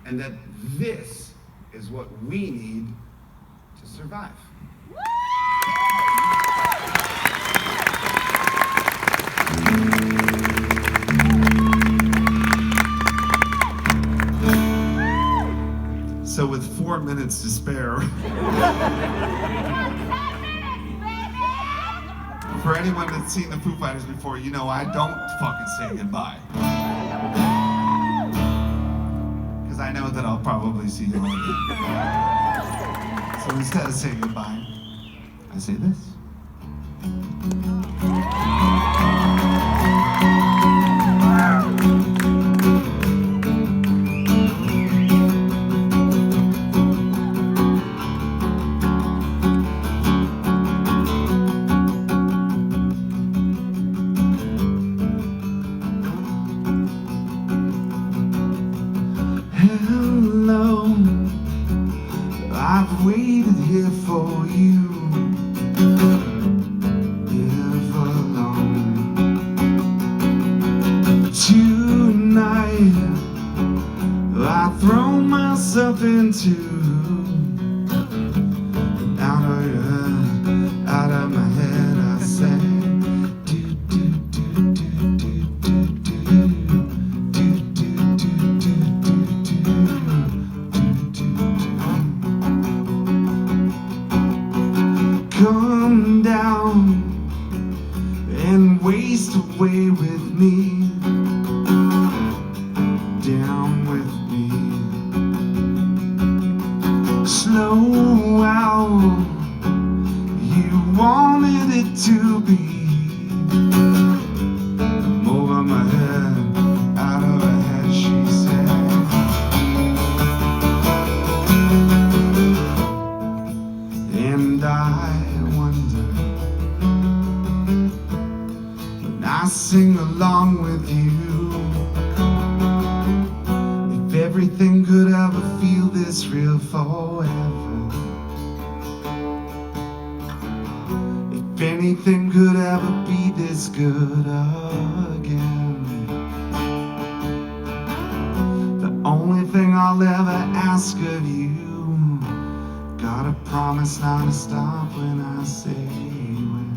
And that this is what we need to survive. So with 4 minutes to spare, for anyone that's seen the Foo Fighters before, you know I don't fucking say goodbye. Because I know that I'll probably see you later. So instead of saying goodbye, I say this. I've waited here for you, Everlong. Tonight, I throw myself into out of my head I say, do do do do do do do do do do do do. Come down and waste away with me, down with me. everything could ever feel this real forever, if anything could ever be this good again, the only thing I'll ever ask of you, gotta promise not to stop when I say when.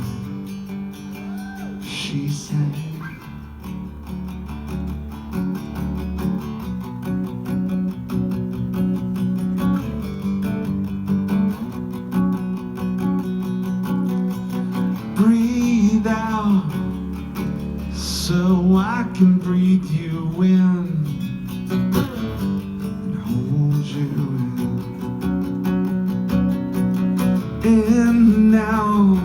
She said, breathe out so I can breathe you in and hold you in now.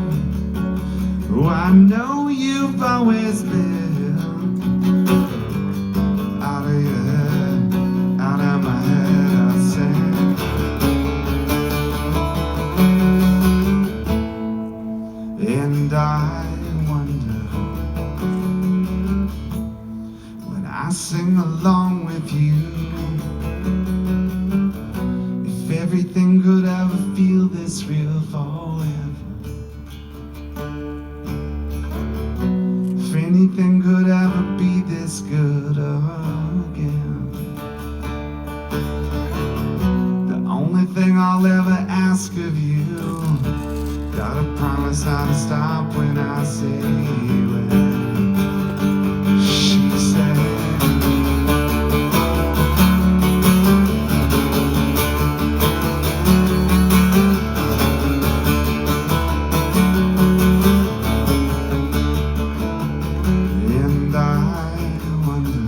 Oh, I know you've always been out of your head, out of my head, I say. And I wonder when I sing along with you, if everything could ever feel this real forever, if anything could ever be this good again, the only thing I'll ever ask of you, gotta promise not to stop when I say when. She said, and I wonder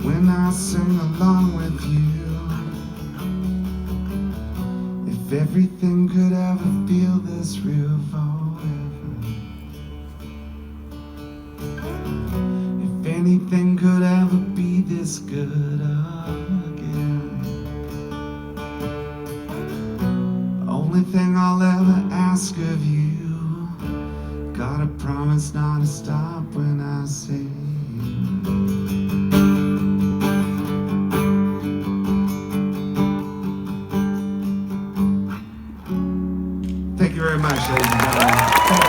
when I sing along with you, if everything could ever feel this real forever, if anything could ever be this good again, only thing I'll ever ask of you, gotta promise not to stop when I say. Thank you very much, ladies and gentlemen.